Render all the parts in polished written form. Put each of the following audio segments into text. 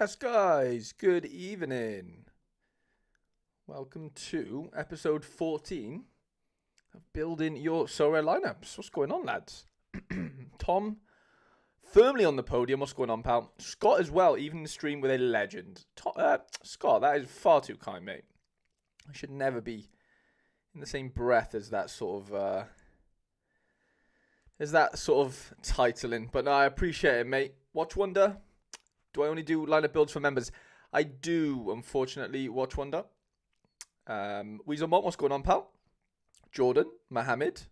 Yes, guys, good evening. Welcome to episode 14 of Building Your Sorare Lineups. What's going on, lads? Tom, firmly on the podium. What's going on, pal? Scott as well, even in the stream with a legend. Scott, that is far too kind, mate. I should never be in the same breath as that sort of titling. But no, I appreciate it, mate. Watch Wonder. Do I only do lineup builds for members? I do, unfortunately, Watch Wonder. Weaselmont, what's going on, pal? Jordan, Mohammed.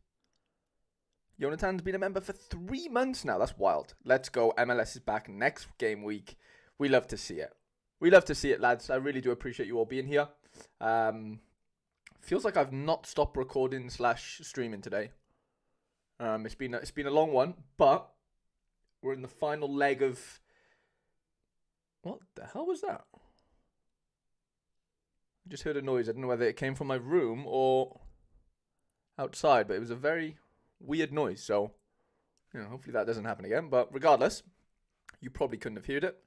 Jonathan's been a member for 3 months now. That's wild. Let's go. MLS is back next game week. We love to see it. We love to see it, lads. I really do appreciate you all being here. Feels like I've not stopped recording / streaming today. It's been a long one, but we're in the final leg of... What the hell was that? I just heard a noise. I don't know whether it came from my room or outside, but it was a very weird noise. So, hopefully that doesn't happen again. But regardless, you probably couldn't have heard it.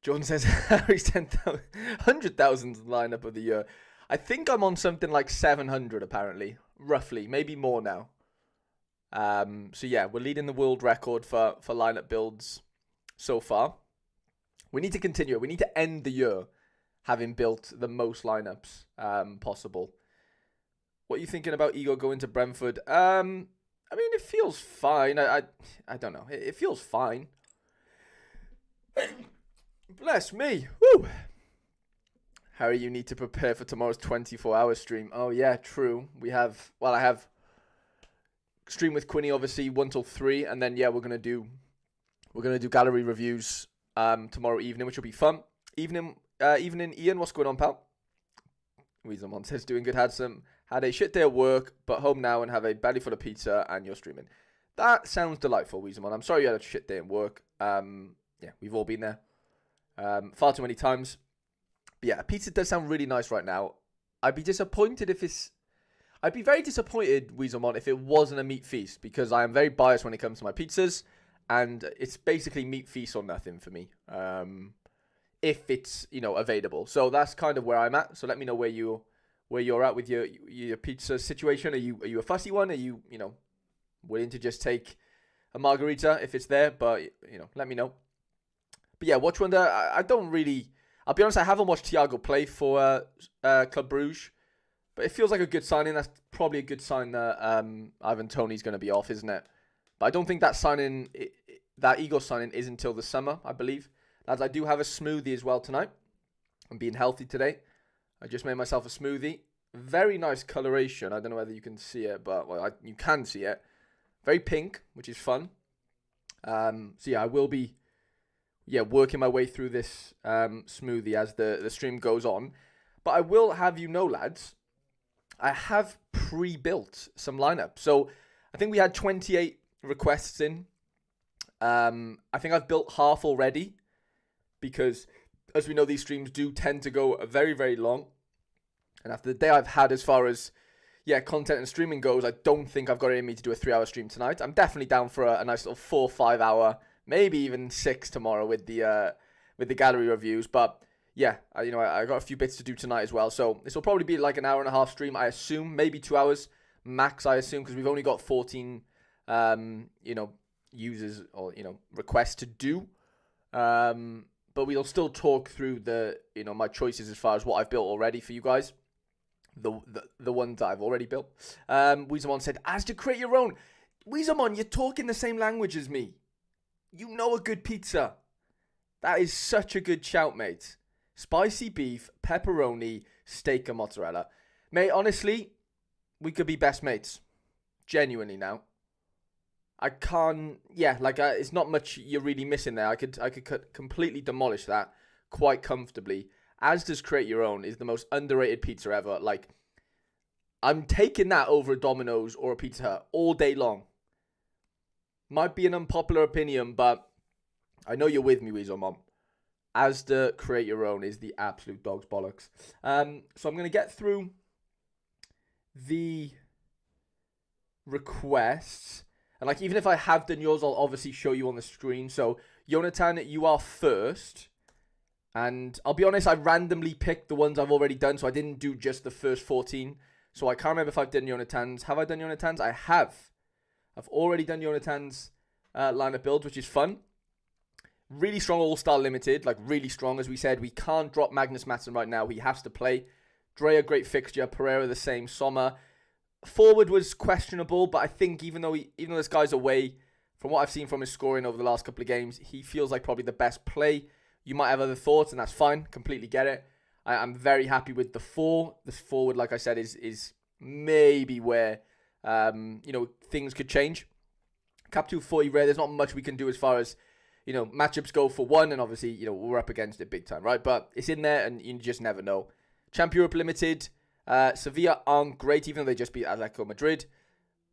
Jordan says Harry's 100,000th lineup of the year. I think I'm on something like 700 apparently, roughly, maybe more now. So yeah, we're leading the world record for lineup builds so far. We need to continue. We need to end the year having built the most lineups possible. What are you thinking about Ego going to Brentford? I mean, it feels fine. I don't know. It feels fine. Bless me. Woo. Harry, you need to prepare for tomorrow's 24-hour stream. Oh, yeah, true. I have stream with Quinny, obviously, 1 till 3. And then, yeah, we're going to do gallery reviews tomorrow evening, which will be fun. Evening, Ian, what's going on, pal? Weaselmon says, doing good, had a shit day at work, but home now and have a belly full of pizza and you're streaming. That sounds delightful, Weaselmon. I'm sorry you had a shit day at work. Yeah, we've all been there. Far too many times. But yeah, pizza does sound really nice right now. I'd be very disappointed, Weaselmon, if it wasn't a meat feast, because I am very biased when it comes to my pizzas. And it's basically meat feast or nothing for me, if it's available. So that's kind of where I'm at. So let me know where you're at with your pizza situation. Are you a fussy one? Are you willing to just take a margarita if it's there? But let me know. But yeah, Watch Wonder. I don't really. I'll be honest. I haven't watched Thiago play for Club Brugge, but it feels like a good signing. That's probably a good sign that Ivan Toney's going to be off, isn't it? But I don't think that Eagle signing is until the summer, I believe. Lads, I do have a smoothie as well tonight. I'm being healthy today. I just made myself a smoothie. Very nice coloration. I don't know whether you can see it, but you can see it. Very pink, which is fun. So yeah, I will be working my way through this smoothie as the stream goes on. But I will have lads, I have pre-built some lineups. So I think we had 28 requests in. I think I've built half already because, as we know, these streams do tend to go very, very long. And after the day I've had as far as content and streaming goes, I don't think I've got it in me to do a 3-hour stream tonight. I'm definitely down for a nice little 4 or 5 hour, maybe even 6 tomorrow with the gallery reviews. But yeah, I got a few bits to do tonight as well. So this will probably be like an hour and a half stream, I assume, maybe 2 hours max, I assume, because we've only got 14 users or requests to do, but we'll still talk through the my choices as far as what I've built already for you guys, the ones that I've already built. Weaselmon said, as to create your own. Weaselmon, you're talking the same language as me. You know a good pizza. That is such a good shout, mate. Spicy beef, pepperoni, steak and mozzarella, mate. Honestly, we could be best mates, genuinely now. I can't, it's not much you're really missing there. I could completely demolish that quite comfortably. As does Create Your Own is the most underrated pizza ever. Like, I'm taking that over a Domino's or a Pizza Hut all day long. Might be an unpopular opinion, but I know you're with me, Weasel Mom. As the Create Your Own is the absolute dog's bollocks. So I'm going to get through the requests. And even if I have done yours, I'll obviously show you on the screen. So, Jonathan, you are first. And I'll be honest, I randomly picked the ones I've already done, so I didn't do just the first 14. So I can't remember if I've done Yonatan's. Have I done Yonatan's? I have. I've already done Yonatan's lineup builds, which is fun. Really strong All-Star Limited, like really strong. As we said, we can't drop Magnus Mattsson right now. He has to play. Drea, great fixture. Pereira, the same. Sommer. Forward was questionable, but I think even though this guy's away, from what I've seen from his scoring over the last couple of games, he feels like probably the best play. You might have other thoughts, and that's fine. Completely get it. I'm very happy with the 4. This forward, like I said, is maybe where things could change. Cap 240 rare. There's not much we can do as far as matchups go for 1, and obviously we're up against it big time, right? But it's in there, and you just never know. Champ Europe Limited. Sevilla aren't great, even though they just beat Atletico Madrid.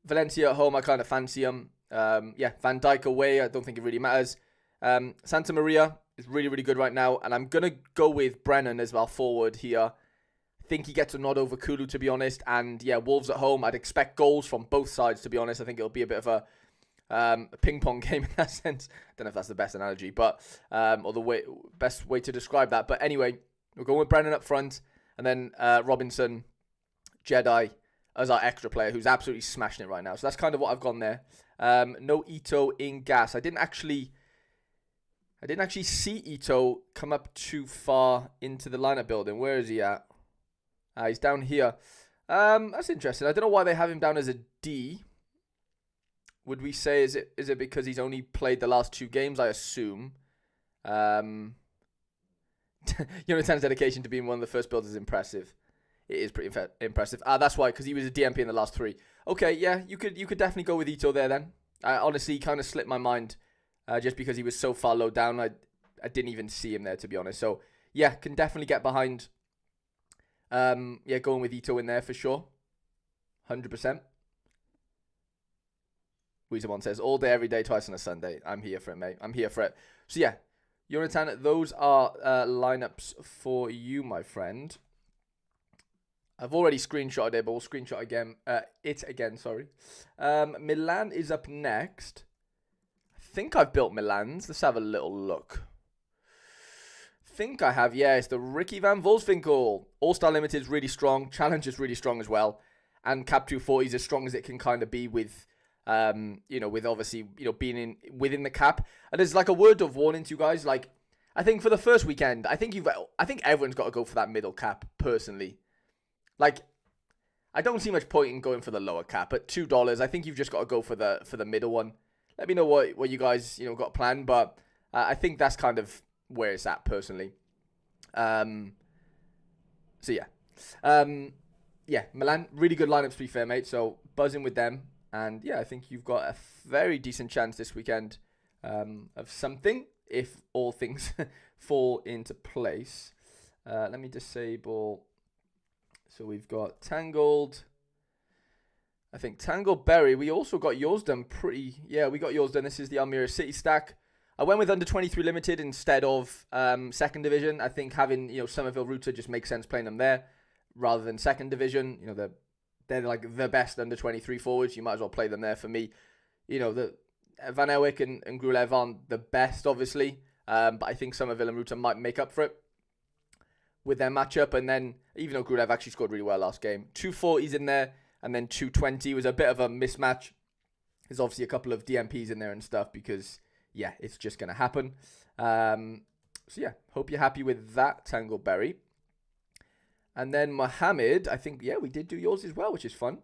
Valencia at home, I kind of fancy them. Van Dijk away, I don't think it really matters. Santa Maria is really, really good right now. And I'm going to go with Brennan as well forward here. I think he gets a nod over Kulu, to be honest. And yeah, Wolves at home, I'd expect goals from both sides, to be honest. I think it'll be a bit of a ping-pong game in that sense. Don't know if that's the best analogy, but or the best way to describe that. But anyway, we're going with Brennan up front. And then Robinson, Jedi as our extra player, who's absolutely smashing it right now. So that's kind of what I've gone there. No Ito in gas. I didn't actually see Ito come up too far into the lineup building. Where is he at? He's down here. That's interesting. I don't know why they have him down as a D. Would we say, is it because he's only played the last 2 games? I assume. Jonathan's dedication to being one of the first builds is impressive. It is pretty impressive. That's why, because he was a DMP in the last 3. Okay, yeah, you could definitely go with Ito there then. I honestly kind of slipped my mind just because he was so far low down. I didn't even see him there, to be honest. So, yeah, can definitely get behind. Going with Ito in there for sure. 100%. Weezermon says, all day, every day, twice on a Sunday. I'm here for it, mate. I'm here for it. So, yeah. Jonathan, those are lineups for you, my friend. I've already screenshotted it, but we'll screenshot again. Milan is up next. I think I've built Milan's. Let's have a little look. Think I have, yeah. It's the Ricky Van Volswinkel. All-Star Limited is really strong. Challenge is really strong as well. And Cap 240 is as strong as it can kind of be with, with obviously, being within the cap. And there's like a word of warning to you guys. Like, I think for the first weekend, I think everyone's got to go for that middle cap, personally. Like, I don't see much point in going for the lower cap. At $2, I think you've just got to go for the middle one. Let me know what you guys, got planned. But I think that's kind of where it's at, personally. Milan, really good lineups, to be fair, mate. So, buzzing with them. And, yeah, I think you've got a very decent chance this weekend of something, if all things fall into place. Let me disable. So, we've got Tangled. I think Tangled Berry. We also got yours done we got yours done. This is the Almira City stack. I went with under 23 limited instead of second division. I think having, Somerville Ruta just makes sense playing them there rather than second division. They're like the best under 23 forwards. You might as well play them there for me. The Van Elwick and Grulev aren't the best, obviously. But I think Somerville and Ruta might make up for it with their matchup. And then, even though Grulev actually scored really well last game, 240s in there and then 220 was a bit of a mismatch. There's obviously a couple of DMPs in there and stuff because, yeah, it's just going to happen. Hope you're happy with that, Tangleberry. And then Mohammed, I think, we did do yours as well, which is fun.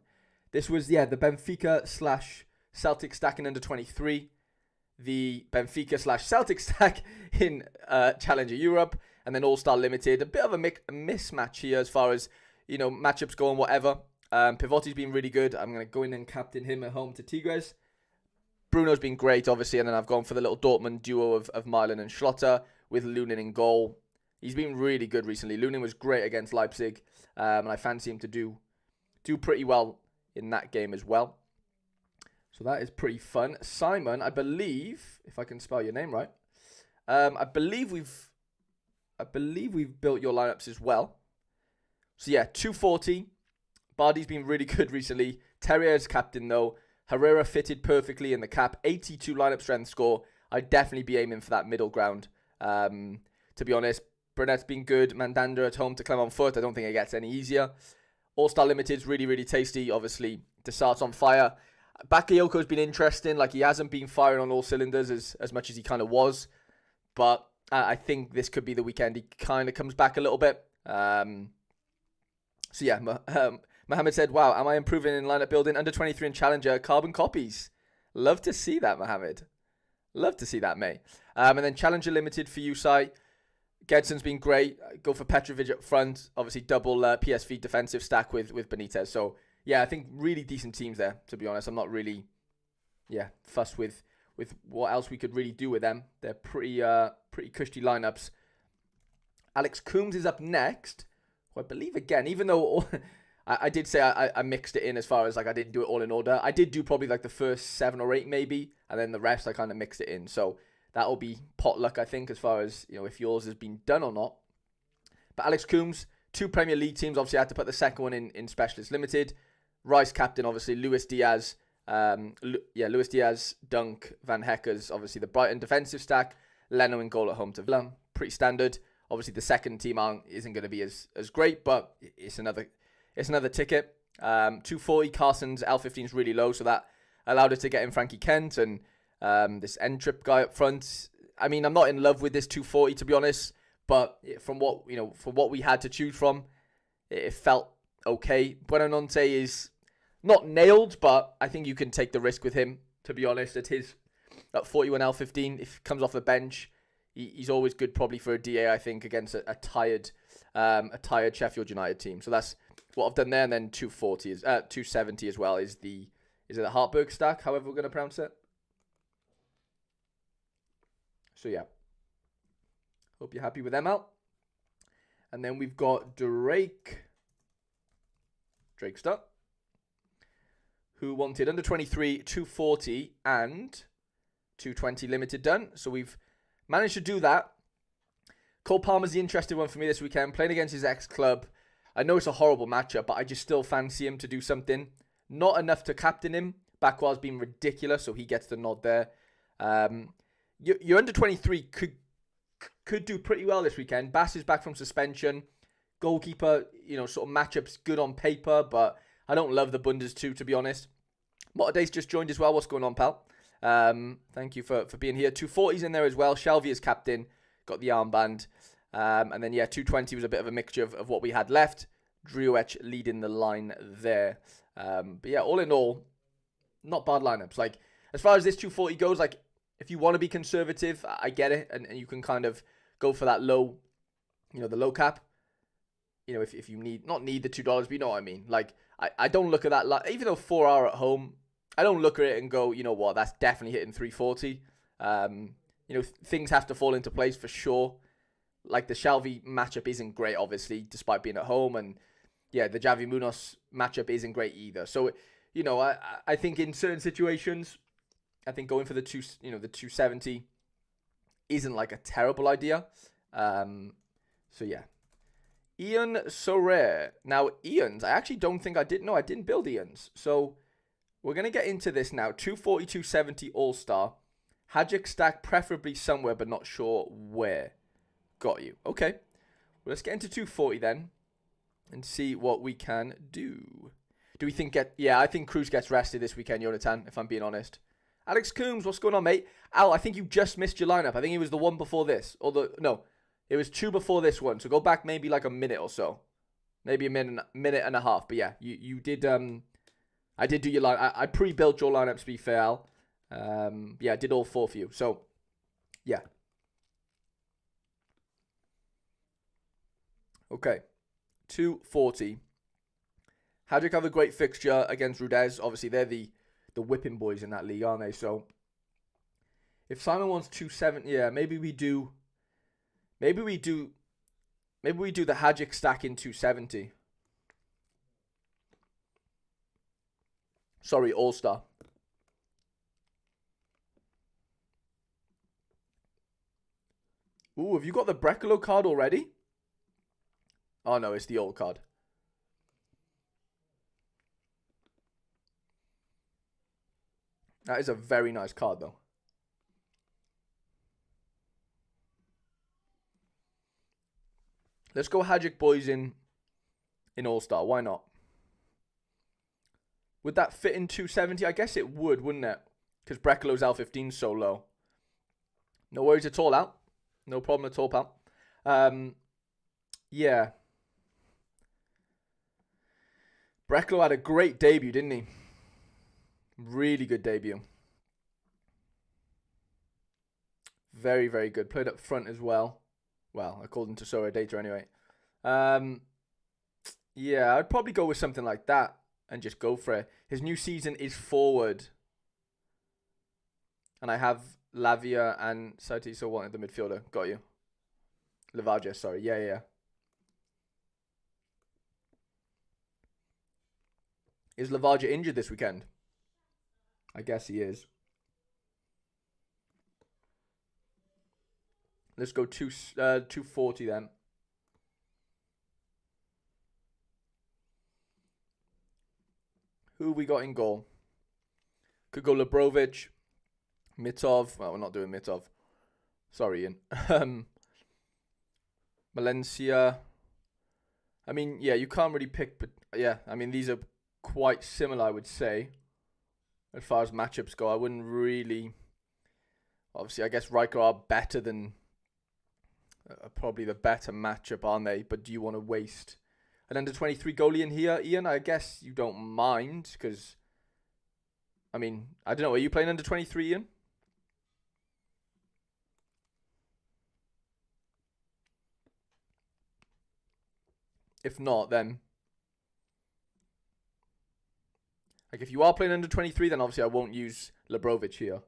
This was, the Benfica/Celtic stack in under 23. The Benfica/Celtic stack in Challenger Europe. And then All-Star Limited. A bit of a mismatch here as far as, matchups go and whatever. Pivotti's been really good. I'm going to go in and captain him at home to Tigres. Bruno's been great, obviously. And then I've gone for the little Dortmund duo of Milan and Schlotter with Lunin in goal. He's been really good recently. Lunin was great against Leipzig. And I fancy him to do pretty well in that game as well. So that is pretty fun. Simon, I believe, if I can spell your name right, I believe we've built your lineups as well. So 240. Bardi's been really good recently. Terrier's captain though. Herrera fitted perfectly in the cap. 82 lineup strength score. I'd definitely be aiming for that middle ground. To be honest, Burnett's been good. Mandanda at home to Clermont Foot. I don't think it gets any easier. All-Star Limited's really, really tasty. Obviously, Desart's on fire. Bakayoko's been interesting. Like, he hasn't been firing on all cylinders as much as he kind of was. But I think this could be the weekend he kind of comes back a little bit. So, yeah, Mohammed said, wow, am I improving in lineup building? Under 23 and Challenger, carbon copies. Love to see that, Mohammed. Love to see that, mate. And then Challenger Limited for you, Sai. Gedson's been great. Go for Petrovic up front. Obviously, double PSV defensive stack with Benitez. So, yeah, I think really decent teams there, to be honest. I'm not really, fussed with what else we could really do with them. They're pretty cushy lineups. Alex Coombs is up next. Who I believe, again, even though I did say I mixed it in as far as, like, I didn't do it all in order. I did do probably, like, the first 7 or 8 maybe, and then the rest I kind of mixed it in. So, that'll be potluck, I think, as far as, if yours has been done or not. But Alex Coombs, 2 Premier League teams. Obviously, I had to put the second one in Specialist Limited. Rice captain, obviously. Luis Diaz. Luis Diaz, Dunk, Van Heckers. Obviously, the Brighton defensive stack. Leno in goal at home to Villa. Pretty standard. Obviously, the second team isn't going to be as great, but it's another ticket. 240, Carson's L15 is really low, so that allowed us to get in Frankie Kent and this N-Trip guy up front. I mean, I'm not in love with this 240, to be honest, but from what we had to choose from, it felt okay. Buonanotte is not nailed, but I think you can take the risk with him, to be honest. At 41 L15, if he comes off the bench, he's always good probably for a DA, I think, against a tired Sheffield United team. So that's what I've done there. And then 270 as well is it the Hartberg stack, however we're going to pronounce it. So, yeah. Hope you're happy with them out. And then we've got Drakester, who wanted under 23, 240, and 220 limited done. So we've managed to do that. Cole Palmer's the interesting one for me this weekend. Playing against his ex-club. I know it's a horrible matchup, but I just still fancy him to do something. Not enough to captain him. Bakwar's been ridiculous, so he gets the nod there. Your under 23 could do pretty well this weekend. Bass is back from suspension. Goalkeeper, sort of matchups good on paper, but I don't love the Bundes too, to be honest. Motterday's just joined as well. What's going on, pal? Thank you for being here. 240's in there as well. Shelby is captain. Got the armband. And then, 220 was a bit of a mixture of what we had left. Driouech leading the line there. But yeah, all in all, not bad lineups. Like, as far as this 240 goes, like, if you want to be conservative, I get it. And you can kind of go for that low, the low cap. If you not need the $2, but you know what I mean. Like, I don't look at that, even though 4 are at home, I don't look at it and go, you know what, that's definitely hitting 340. Things have to fall into place for sure. Like, the Shelby matchup isn't great, obviously, despite being at home. And, yeah, the Javi Munoz matchup isn't great either. So, I think in certain situations, I think going for the 270 isn't, like, a terrible idea. So, yeah. Ian Sorare. Now, Ian's, I actually don't think I didn't build Ian's. So, we're going to get into this now. 240, 270 All-Star. Hadjic stack, preferably somewhere, but not sure where. Got you. Okay. Well, let's get into 240 then. And see what we can do. Do we think I think Cruz gets rested this weekend, Jonathan, if I'm being honest. Alex Coombs, what's going on, mate? Al, I think you just missed your lineup. I think it was the one before this. No, it was 2 before this one. So go back maybe like a minute or so. Maybe a minute and a half. But yeah, you did, I did do your line. I pre-built your lineup, to be fair, Al. I did all 4 for you. So, yeah. Okay. 240. Hadrick have a great fixture against Rudez. Obviously, they're the whipping boys in that league, aren't they? So, if Simon wants 270, maybe we do the Hadjic stack in 270. Sorry, All-Star. Ooh, have you got the Brecalo card already? Oh, no, it's the old card. That is a very nice card, though. Let's go Hajic boys in All-Star. Why not? Would that fit in 270? I guess it would, wouldn't it? Because Brecklow's L15 is so low. No worries at all, Al. No problem at all, pal. Yeah. Brecklow had a great debut, didn't he? Really good debut. Very, very good. Played up front as well. Well, according to Sorare data anyway. Yeah, I'd probably go with something like that and just go for it. His new season is forward. And I have Lavia and Saiti, so wanted the midfielder. Got you. Lavagia, sorry. Yeah. Is Lavagia injured this weekend? I guess he is. Let's go 240 then. Who we got in goal? Could go Labrovic, Mitov. Well, we're not doing Mitov. Sorry, Ian. Valencia. I mean, yeah, you can't really pick, but yeah, I mean, these are quite similar, I would say, as far as matchups go. I wouldn't really. Obviously, I guess Riker are better than. Probably the better matchup, aren't they? But do you want to waste an under-23 goalie in here, Ian? I guess you don't mind, because, I mean, I don't know. Are you playing under-23, Ian? If not, then, like, if you are playing under-23, then obviously I won't use Labrovic here.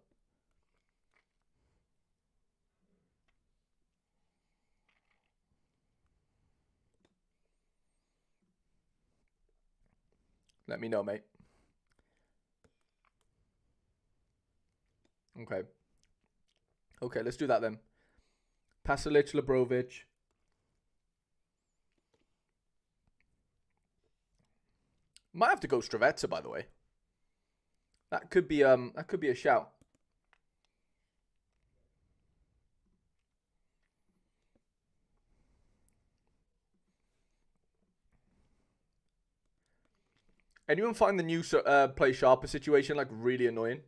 Let me know, mate. Okay, let's do that then. Pasalic, Labrovic. Might have to go Stravetsa, by the way. That could be a shout. Anyone find the new play sharper situation like really annoying?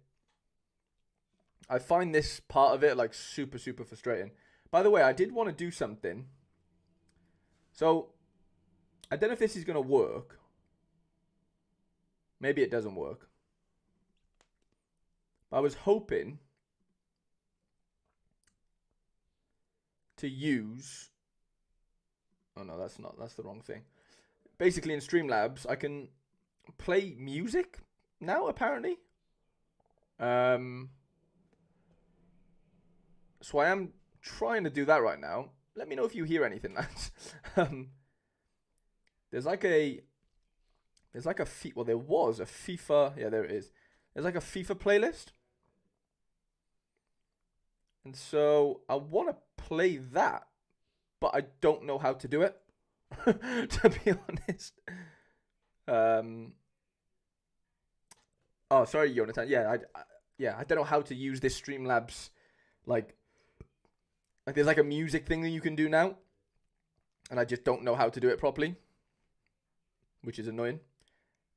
I find this part of it like super, super frustrating. By the way, I did want to do something. So, I don't know if this is going to work. Maybe it doesn't work. But I was hoping to use... Oh no, that's the wrong thing. Basically in Streamlabs, I can play music now, apparently. So I am trying to do that right now. Let me know if you hear anything, lads. There's like a well, there was a FIFA. Yeah, there it is. There's like a FIFA playlist, and so I want to play that, but I don't know how to do it. To be honest. Oh, sorry, Jonathan. Yeah, I don't know how to use this Streamlabs, like there's like a music thing that you can do now, and I just don't know how to do it properly, which is annoying.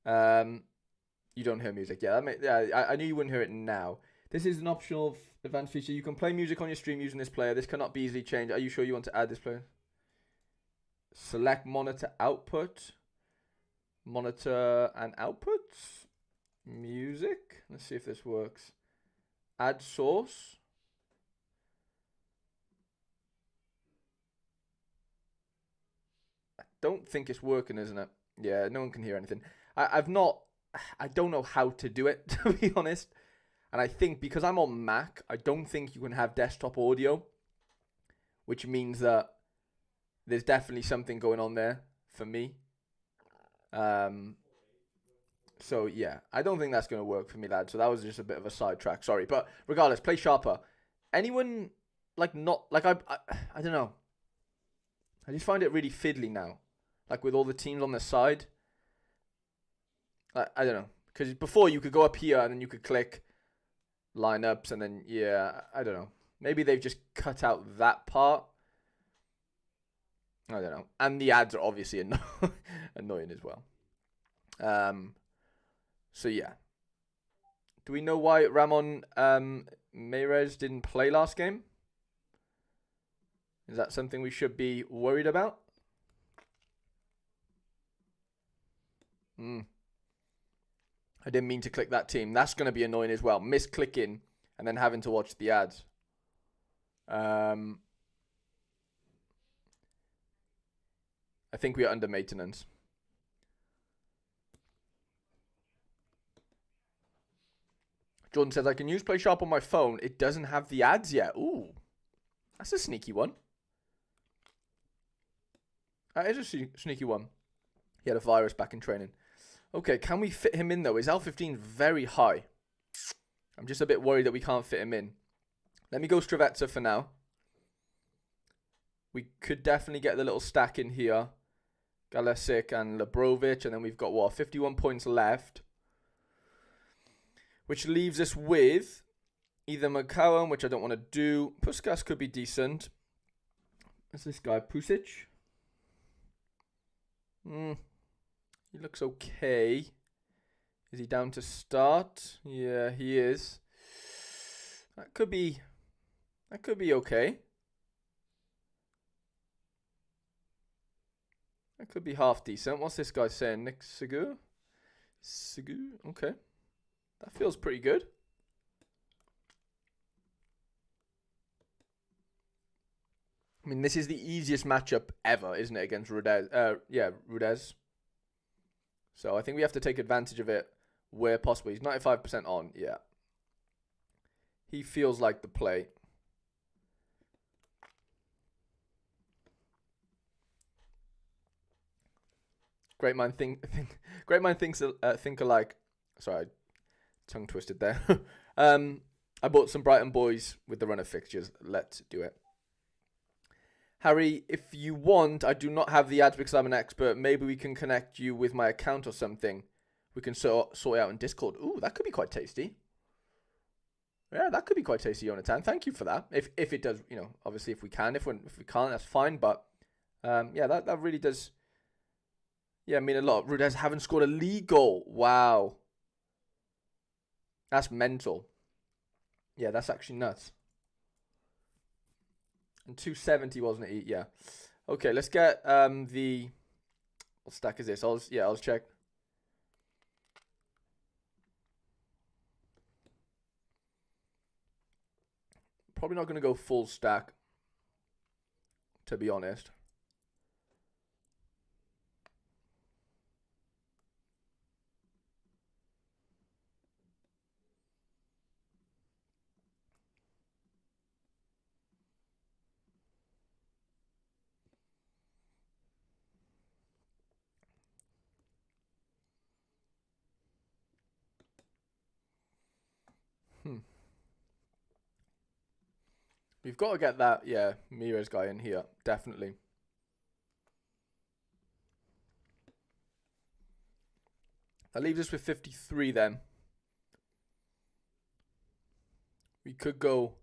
You don't hear music. Yeah, I knew you wouldn't hear it now. This is an optional advanced feature. You can play music on your stream using this player. This cannot be easily changed. Are you sure you want to add this player? Select monitor output. Monitor and output. Music. Let's see if this works. Add source. I don't think it's working, isn't it? Yeah, no one can hear anything. I don't know how to do it, to be honest. And I think because I'm on Mac, I don't think you can have desktop audio, which means that there's definitely something going on there for me. So yeah, I don't think that's going to work for me, lad. So that was just a bit of a sidetrack. Sorry, but regardless, play sharper. Anyone I don't know. I just find it really fiddly now, like with all the teams on the side. I don't know, because before you could go up here and then you could click lineups and then yeah, I don't know. Maybe they've just cut out that part. I don't know. And the ads are obviously annoying as well. So yeah. Do we know why Ramon Meirez didn't play last game? Is that something we should be worried about? I didn't mean to click that team. That's going to be annoying as well. Misclicking and then having to watch the ads. I think we are under maintenance. Jordan says, I can use Play Sharp on my phone. It doesn't have the ads yet. Ooh, that's a sneaky one. That is a sneaky one. He had a virus back in training. Okay, can we fit him in though? Is L15 very high? I'm just a bit worried that we can't fit him in. Let me go Stravetsa for now. We could definitely get the little stack in here. Galesic and Labrovic. And then we've got, what, 51 points left. Which leaves us with either McCowan, which I don't want to do. Puskas could be decent. What's this guy? Pusic? He looks okay. Is he down to start? Yeah, he is. That could be okay. That could be half decent. What's this guy saying? Nick Sigu? Okay. That feels pretty good. I mean, this is the easiest matchup ever, isn't it, against Rudez? Rudez. So I think we have to take advantage of it where possible. He's 95% on, yeah. He feels like the play. Great mind think alike. Sorry, tongue twisted there. I bought some Brighton boys with the runner fixtures. Let's do it. Harry, if you want, I do not have the ads because I'm an expert. Maybe we can connect you with my account or something. We can sort it out in Discord. Ooh, that could be quite tasty. Yeah, that could be quite tasty, Jonathan. Thank you for that. If it does, you know, obviously if we can. If we can't, that's fine. But yeah, that really does. Yeah, I mean a lot. Rudez haven't scored a league goal. Wow. That's mental. Yeah, that's actually nuts. And 270, wasn't it? Yeah. Okay, let's get the... What stack is this? I'll check. Probably not going to go full stack, to be honest. We've got to get that, yeah, Mira's guy in here, definitely. That leaves us with 53 then. We could go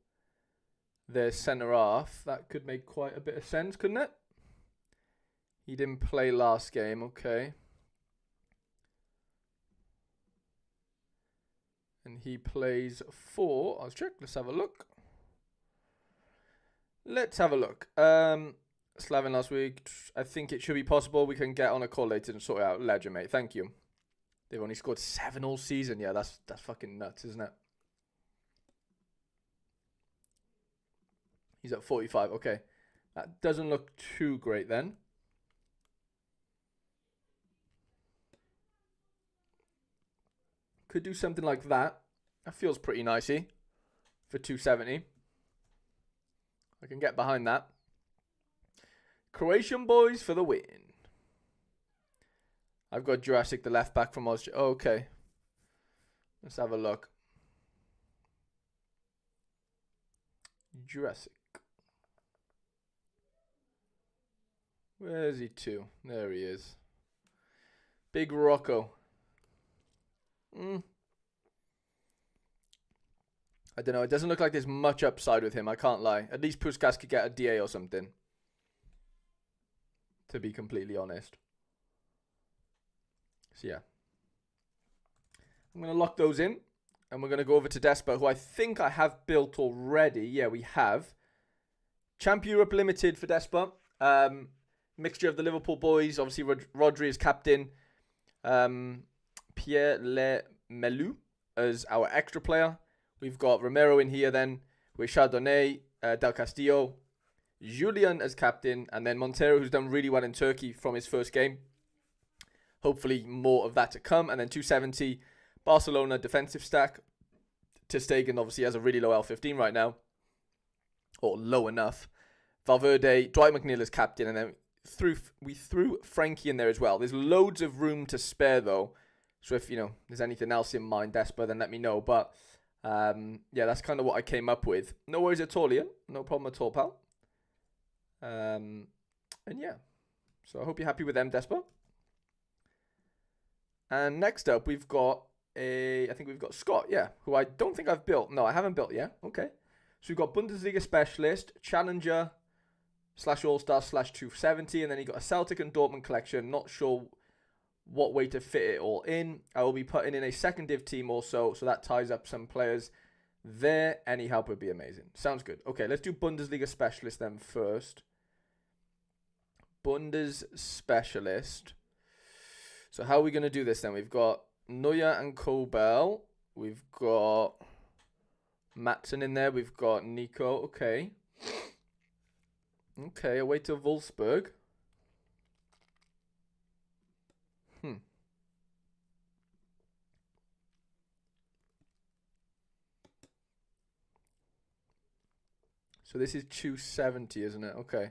their centre half. That could make quite a bit of sense, couldn't it? He didn't play last game, okay. And he plays 4. I'll check, let's have a look. Let's have a look. Slavin last week. I think it should be possible. We can get on a call later and sort it out. Ledger, mate. Thank you. They've only scored 7 all season. Yeah, that's fucking nuts, isn't it? He's at 45. Okay. That doesn't look too great then. Could do something like that. That feels pretty nicey for 270. I can get behind that. Croatian boys for the win. I've got Jurassic, the left back from Austria. Oh, okay. Let's have a look. Jurassic. Where is he to? There he is. Big Rocco. I don't know. It doesn't look like there's much upside with him. I can't lie. At least Puskas could get a DA or something. to be completely honest. So yeah, I'm going to lock those in, and we're going to go over to Despa, who I think I have built already. Yeah, we have. Champ Europe Limited for Despa. Mixture of the Liverpool boys. Obviously, Rodri is captain. Pierre Lemelu as our extra player. We've got Romero in here then with Chardonnay, Del Castillo, Julian as captain, and then Montero, who's done really well in Turkey from his first game. Hopefully more of that to come. And then 270, Barcelona defensive stack. Ter Stegen obviously has a really low L15 right now, or low enough. Valverde, Dwight McNeil as captain, and then we threw Frankie in there as well. There's loads of room to spare though, so if there's anything else in mind, Despa, then let me know. But yeah, that's kind of what I came up with. No worries at all, Ian. No problem at all, pal. And yeah, so I hope you're happy with them, Despa. And next up, we've got I think we've got Scott, yeah, who I don't think I've built. No, I haven't built yet. Okay. So we've got Bundesliga Specialist, Challenger, /All-Star, /270, and then he got a Celtic and Dortmund collection. Not sure what way to fit it all in. I will be putting in a second div team also, so that ties up some players there. Any help would be amazing. Sounds good. Okay, let's do Bundesliga Specialist then first. Bundes Specialist. So how are we going to do this then? We've got Neuer and Kobel. We've got Matson in there. We've got Nico. Okay. Okay, away to Wolfsburg. So this is 270, isn't it? Okay.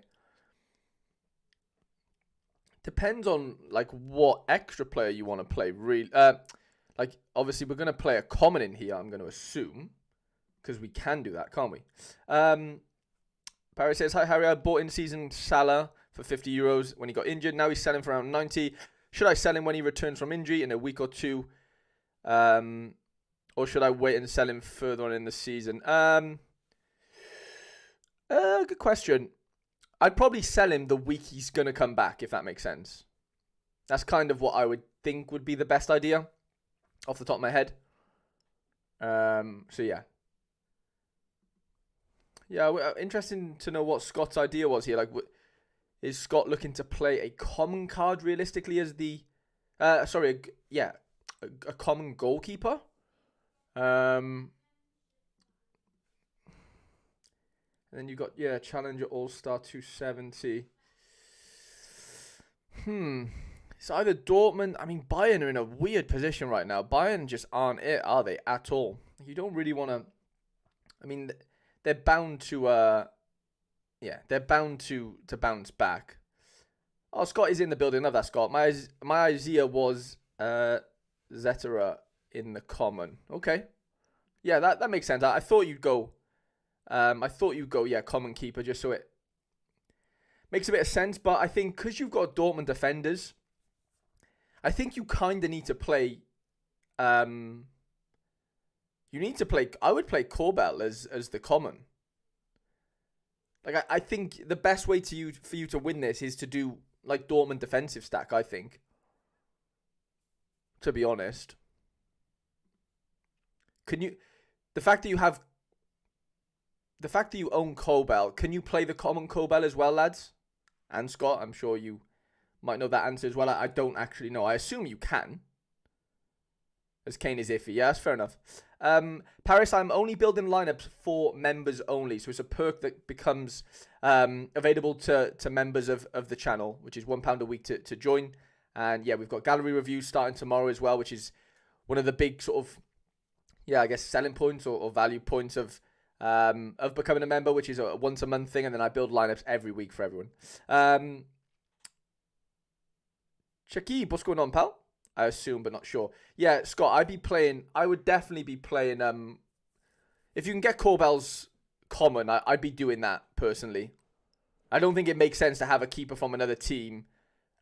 Depends on like what extra player you want to play. Really, like obviously we're gonna play a common in here. I'm going to assume, because we can do that, can't we? Paris says, "Hi Harry, I bought in season Salah for €50 when he got injured. Now he's selling for around 90. Should I sell him when he returns from injury in a week or two, or should I wait and sell him further on in the season?" Good question. I'd probably sell him the week he's going to come back, if that makes sense. That's kind of what I would think would be the best idea off the top of my head. So, yeah. Yeah, interesting to know what Scott's idea was here. Like, is Scott looking to play a common card realistically as the... a common goalkeeper? And then you got, Challenger All-Star 270. It's either Dortmund... I mean, Bayern are in a weird position right now. Bayern just aren't it, are they, at all? You don't really want to... I mean, they're bound to... they're bound to bounce back. Oh, Scott is in the building. Love that, Scott. My idea was Zetera in the common. Okay. Yeah, that makes sense. I thought you'd go... common keeper, just so it makes a bit of sense. But I think because you've got Dortmund defenders, I think you kind of need to play. I would play Kobel as the common. Like I think the best way for you to win this is to do like Dortmund defensive stack. I think, to be honest, the fact that you own Kobel, can you play the common Kobel as well, lads? And Scott, I'm sure you might know that answer as well. I don't actually know. I assume you can. As Kane is iffy. Yeah, that's fair enough. Paris, I'm only building lineups for members only. So it's a perk that becomes available to members of the channel, which is £1 a week to join. And yeah, we've got gallery reviews starting tomorrow as well, which is one of the big sort of, selling points or value points of becoming a member, which is a once a month thing, and then I build lineups every week for everyone. Shakib, what's going on, pal? I assume, but not sure. Yeah, Scott, I would definitely be playing, if you can get Kobel's common, I'd be doing that, personally. I don't think it makes sense to have a keeper from another team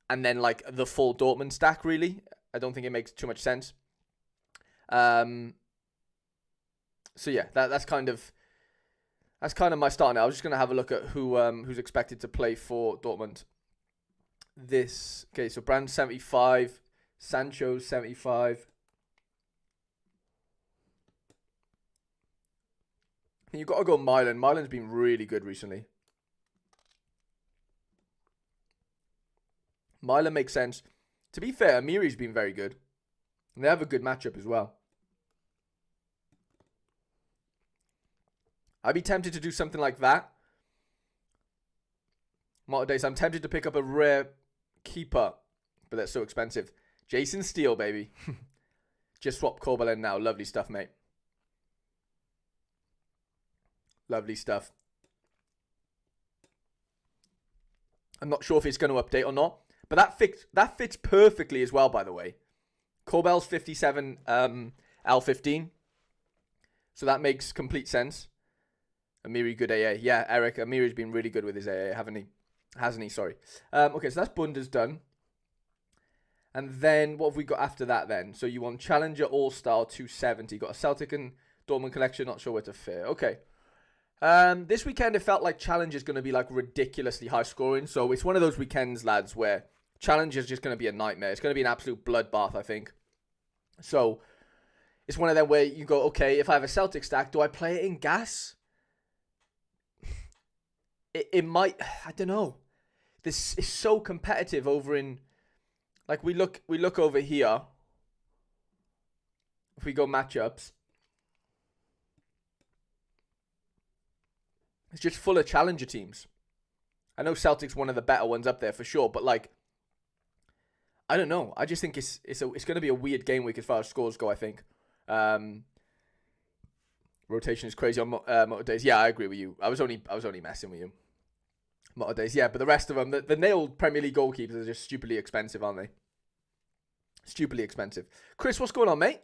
and then, like, the full Dortmund stack, really. I don't think it makes too much sense. So, yeah, that's kind of my start now. I was just going to have a look at who's expected to play for Dortmund this. Okay, so Brand 75, Sancho 75. You've got to go Milan. Milan's been really good recently. Milan makes sense. To be fair, Amiri's been very good. And they have a good matchup as well. I'd be tempted to do something like that. Days, I'm tempted to pick up a rare keeper, but that's so expensive. Jason Steele, baby. Just swap Corbel in now. Lovely stuff, mate. Lovely stuff. I'm not sure if it's going to update or not, but that fits perfectly as well, by the way. Corbel's 57 L15. So that makes complete sense. Amiri, good AA. Yeah, Eric, Amiri's been really good with his AA, haven't he? Hasn't he? Sorry. Okay, so that's Bundes done. And then what have we got after that then? So you want Challenger All-Star 270. Got a Celtic and Dortmund collection. Not sure where to fit. Okay. This weekend it felt like Challenge is going to be like ridiculously high scoring. So it's one of those weekends, lads, where Challenge is just going to be a nightmare. It's going to be an absolute bloodbath, I think. So it's one of them where you go, okay, if I have a Celtic stack, do I play it in gas? It might, I don't know. This is so competitive over in, like we look over here. If we go matchups, it's just full of challenger teams. I know Celtic's one of the better ones up there for sure, but like, I don't know. I just think it's going to be a weird game week as far as scores go, I think. Rotation is crazy on Motor Days. Yeah, I agree with you. I was only messing with you. Motor Days, yeah, but the rest of them, the nailed Premier League goalkeepers are just stupidly expensive, aren't they? Stupidly expensive. Chris, what's going on, mate?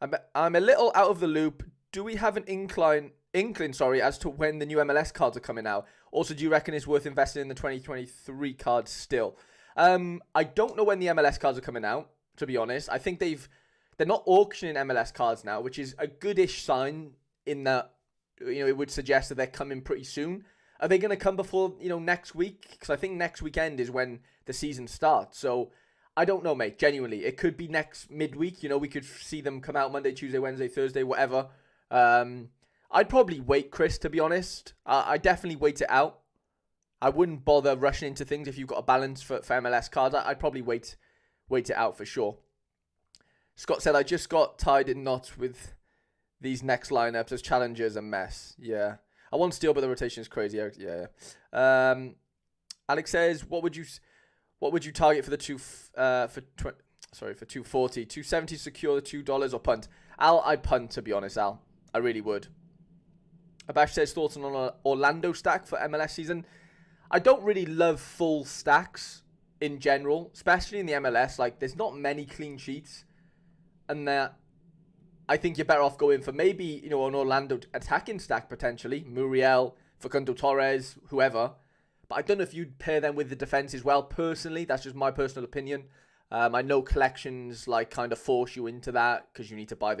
I'm a little out of the loop. Do we have an inkling, as to when the new MLS cards are coming out? Also, do you reckon it's worth investing in the 2023 cards still? I don't know when the MLS cards are coming out, to be honest. I think they're not auctioning MLS cards now, which is a goodish sign in that, it would suggest that they're coming pretty soon. Are they going to come before, next week? Because I think next weekend is when the season starts. So I don't know, mate. Genuinely, it could be next midweek. We could see them come out Monday, Tuesday, Wednesday, Thursday, whatever. I'd probably wait, Chris, to be honest. I definitely wait it out. I wouldn't bother rushing into things if you've got a balance for MLS cards. I'd probably wait it out for sure. Scott said, I just got tied in knots with these next lineups as challengers a mess. Yeah. I want Steel, but the rotation is crazy. Yeah. Alex says, what would you target for the 240, 270 secure the $2 or punt? I'd punt, to be honest, Al. I really would. Abash says thoughts on an Orlando stack for MLS season. I don't really love full stacks in general, especially in the MLS. Like, there's not many clean sheets, and I think you're better off going for maybe, an Orlando attacking stack potentially. Muriel, Facundo Torres, whoever. But I don't know if you'd pair them with the defense as well. Personally, that's just my personal opinion. I know collections kind of force you into that because you need to buy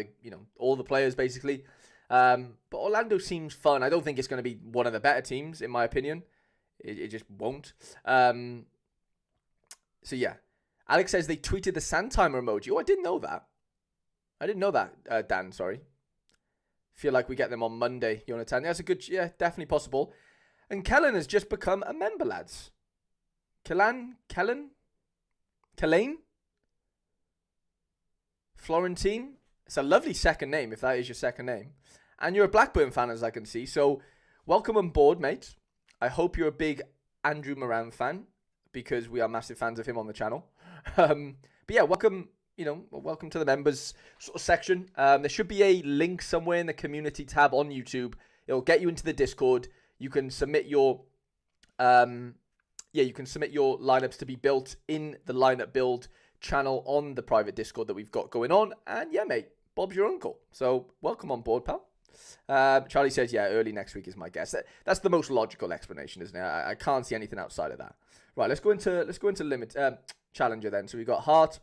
all the players basically. But Orlando seems fun. I don't think it's going to be one of the better teams in my opinion. It just won't. So yeah. Alex says they tweeted the Sandtimer emoji. Oh, I didn't know that. Dan, sorry. Feel like we get them on Monday, Jonathan. That's definitely possible. And Kellen has just become a member, lads. Kellen? Florentine? It's a lovely second name, if that is your second name. And you're a Blackburn fan, as I can see. So, welcome on board, mate. I hope you're a big Andrew Moran fan, because we are massive fans of him on the channel. But yeah, welcome to the members sort of section. There should be a link somewhere in the community tab on YouTube. It'll get you into the Discord. You can submit your lineups to be built in the lineup build channel on the private Discord that we've got going on. And yeah, mate, Bob's your uncle. So welcome on board, pal. Charlie says, yeah, early next week is my guess. That's the most logical explanation, isn't it? I can't see anything outside of that. Right, let's go into limit challenger then. So we got Hart.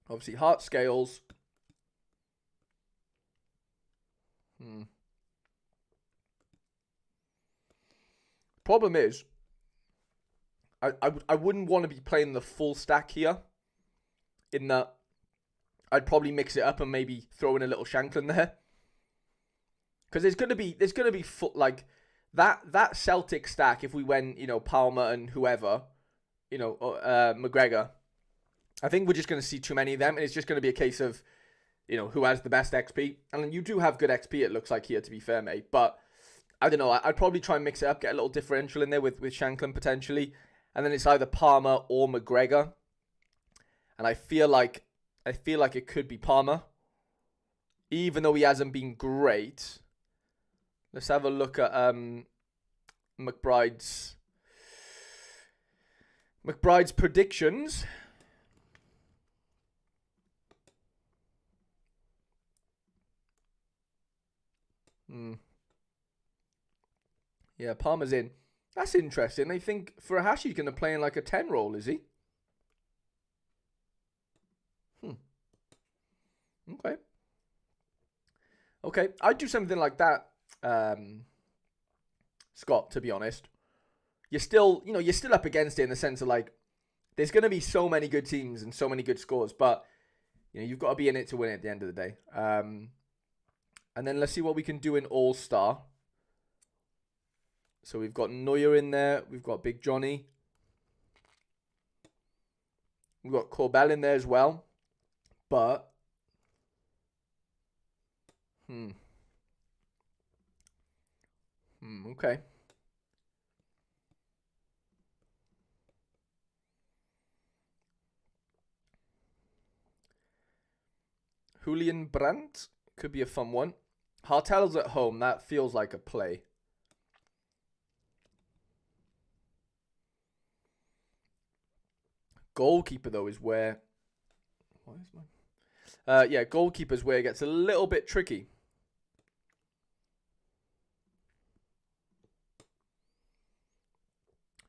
Obviously, Hart Scales. Problem is, I wouldn't want to be playing the full stack here. In that, I'd probably mix it up and maybe throw in a little Shankland there. Because there's gonna be like that Celtic stack. If we went, Palmer and whoever, McGregor, I think we're just gonna see too many of them, and it's just gonna be a case of, who has the best XP. And you do have good XP, it looks like here, to be fair, mate. But I don't know. I'd probably try and mix it up, get a little differential in there with Shankland potentially, and then it's either Palmer or McGregor. And I feel like it could be Palmer, even though he hasn't been great. Let's have a look at McBride's predictions. Yeah, Palmer's in. That's interesting. I think Furahashi's going to play in like a 10 role, is he? Okay. I'd do something like that, Scott, to be honest. You're still up against it in the sense of like, there's going to be so many good teams and so many good scores, but you've got to be in it to win it at the end of the day. And then let's see what we can do in All-Star. So we've got Neuer in there. We've got Big Johnny. We've got Corbell in there as well. But, okay. Julian Brandt could be a fun one. Hartel's at home. That feels like a play. Goalkeeper, though, is where... Why is my... goalkeeper's where it gets a little bit tricky.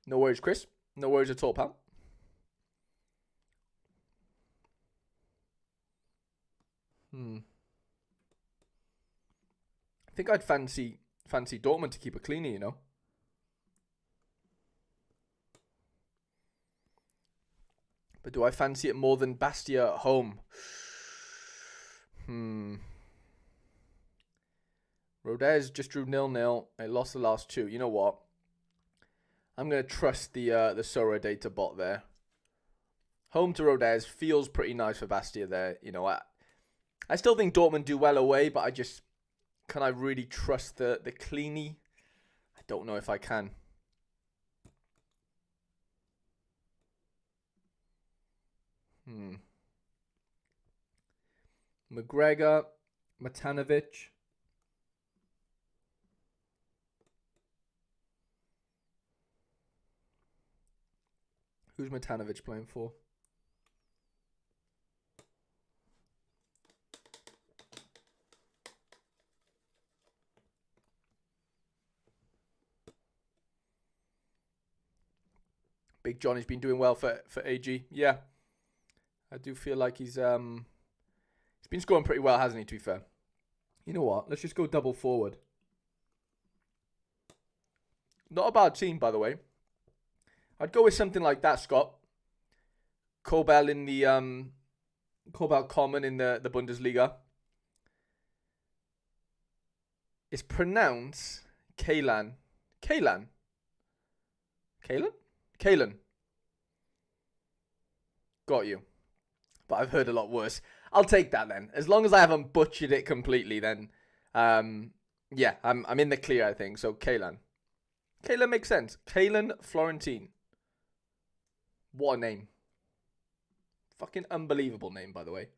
No worries, Chris. No worries at all, pal. I think I'd fancy Dortmund to keep it cleaner, But do I fancy it more than Bastia at home? Rodez just drew 0-0. I lost the last two. You know what? I'm going to trust the Sorare data bot there. Home to Rodez feels pretty nice for Bastia there. I still think Dortmund do well away, but can I really trust the Cleany? I don't know if I can. McGregor, Matanovic. Who's Matanovic playing for? Big Johnny's been doing well for AG. Yeah. I do feel like he's been scoring pretty well, hasn't he, to be fair? You know what? Let's just go double forward. Not a bad team, by the way. I'd go with something like that, Scott. Kobel in the Kobel Common in the Bundesliga. It's pronounced Kaylan. Kaylan? Got you. But I've heard a lot worse. I'll take that then. As long as I haven't butchered it completely, then yeah, I'm in the clear, I think. So Kaylan. Kaylan makes sense. Kaylan Florentine. What a name. Fucking unbelievable name, by the way.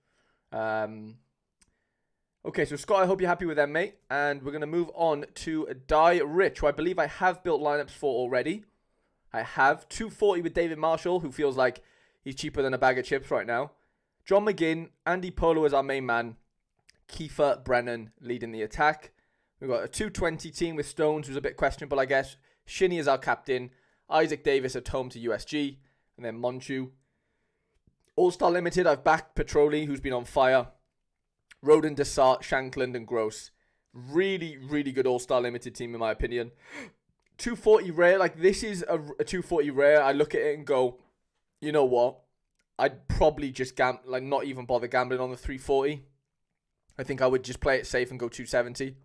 Okay, so Scott, I hope you're happy with them, mate. And we're going to move on to Die Rich, who I believe I have built lineups for already. I have 240 with David Marshall, who feels like he's cheaper than a bag of chips right now. John McGinn, Andy Polo as our main man. Kiefer Brennan leading the attack. We've got a 220 team with Stones, who's a bit questionable, I guess. Shinny is our captain. Isaac Davis at home to USG. And then Monchu. All-Star Limited, I've backed Petroli, who's been on fire. Roden, Desart, Shankland, and Gross. Really, really good All-Star Limited team, in my opinion. 240 rare, like this is a 240 rare. I look at it and go, you know what? I'd probably just not even bother gambling on the 340. I think I would just play it safe and go 270.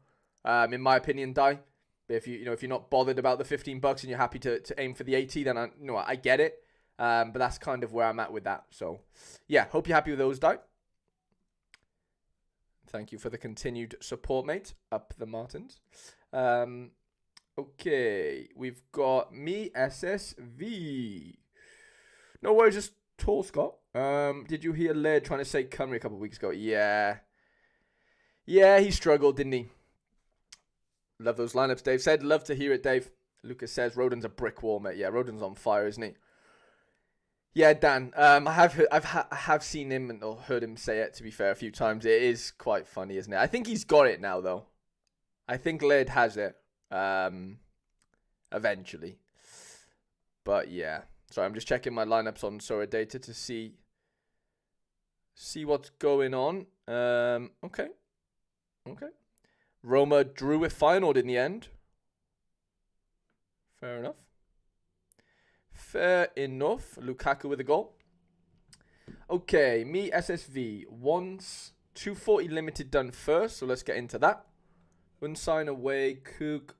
In my opinion, Di. But if if you're not bothered about the $15 and you're happy to aim for the 80, then I get it. But that's kind of where I'm at with that. So yeah, hope you're happy with those, Di. Thank you for the continued support, mate. Up the Martins. Okay, we've got me SSV. No worries, just tall Scott. Did you hear Laird trying to say Cymru a couple of weeks ago? Yeah, he struggled, didn't he? Love those lineups, Dave said. Love to hear it, Dave. Lucas says Rodon's a brick wall, mate. Yeah, Rodon's on fire, isn't he? Yeah, Dan. I have seen him or heard him say it. To be fair, a few times. It is quite funny, isn't it? I think he's got it now, though. I think Laird has it. Eventually. But yeah. Sorry, I'm just checking my lineups on Sorare data to see what's going on. Okay. Roma drew with Feyenoord in the end. Fair enough. Lukaku with a goal. Okay, me SSV. Once 240 limited done first, so let's get into that. Unsign away, Cook.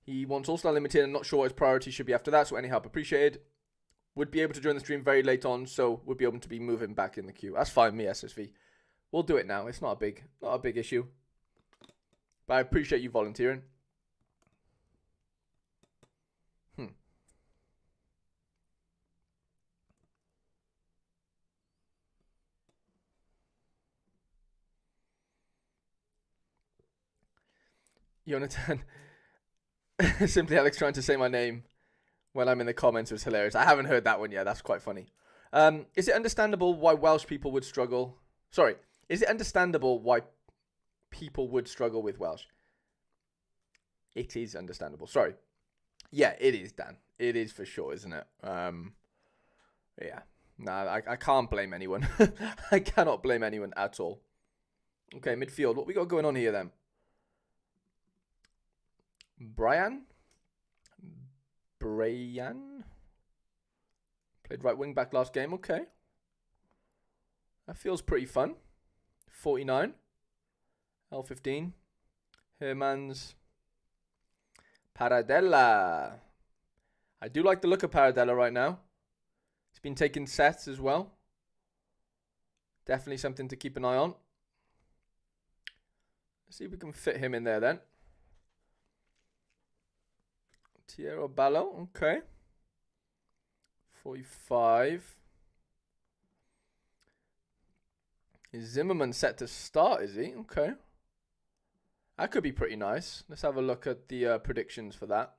He wants All-Star Limited and not sure what his priority should be after that, so any help appreciated. Would be able to join the stream very late on, so would be able to be moving back in the queue. That's fine, me SSV. We'll do it now. It's not a big issue. But I appreciate you volunteering. Jonathan. Simply Alex trying to say my name when I'm in the comments was hilarious. I haven't heard that one yet. That's quite funny. Is it understandable why Welsh people would struggle? Sorry. Is it understandable why people would struggle with Welsh? It is understandable. Sorry. Yeah, it is, Dan. It is for sure, isn't it? Yeah. Nah, I can't blame anyone. I cannot blame anyone at all. Okay, midfield. What we got going on here then? Brian played right wing back last game. Okay, that feels pretty fun. 49 L15 Hermans Paradella. I do like the look of Paradella right now. He's been taking sets as well. Definitely something to keep an eye on. Let's see if we can fit him in there then. Tierra Ballo, okay. 45. Is Zimmerman set to start, is he? Okay. That could be pretty nice. Let's have a look at the predictions for that.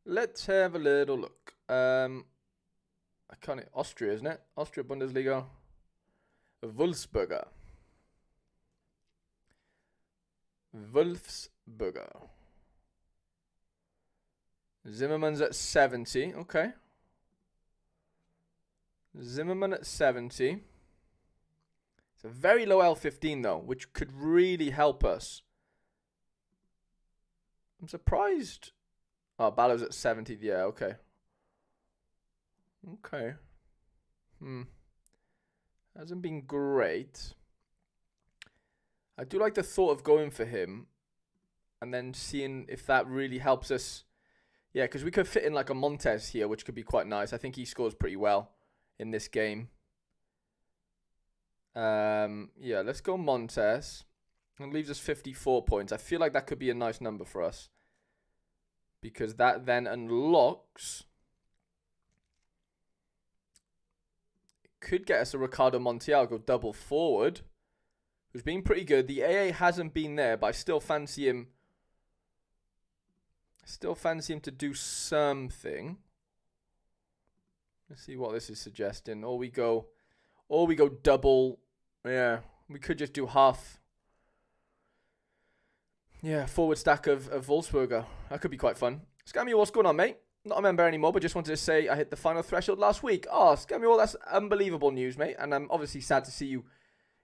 Let's have a little look. Austria, isn't it? Austria Bundesliga. Wolfsburger. Zimmerman's at 70. Okay. Zimmerman at 70. It's a very low L15 though, which could really help us. I'm surprised. Oh, Ballow's at 70. Yeah, okay. Okay. Hasn't been great. I do like the thought of going for him and then seeing if that really helps us. Yeah, because we could fit in like a Montez here, which could be quite nice. I think he scores pretty well in this game. Yeah, let's go Montez. It leaves us 54 points. I feel like that could be a nice number for us, because that then unlocks... It could get us a Ricardo Montiel, go double forward, who's been pretty good. The AA hasn't been there, but I still fancy him. To do something. Let's see what this is suggesting. Or we go double. Yeah, we could just do half. Yeah, forward stack of Wolfsburger. That could be quite fun. Scammy, what's going on, mate? not a member anymore, but just wanted to say I hit the final threshold last week. Oh, Scamuel, that's unbelievable news, mate. And I'm obviously sad to see you,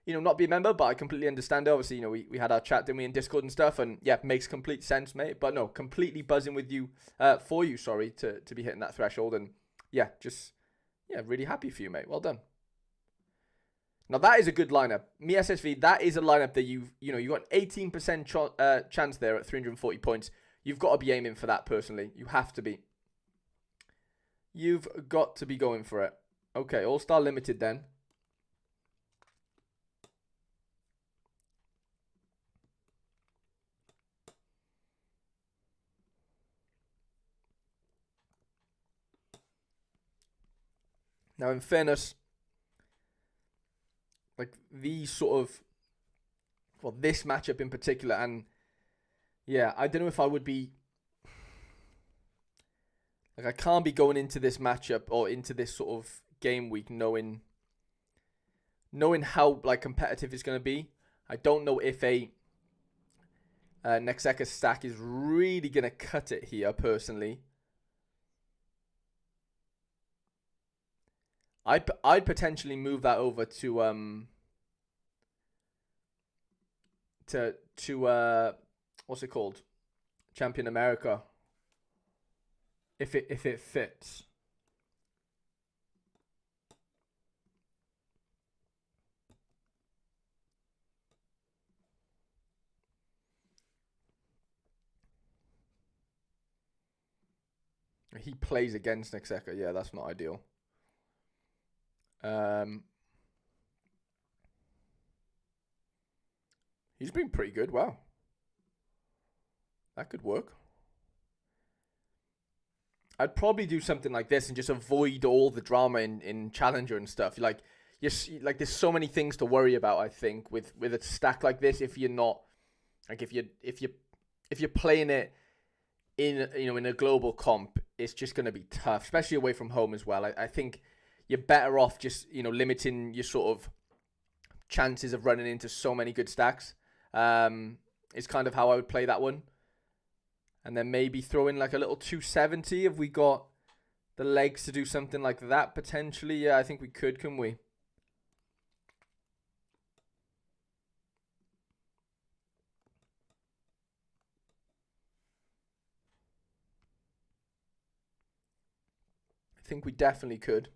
not be a member, but I completely understand it. Obviously, we had our chat, didn't we, in Discord and stuff, and yeah, makes complete sense, mate. But no, completely buzzing with you, to be hitting that threshold, and yeah, really happy for you, mate. Well done. Now that is a good lineup. Me SSV, that is a lineup that you got 18% chance there at 340 points. You've got to be aiming for that personally. You have to be. You've got to be going for it. Okay, All-Star Limited then. Now, in fairness, like these sort of, well, this matchup in particular, and yeah, I don't know if I would be, like I can't be going into this matchup or into this sort of game week knowing how like competitive it's going to be. I don't know if a Nexeka stack is really going to cut it here personally. I'd potentially move that over to what's it called? Champion America. If it fits. He plays against Nexeka. Yeah, that's not ideal. He's been pretty good. Wow. That could work. I'd probably do something like this and just avoid all the drama in Challenger and stuff. Like there's so many things to worry about, I think, with a stack like this. If you're not, like, if you're playing it in a global comp, it's just going to be tough, especially away from home as well. I think you're better off just limiting your sort of chances of running into so many good stacks. Is kind of how I would play that one. And then maybe throw in like a little 270 if we got the legs to do something like that potentially. Yeah, I think we could, couldn't we? I think we definitely could.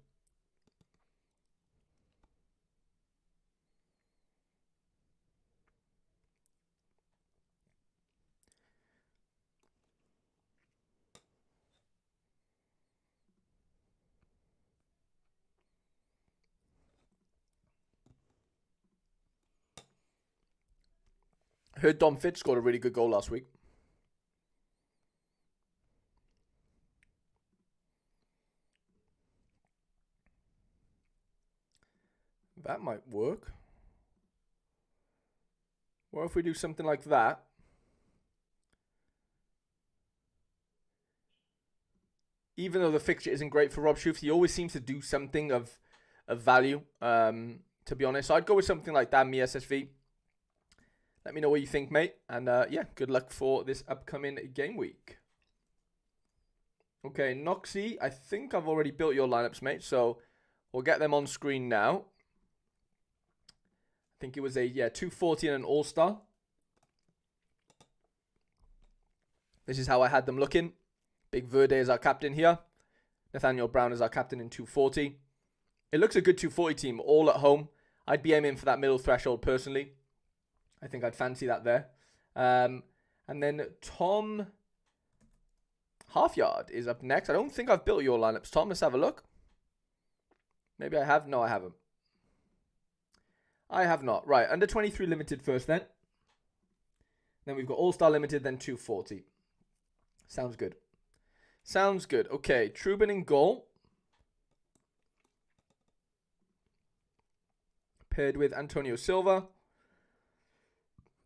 I heard Dom Fitz scored a really good goal last week. That might work. What if we do something like that? Even though the fixture isn't great for Rob Schoof, he always seems to do something of value, to be honest. So I'd go with something like that, me SSV. Let me know what you think, mate. And yeah, good luck for this upcoming game week. Okay, Noxy, I think I've already built your lineups, mate. So we'll get them on screen now. I think it was a 240 and an All-Star. This is how I had them looking. Big Verde is our captain here. Nathaniel Brown is our captain in 240. It looks a good 240 team, all at home. I'd be aiming for that middle threshold personally. I think I'd fancy that there. And then Tom Halfyard is up next. I don't think I've built your lineups, Tom. Let's have a look. Maybe I have. No, I haven't. I have not. Right, under 23 limited first then. Then we've got All-Star limited, then 240. Sounds good. Sounds good. Okay, Trubin in goal. Paired with Antonio Silva.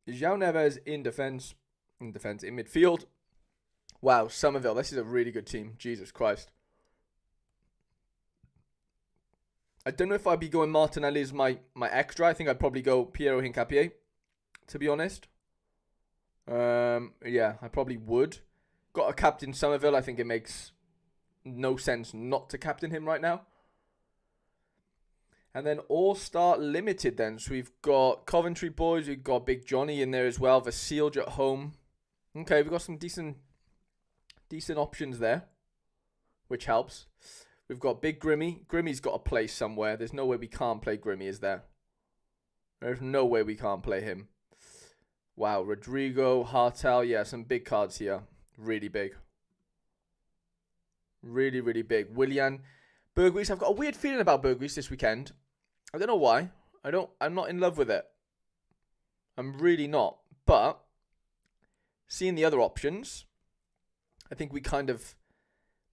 João Neves in defense. In midfield. Wow, Somerville. This is a really good team. Jesus Christ. I don't know if I'd be going Martinelli as my extra. I think I'd probably go Piero Hincapié, to be honest. Yeah, I probably would. Got a captain Somerville. I think it makes no sense not to captain him right now. And then All-Star Limited then. So we've got Coventry boys. We've got Big Johnny in there as well. Vasilja at home. Okay, we've got some decent options there, which helps. We've got Big Grimmy. Grimmy's got a place somewhere. There's no way we can't play Grimmy, is there? There's no way we can't play him. Wow, Rodrigo, Hartel. Yeah, some big cards here. Really big. Really, really big. Willian. Berghuis. I've got a weird feeling about Berghuis this weekend. I don't know why. I'm not in love with it. I'm really not. But seeing the other options, I think we kind of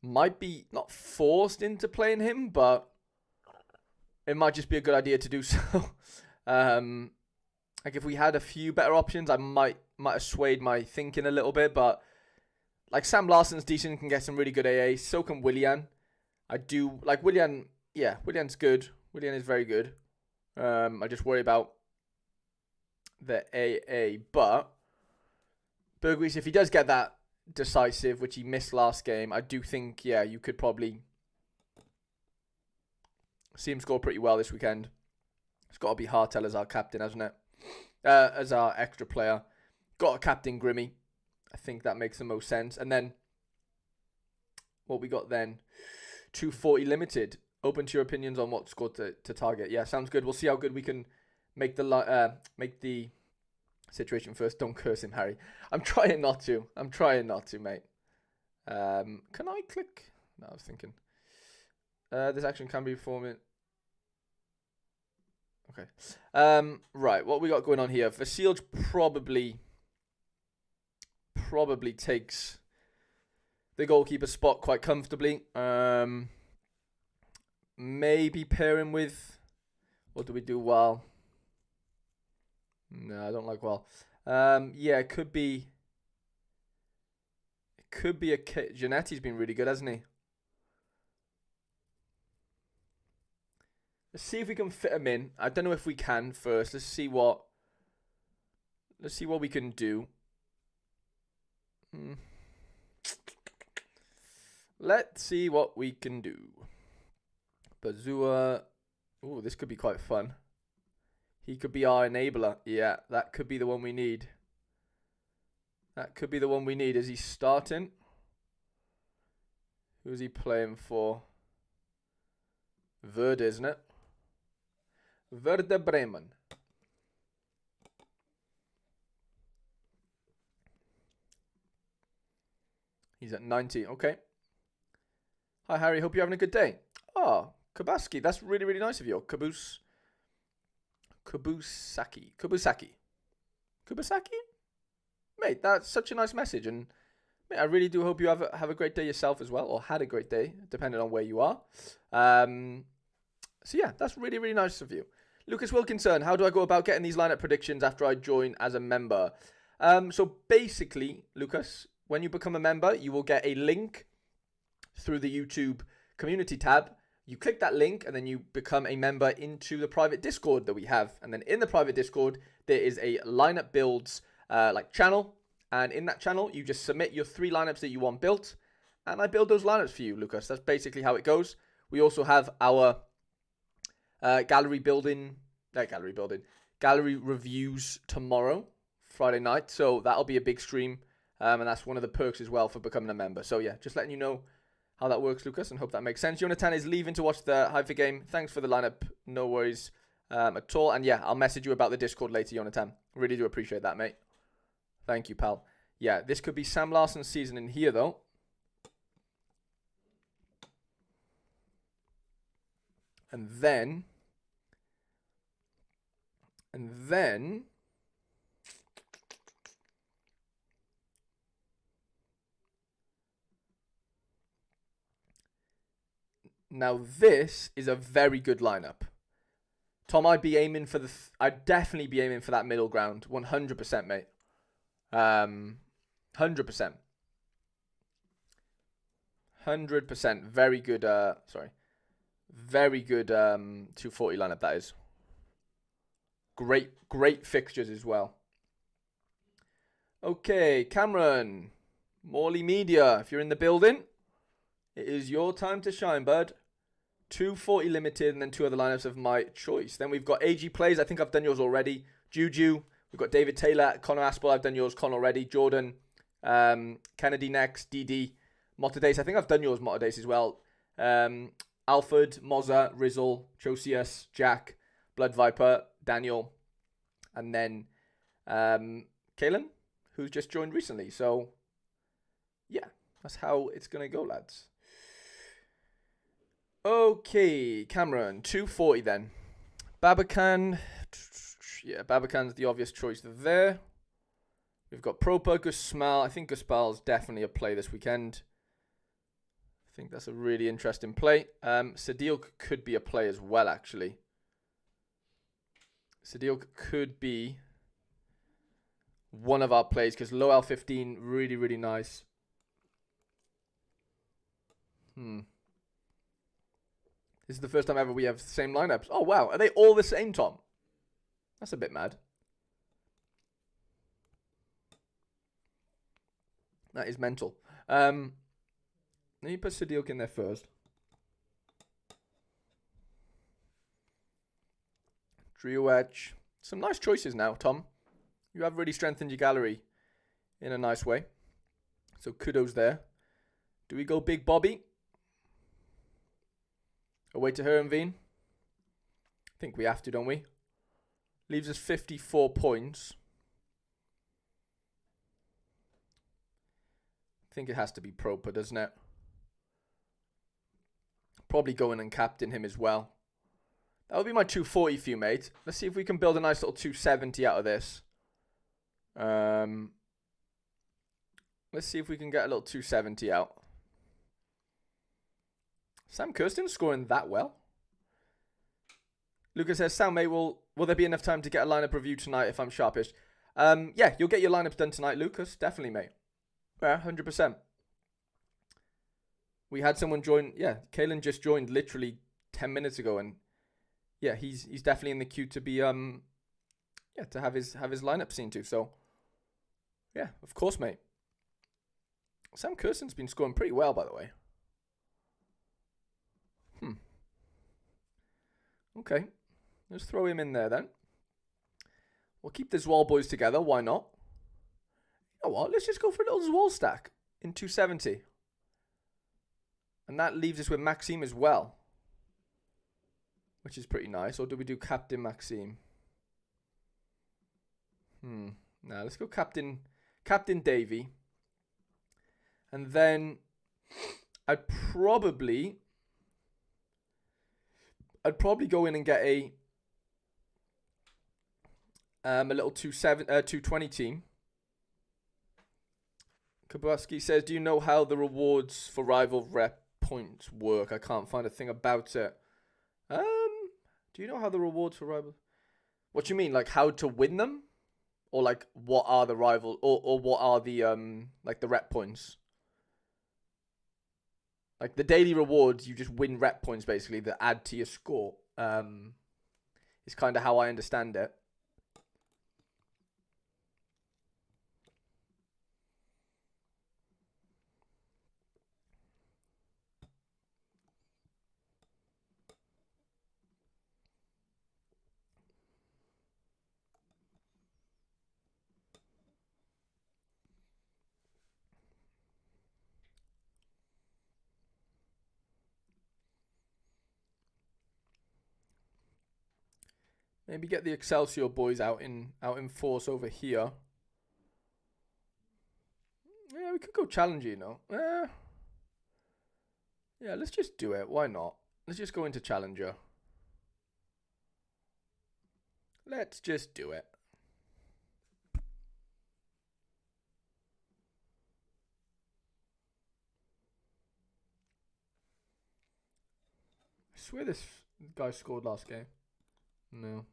might be not forced into playing him, but it might just be a good idea to do so. Like if we had a few better options, I might have swayed my thinking a little bit, but like Sam Larsson's decent, can get some really good AA. So can Willian. I do like Willian. Yeah, Willian's good. Willian is very good. I just worry about the AA, but Berghuis, if he does get that decisive, which he missed last game, I do think, yeah, you could probably see him score pretty well this weekend. It's got to be Hartel as our captain, hasn't it? As our extra player. Got a captain Grimmy. I think that makes the most sense. And then what we got then, 240 limited. Open to your opinions on what score to target. Yeah, sounds good. We'll see how good we can make the situation first. Don't curse him, Harry. I'm trying not to, mate. Can I click? No, I was thinking. This action can be performed. Okay. Right, what we got going on here? Vasilj probably takes the goalkeeper spot quite comfortably. Maybe pair him with, what do we do? Well, no, I don't like well. Yeah, it could be a Janetti's been really good, hasn't he? Let's see if we can fit him in. I don't know if we can first. Let's see what we can do. Let's see what we can do. Bazua. Ooh, this could be quite fun. He could be our enabler. Yeah, that could be the one we need. Is he starting? Who's he playing for? Verde, isn't it? Werder Bremen. He's at 90. Okay. Hi, Harry. Hope you're having a good day. Oh, Kabaski. That's really, really nice of you. Kubusaki. Mate, that's such a nice message. And mate, I really do hope you have a great day yourself as well, or had a great day, depending on where you are. So yeah, that's really, really nice of you. Lucas Wilkinson, how do I go about getting these lineup predictions after I join as a member? So basically, Lucas, when you become a member, you will get a link through the YouTube community tab. You click that link and then you become a member into the private Discord that we have. And then in the private Discord, there is a lineup builds channel. And in that channel, you just submit your 3 lineups that you want built. And I build those lineups for you, Lucas. That's basically how it goes. We also have our gallery reviews tomorrow, Friday night. So that'll be a big stream. And that's one of the perks as well for becoming a member. So yeah, just letting you know how that works, Lucas, and hope that makes sense. Jonathan is leaving to watch the Haifa game. Thanks for the lineup. No worries at all. And yeah, I'll message you about the Discord later, Jonathan. Really do appreciate that, mate. Thank you, pal. Yeah, this could be Sam Larsson's season in here, though. And then... Now, this is a very good lineup. Tom, I'd definitely be aiming for that middle ground. 100%, mate. 100%. 100%. Very good, Very good 240 lineup, that is. Great fixtures as well. Okay, Cameron. Morley Media, if you're in the building, It is your time to shine, bud. 240 limited, and then 2 other lineups of my choice. Then we've got AG plays. I think I've done yours already. Juju. We've got David Taylor, Connor Aspel. I've done yours, Con, already. Jordan. Kennedy next. DD. Motadace. I think I've done yours, Motadace, as well. Alfred, Mozza, Rizzle, Josias, Jack, Blood Viper, Daniel, and then Kalen, who's just joined recently. So, yeah, that's how it's going to go, lads. Okay, Cameron, 240 then. Babacan, yeah, Babacan's the obvious choice there. We've got Proper, Gusmal. I think Guspal's definitely a play this weekend. I think that's a really interesting play. Sadil could be a play as well, actually. Sadil could be one of our plays because low L15, really, really nice. This is the first time ever we have the same lineups. Oh, wow. Are they all the same, Tom? That's a bit mad. That is mental. Let me put Sadil in there first. Trio Edge. Some nice choices now, Tom. You have really strengthened your gallery in a nice way. So kudos there. Do we go Big Bobby? Away to Herenveen? I think we have to, don't we? Leaves us 54 points. I think it has to be Proper, doesn't it? Probably go in and captain him as well. That would be my 240 for you, mate. Let's see if we can build a nice little 270 out of this. Let's see if we can get a little 270 out. Sam Kirsten's scoring that well. Lucas says, Sam, mate, will there be enough time to get a lineup review tonight if I'm sharpish? Yeah, you'll get your lineups done tonight, Lucas. Definitely, mate. Yeah, 100%. We had someone join. Yeah, Kalen just joined literally 10 minutes ago, and yeah, he's definitely in the queue to be to have his lineup seen to. So yeah, of course, mate. Sam Kirsten's been scoring pretty well, by the way. Okay, let's throw him in there then. We'll keep the Zwall boys together. Why not? You know what? Let's just go for a little Zwall stack in 270. And that leaves us with Maxime as well, which is pretty nice. Or do we do Captain Maxime? Now let's go Captain Davy. And then I'd probably go in and get a little 220 team. Kabaski says, do you know how the rewards for rival rep points work? I can't find a thing about it. Do you know how the rewards for rival... What do you mean? Like how to win them? Or like what are the rival... Or what are the like the rep points? Like the daily rewards, you just win rep points basically that add to your score. It's kind of how I understand it. Maybe get the Excelsior boys out in force over here. Yeah, we could go Challenger, you know. Yeah, let's just do it. Why not? Let's just go into Challenger. Let's just do it. I swear this guy scored last game. No.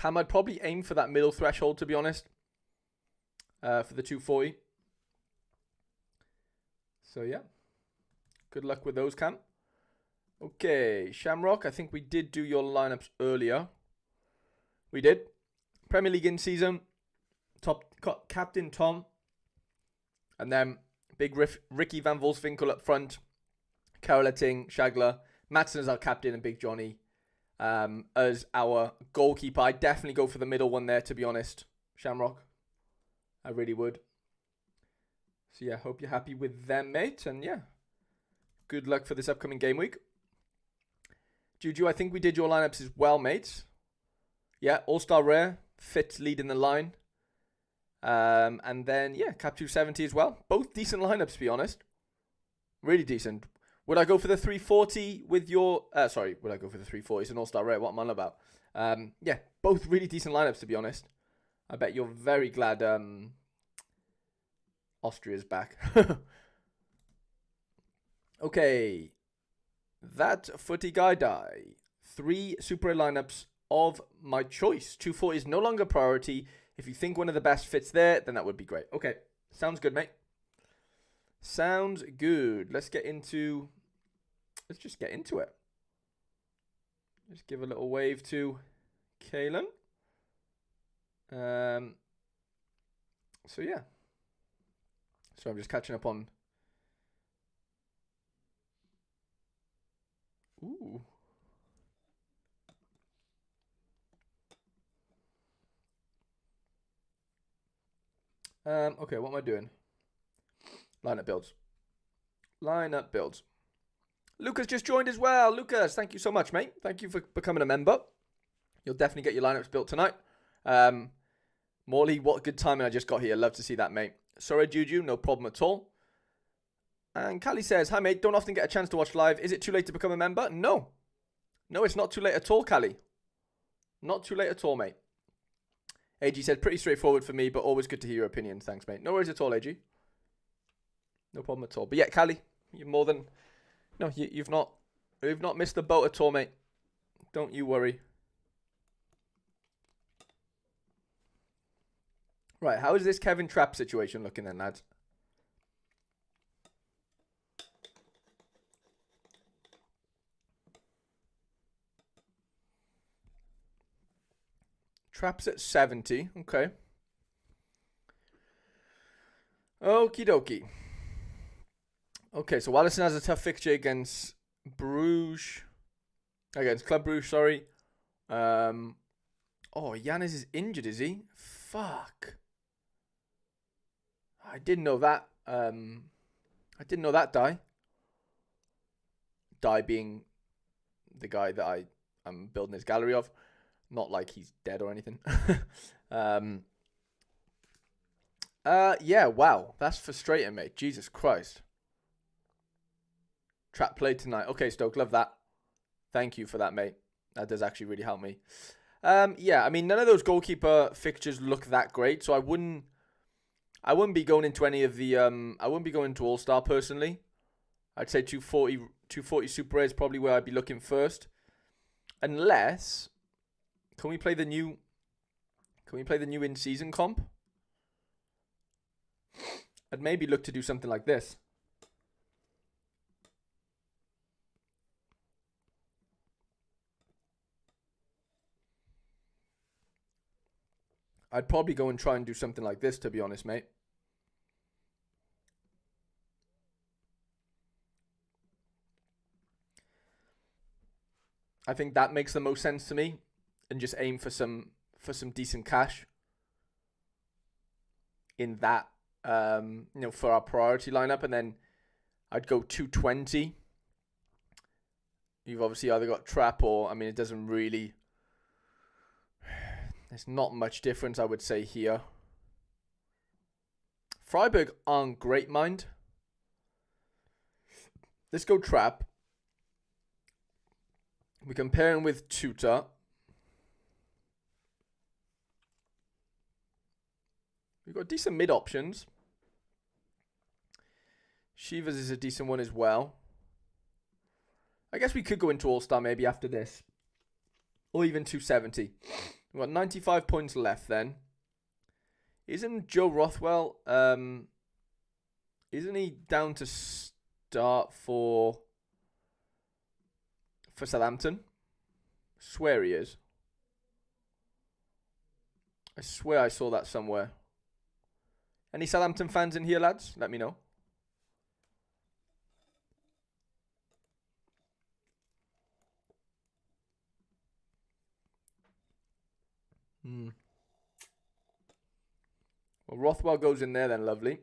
Cam, I'd probably aim for that middle threshold, to be honest, for the 240. So, yeah. Good luck with those, Cam. Okay, Shamrock, I think we did do your lineups earlier. We did. Premier League in season. Captain Tom. And then big Ricky Van Volswinkel up front. Carol Etting, Shagler. Maatsen as our captain and Big Johnny as our goalkeeper. I'd definitely go for the middle one there, to be honest, Shamrock. I really would. So, yeah, hope you're happy with them, mate. And, yeah, good luck for this upcoming game week. Juju, I think we did your lineups as well, mate. Yeah, All-Star Rare, fit leading the line. And then, yeah, Cap 270 as well. Both decent lineups, to be honest. Really decent. Would I go for the 340 with your... sorry, would I go for the 340? It's an All-Star Rare. What am I on about? Yeah, both really decent lineups, to be honest. I bet you're very glad Austria's back. Okay. That footy guy die. 3 Super lineups of my choice. 240 is no longer priority. If you think one of the best fits there, then that would be great. Okay. Sounds good, mate. Sounds good. Let's just get into it. Just give a little wave to Kalen. So yeah. So I'm just catching up on. Ooh. Okay, what am I doing? Lineup builds. Lucas just joined as well. Lucas, thank you so much, mate. Thank you for becoming a member. You'll definitely get your lineups built tonight. Morley, what good timing I just got here. Love to see that, mate. Sorry, Juju, no problem at all. And Callie says, hi, mate. Don't often get a chance to watch live. Is it too late to become a member? No. No, it's not too late at all, Callie. Not too late at all, mate. AG said, pretty straightforward for me, but always good to hear your opinion. Thanks, mate. No worries at all, AG. No problem at all. But yeah, Callie, you're more than... No, you've not missed the boat at all, mate. Don't you worry. Right, how is this Kevin Trapp situation looking then, lads? Trapp's at 70. Okay. Okie dokie. Okay, so Wallison has a tough fixture against Bruges. Against Club Bruges, sorry. Oh, Yanis is injured, is he? Fuck. I didn't know that. I didn't know that Die. Die being the guy that I'm building his gallery of. Not like he's dead or anything. Yeah, wow. That's frustrating, mate. Jesus Christ. Trap played tonight. Okay, Stoke, love that. Thank you for that, mate. That does actually really help me. Yeah, I mean, none of those goalkeeper fixtures look that great, so I wouldn't be going into any of the I wouldn't be going to All-Star personally. I'd say 240 Super Rare is probably where I'd be looking first. Unless can we play the new in-season comp? I'd maybe look to do something like this. I'd probably go and try and do something like this, to be honest, mate. I think that makes the most sense to me, and just aim for some decent cash in that, for our priority lineup, and then I'd go 220. You've obviously either got Trap or, I mean, it doesn't really. There's not much difference, I would say, here. Freiburg aren't great, mind. Let's go Trap. We compare him with Tuta. We've got decent mid options. Shivas is a decent one as well. I guess we could go into All-Star maybe after this. Or even 270. We've got 95 points left then. Isn't Joe Rothwell, isn't he down to start for Southampton? Swear he is. I swear I saw that somewhere. Any Southampton fans in here, lads? Let me know. Well, Rothwell goes in there then, lovely.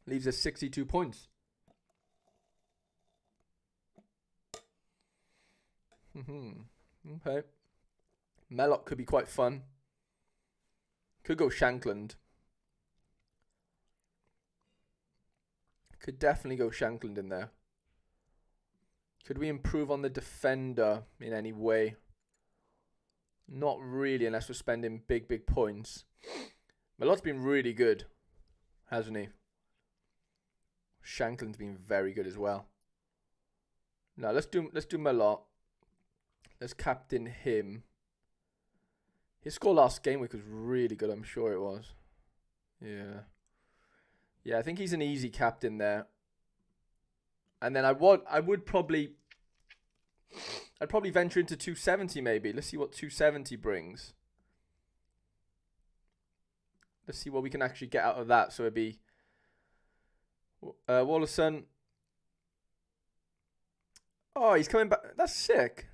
Leaves us 62 points. Okay. Mellock could be quite fun. Could go Shankland. Could definitely go Shankland in there. Could we improve on the defender in any way? Not really, unless we're spending big points. Melot's been really good, hasn't he? Shankland's been very good as well. Now let's do Melot. Let's captain him. His score last game week was really good, I'm sure it was. Yeah. Yeah, I think he's an easy captain there. And then I'd probably venture into 270 maybe. Let's see what 270 brings. Let's see what we can actually get out of that. So it'd be Wallerson. Oh, he's coming back. That's sick.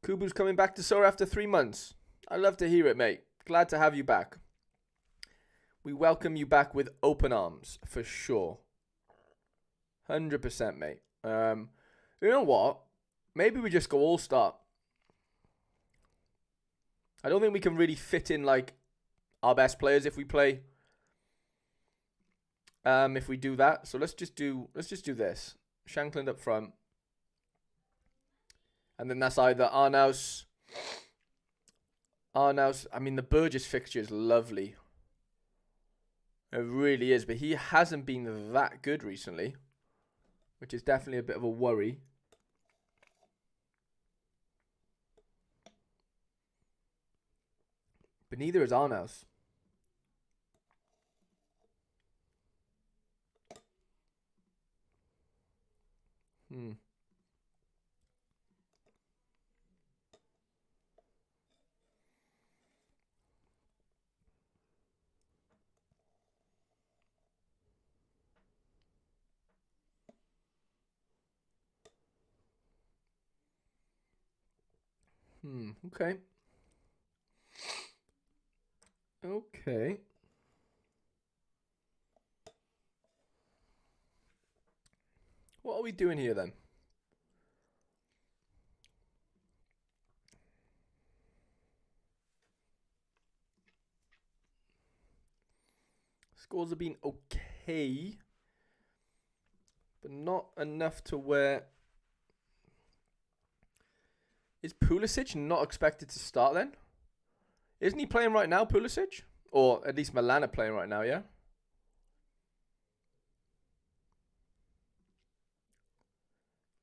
Kubu's coming back to Sorare after 3 months. I love to hear it, mate. Glad to have you back. We welcome you back with open arms, for sure. 100%, mate. You know what? Maybe we just go all-star. I don't think we can really fit in, like, our best players if we play. If we do that. So let's just do this. Shankland up front. And then that's either Arnaus. I mean, the Burgess fixture is lovely. It really is. But he hasn't been that good recently, which is definitely a bit of a worry. But neither is Arnaus. Okay. Okay. What are we doing here then? Scores have been okay, but not enough to where... Is Pulisic not expected to start then? Isn't he playing right now, Pulisic? Or at least Milan are playing right now, yeah?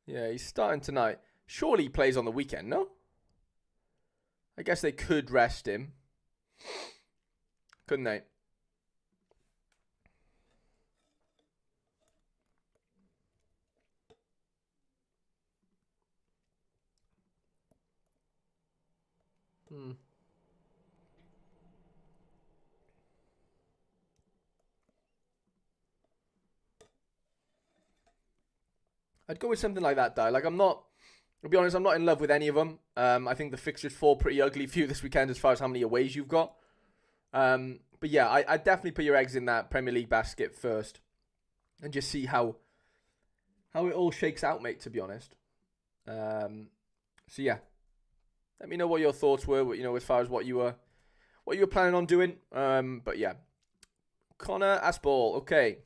Yeah, he's starting tonight. Surely he plays on the weekend, no? I guess they could rest him. Couldn't they? I'd go with something like that, Di. Like, I'll be honest, I'm not in love with any of them. I think the fixtures fall pretty ugly for you this weekend as far as how many aways you've got. But yeah, I'd definitely put your eggs in that Premier League basket first and just see how it all shakes out, mate, to be honest. So yeah, let me know what your thoughts were, you know, as far as what you were planning on doing. But yeah, Connor Aspall, okay.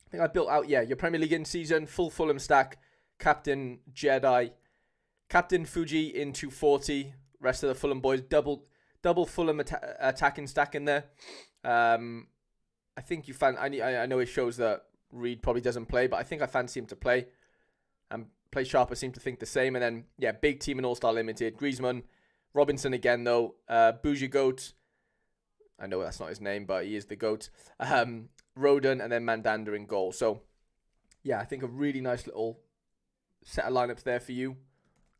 I think I built out, yeah, your Premier League in season, full Fulham stack, Captain Jedi, Captain Fuji in 240, rest of the Fulham boys, double Fulham attacking stack in there. I think you I know it shows that Reed probably doesn't play, but I think I fancy him to play. and Play Sharper seem to think the same. And then, yeah, big team in All-Star Limited. Griezmann, Robinson again, though. Bougie Goat. I know that's not his name, but he is the GOAT. Rodon, and then Mandanda in goal. So, yeah, I think a really nice little set of lineups there for you,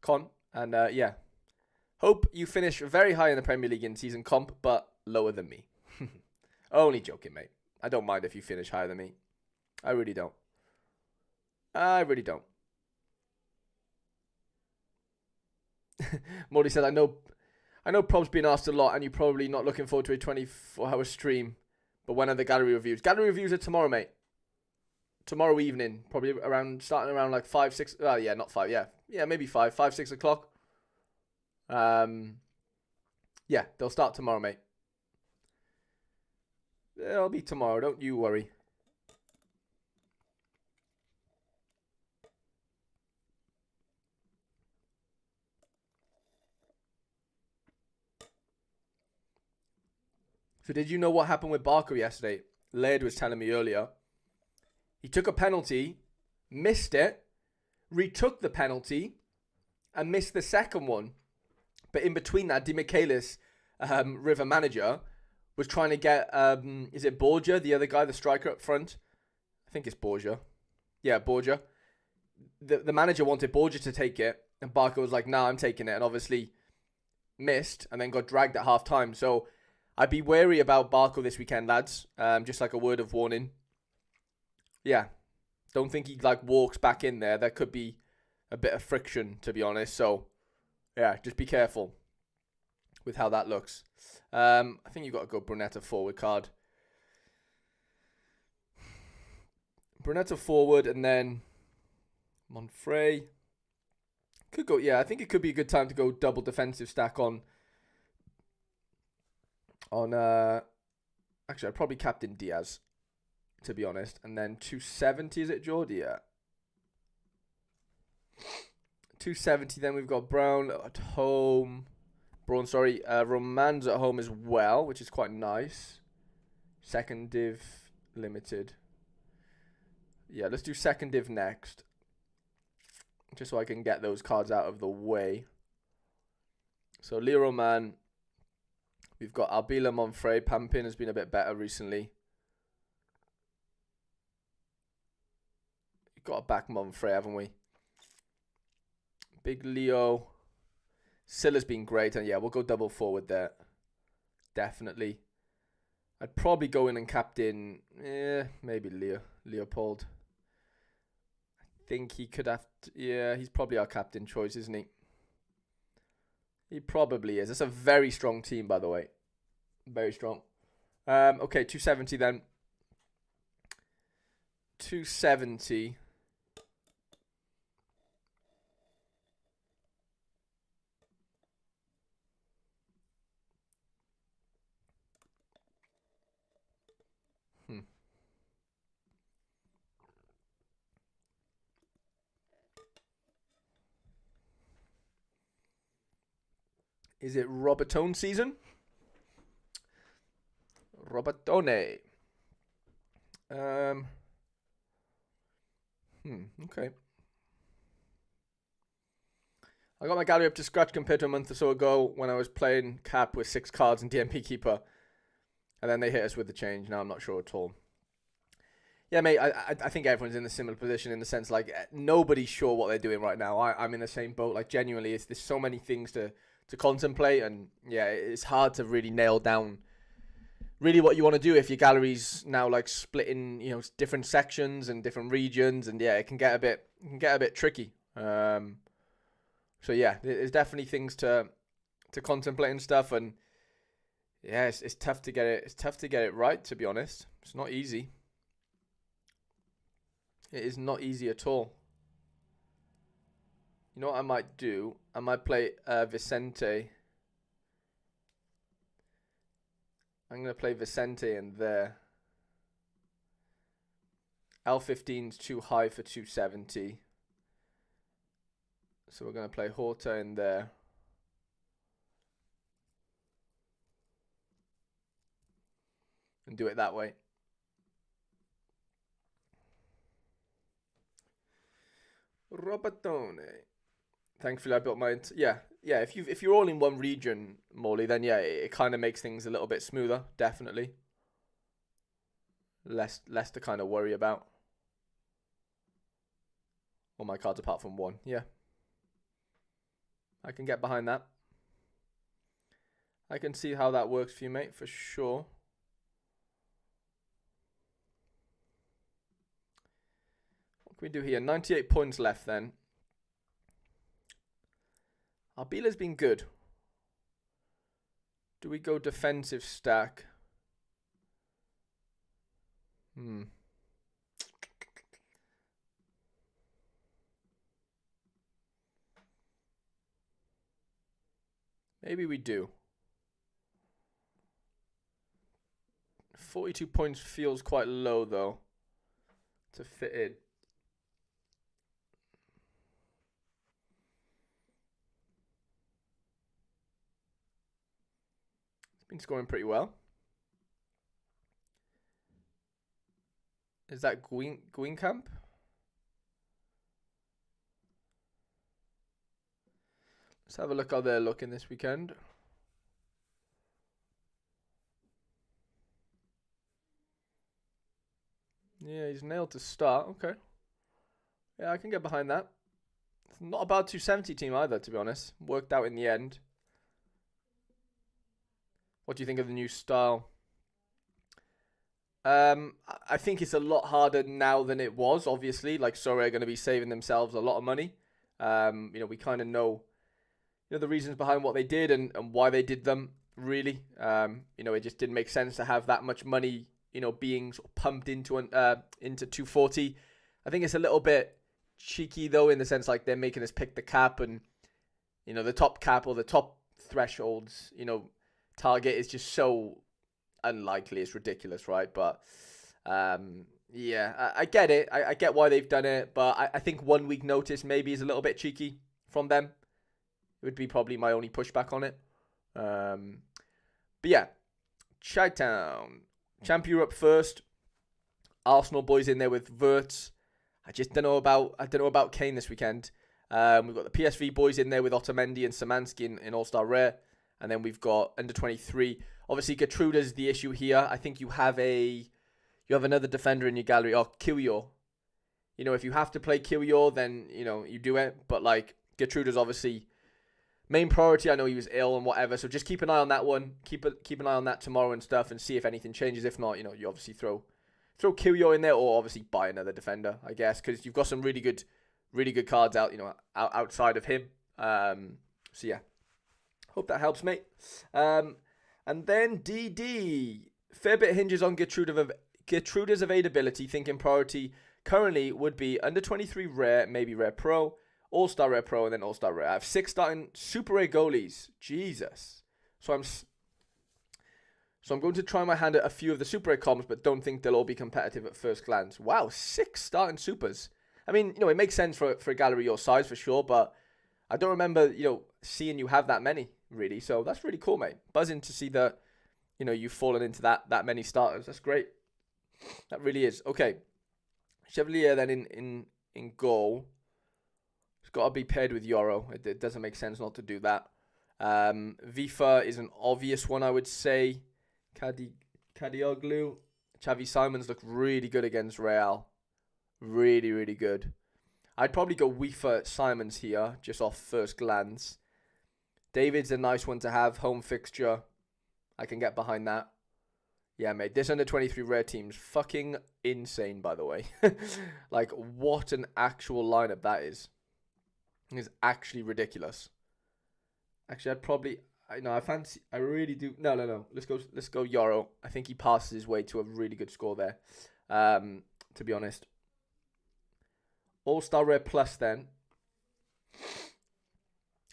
Con. And, yeah, hope you finish very high in the Premier League in season comp, but lower than me. Only joking, mate. I don't mind if you finish higher than me. I really don't. I really don't. Morty said, I know Prob's been asked a lot, and you're probably not looking forward to a 24-hour stream. But when are the gallery reviews? Gallery reviews are tomorrow, mate. Tomorrow evening, probably starting around like 5, 6. Yeah, not 5. Yeah, maybe 5, 6 o'clock. Yeah, they'll start tomorrow, mate. It'll be tomorrow. Don't you worry. So did you know what happened with Barker yesterday? Laird was telling me earlier. He took a penalty, missed it, retook the penalty, and missed the second one. But in between that, Di Michaelis, River manager, was trying to get, is it Borgia, the other guy, the striker up front? I think it's Borgia. Yeah, Borgia. The manager wanted Borgia to take it, and Barker was like, nah, I'm taking it. And obviously missed, and then got dragged at half time. So I'd be wary about Barco this weekend, lads. Just like a word of warning. Yeah. Don't think he like walks back in there. There could be a bit of friction, to be honest. So, yeah, just be careful with how that looks. I think you've got to go Brunetta forward card. Brunetta forward and then Monfrey. Could go, yeah, I think it could be a good time to go double defensive stack on actually I'd probably captain Diaz, to be honest, and then 270, is it Jordi? Yeah, 270. Then we've got Brown at home. Roman's at home as well, which is quite nice. Second div limited. Yeah, let's do second div next, just so I can get those cards out of the way. So Leo Roman. We've got Albila Monfrey. Pampin has been a bit better recently. We've got a back Monfrey, haven't we? Big Leo. Silla's been great. And yeah, we'll go double forward there. Definitely. I'd probably go in and captain. Maybe Leopold. I think he could have to, yeah, he's probably our captain choice, isn't he? He probably is. It's a very strong team, by the way. Very strong. Okay, 270 then. 270. Is it Robertone season? Robertone. Okay. I got my gallery up to scratch compared to a month or so ago when I was playing Cap with 6 cards and DMP Keeper. And then they hit us with the change. Now I'm not sure at all. Yeah, mate, I think everyone's in a similar position in the sense, like, nobody's sure what they're doing right now. I'm in the same boat. Like, genuinely, there's so many things to contemplate. And, yeah, it's hard to really nail down really what you want to do if your gallery's now, like, split in, you know, different sections and different regions. And, yeah, it can get a bit tricky. So, yeah, there's definitely things to contemplate and stuff. And, yeah, it's tough to get it. It's tough to get it right, to be honest. It's not easy. It is not easy at all. You know what I might do? I might play Vicente. I'm going to play Vicente in there. L15's too high for 270. So we're going to play Horta in there. And do it that way. Robertone. Thankfully, I built my yeah. If you're all in one region, Morley, then yeah, it kind of makes things a little bit smoother. Definitely, less to kind of worry about. All my cards apart from one. Yeah, I can get behind that. I can see how that works for you, mate, for sure. What can we do here? 98 points left then. Arbeela's been good. Do we go defensive stack? Maybe we do. 42 points feels quite low, though, to fit in. It's been scoring pretty well. Is that Guinkamp? Let's have a look how they're looking this weekend. Yeah, he's nailed to start. Okay. Yeah, I can get behind that. It's not a bad 270 team either, to be honest. Worked out in the end. What do you think of the new style? I think it's a lot harder now than it was, obviously. Like, Sorare are going to be saving themselves a lot of money. We kind of know, the reasons behind what they did and why they did them, really. It just didn't make sense to have that much money, being sort of pumped into 240. I think it's a little bit cheeky, though, in the sense like they're making us pick the cap and, the top cap or the top thresholds, target is just so unlikely. It's ridiculous, right? But I get it. I get why they've done it, but I think 1 week notice maybe is a little bit cheeky from them. It would be probably my only pushback on it. But yeah, Chi-Town. Champ Europe first. Arsenal boys in there with Wirtz. I don't know about Kane this weekend. We've got the PSV boys in there with Otamendi and Szymanski in All-Star Rare. And then we've got under 23. Obviously, Gertruda's the issue here. I think you have another defender in your gallery. Oh, Killyor. If you have to play Killyor, then, you do it. But, like, Gertruda's obviously main priority. I know he was ill and whatever. So just keep an eye on that one. Keep an eye on that tomorrow and stuff and see if anything changes. If not, you obviously throw Killyor in there or obviously buy another defender, I guess. Because you've got some really good cards out, outside of him. So, yeah. Hope that helps, mate. And then DD. Fair bit hinges on Gertruda's availability. Thinking priority currently would be under 23 rare, maybe rare pro, All-Star Rare Pro, and then All-Star Rare. I have 6 starting Super Rare goalies. Jesus. So I'm going to try my hand at a few of the Super Rare comps, but don't think they'll all be competitive at first glance. Wow, 6 starting Supers. I mean, it makes sense for a gallery your size for sure, but I don't remember, seeing you have that many, really. So that's really cool, mate. Buzzing to see that, you've fallen into that many starters. That's great. That really is. Okay. Chevalier then in goal. It's got to be paired with Yoro. It doesn't make sense not to do that. Vifa is an obvious one, I would say. Kadioglu. Xavi Simons look really good against Real. Really, really good. I'd probably go Wifa Simons here, just off first glance. David's a nice one to have. Home fixture. I can get behind that. Yeah, mate. This under 23 rare team's fucking insane, by the way. Like, what an actual lineup that is. It's actually ridiculous. Actually, I really do. No. Let's go Yoro. I think he passes his way to a really good score there. To be honest. All-Star Rare Plus then.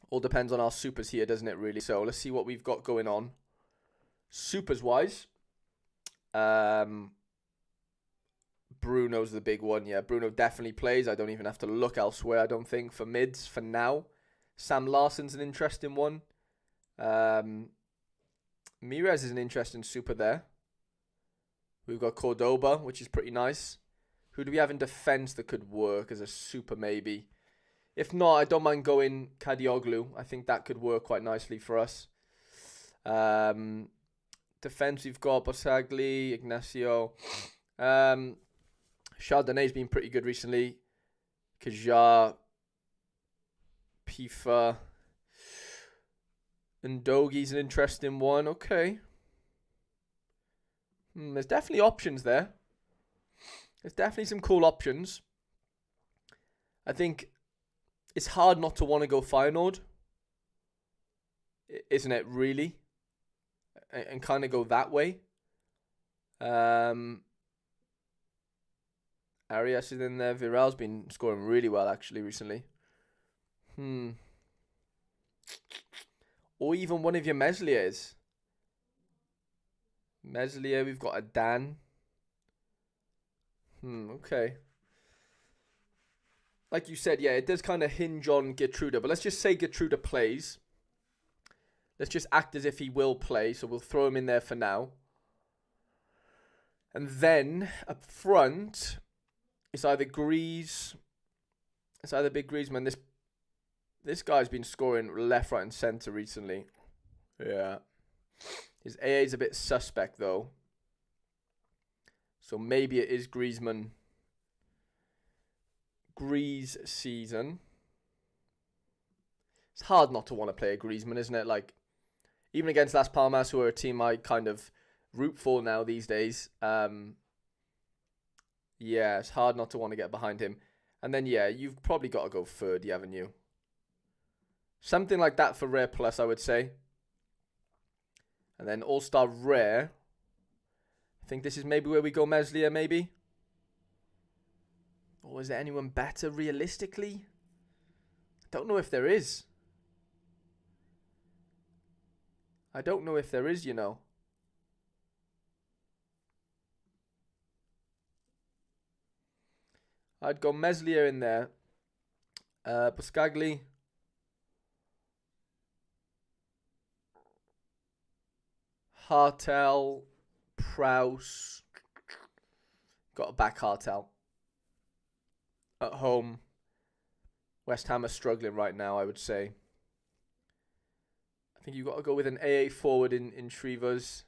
All depends on our supers here, doesn't it, really? So let's see what we've got going on. Supers-wise. Bruno's the big one. Yeah, Bruno definitely plays. I don't even have to look elsewhere, I don't think, for mids for now. Sam Larson's an interesting one. Mirez is an interesting super there. We've got Cordoba, which is pretty nice. Who do we have in defense that could work as a super maybe? If not, I don't mind going Kadioglu. I think that could work quite nicely for us. Defense, we've got Bosagli, Ignacio. Chardonnay's been pretty good recently. Kajar, Pifa. And Dogi's an interesting one. Okay. There's definitely options there. There's definitely some cool options. I think it's hard not to want to go Feyenoord. Isn't it, really? And kind of go that way. Arias is in there. Viral's been scoring really well, actually, recently. Or even one of your Mesliers. Meslier, we've got a Dan. Okay. Like you said, yeah, it does kind of hinge on Gertruda. But let's just say Gertruda plays. Let's just act as if he will play. So we'll throw him in there for now. And then up front, it's either Grease. It's either Big Griezmann. This guy's been scoring left, right, and centre recently. Yeah. His AA is a bit suspect, though. So maybe it is Griezmann. Grease season. It's hard not to want to play a Griezmann, isn't it? Like, even against Las Palmas, who are a team I kind of root for now these days. Yeah, it's hard not to want to get behind him. And then, yeah, you've probably got to go Ferdy, haven't you? Something like that for Rare Plus, I would say. And then All-Star Rare. I think this is maybe where we go Meslier, maybe. Or is there anyone better realistically? I don't know if there is. I don't know if there is, you know. I'd go Meslier in there. Buscagli. Hartel. Prowse. Got to back Hartel. At home. West Ham are struggling right now, I would say. I think you've got to go with an AA forward in Shrivers.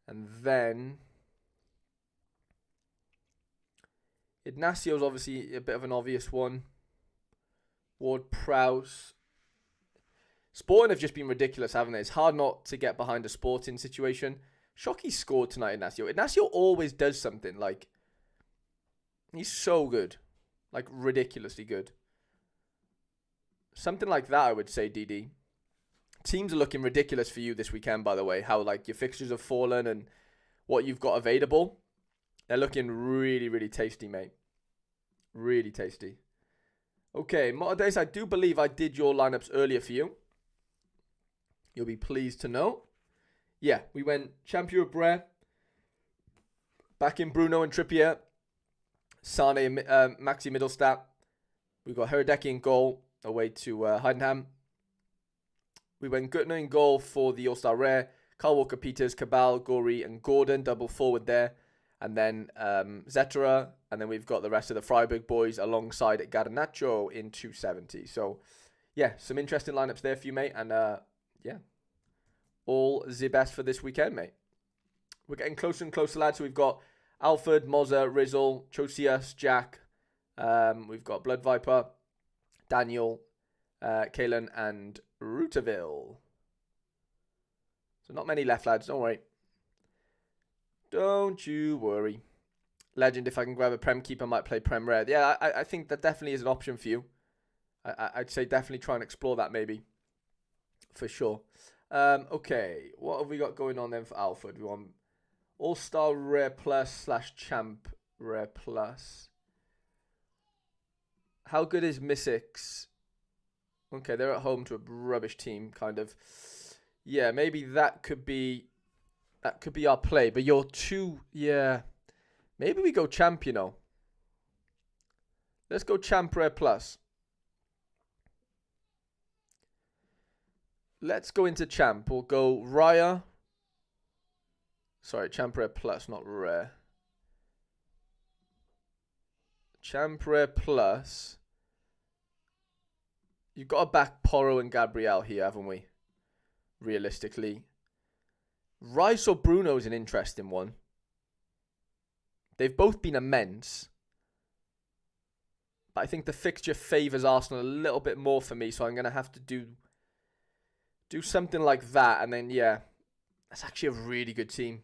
And then Ignacio's obviously a bit of an obvious one. Ward-Prowse. Sporting have just been ridiculous, haven't they? It's hard not to get behind a Sporting situation. Shockey scored tonight, Ignacio. Ignacio always does something. Like, he's so good. Like, ridiculously good. Something like that, I would say, DD. Teams are looking ridiculous for you this weekend, by the way. How, like, your fixtures have fallen and what you've got available. They're looking really, really tasty, mate. Really tasty. Okay, Days, I do believe I did your lineups earlier for you. You'll be pleased to know. Yeah, we went Champion Bre. Back in Bruno and Trippier. Sane, Maxi Middlestat. We've got Herdecki in goal away to Heidenham. We went Gutner in goal for the All-Star Rare. Carl Walker-Peters, Cabal, Gorey and Gordon. Double forward there. And then Zetera. And then we've got the rest of the Freiburg boys alongside Garnacho in 270. So, yeah, some interesting lineups there for you, mate. And, yeah, all the best for this weekend, mate. We're getting closer and closer, lads. So we've got Alfred, Moza, Rizzle, Chosias, Jack. We've got Blood Viper, Daniel, Kalen, and Rootaville. So not many left, lads. Don't worry. Don't you worry. Legend, if I can grab a Prem keeper, I might play Prem Rare. Yeah, I think that definitely is an option for you. I'd say definitely try and explore that maybe. For sure. Okay, what have we got going on then for Alfred? We want All-Star Rare Plus / Champ Rare Plus. How good is Mystics? Okay, they're at home to a rubbish team, kind of. Yeah, maybe that could be our play. But you're too, yeah. Maybe we go Champ, you know. Let's go Champ Rare Plus. Let's go into Champ. We'll go Raya. Sorry, Champ Rare Plus, not Rare. Champre plus. You've got to back Porro and Gabriel here, haven't we? Realistically. Rice or Bruno is an interesting one. They've both been immense. But I think the fixture favours Arsenal a little bit more for me. So I'm going to have to do something like that. And then, yeah. That's actually a really good team.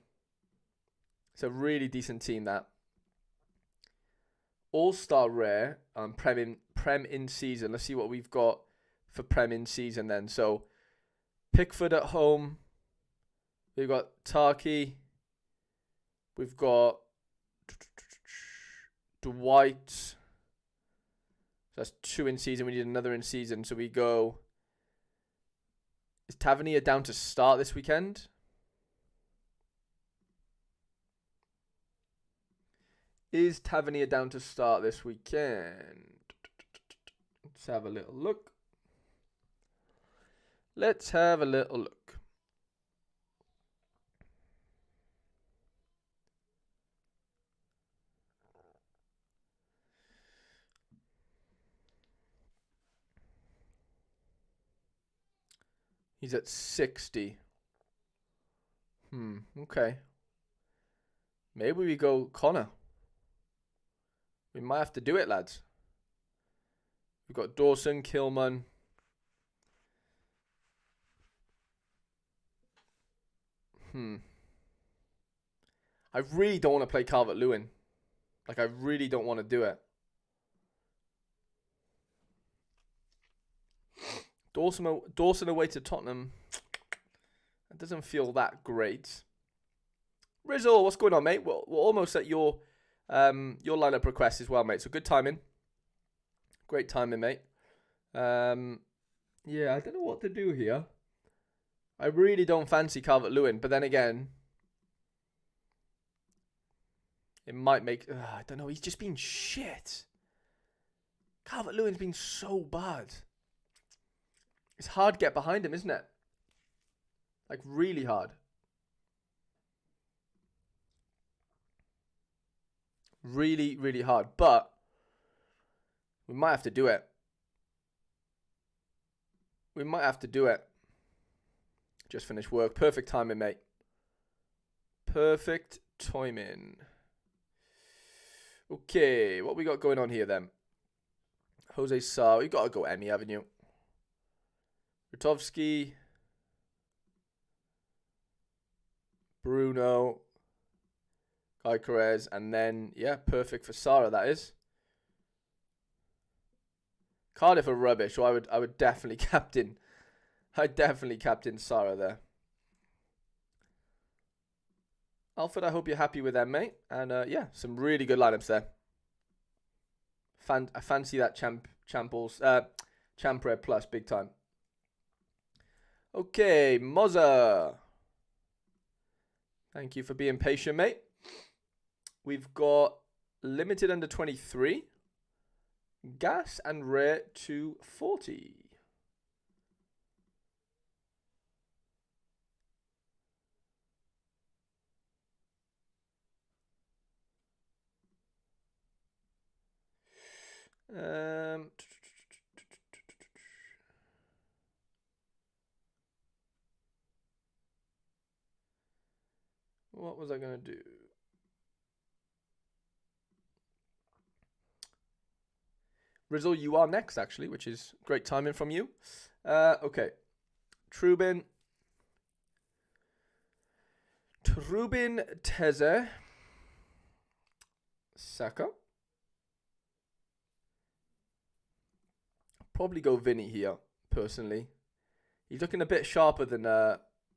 It's a really decent team, that. All-Star Rare. Prem in season. Let's see what we've got for Prem in season then. So, Pickford at home. We've got Tarky. We've got Dwight. That's 2 in season. We need another in season. So we go. Is Tavernier down to start this weekend? Is Tavernier down to start this weekend? Let's have a little look. Let's have a little look. He's at 60. Okay. Maybe we go Connor. We might have to do it, lads. We've got Dawson, Kilman. I really don't want to play Calvert-Lewin. Like, I really don't want to do it. Dawson away to Tottenham. It doesn't feel that great. Rizzo, what's going on, mate? We're almost at your lineup request as well, mate. So good timing. Great timing, mate. Yeah, I don't know what to do here. I really don't fancy Calvert-Lewin, but then again, it might make... I don't know, he's just been shit. Calvert-Lewin's been so bad. It's hard to get behind him, isn't it? Like, really hard. Really, really hard. But we might have to do it. We might have to do it. Just finished work. Perfect timing, mate. Perfect timing. Okay, what we got going on here then? Jose Sarr. You got to go Emmy, haven't you? Rutovsky. Bruno. Gyökeres. And then, yeah, perfect for Sarah, that is. Cardiff are rubbish, so I would definitely captain. I'd definitely captain Sarah there. Alfred, I hope you're happy with them, mate. And yeah, some really good lineups there. I fancy that Champre plus big time. Okay, Mozza. Thank you for being patient, mate. We've got limited under 23. Gas and rare 240. What was I going to do? Rizzo, you are next, actually, which is great timing from you. Okay. Trubin, Teze, Saka. Probably go Vinny here, personally. He's looking a bit sharper than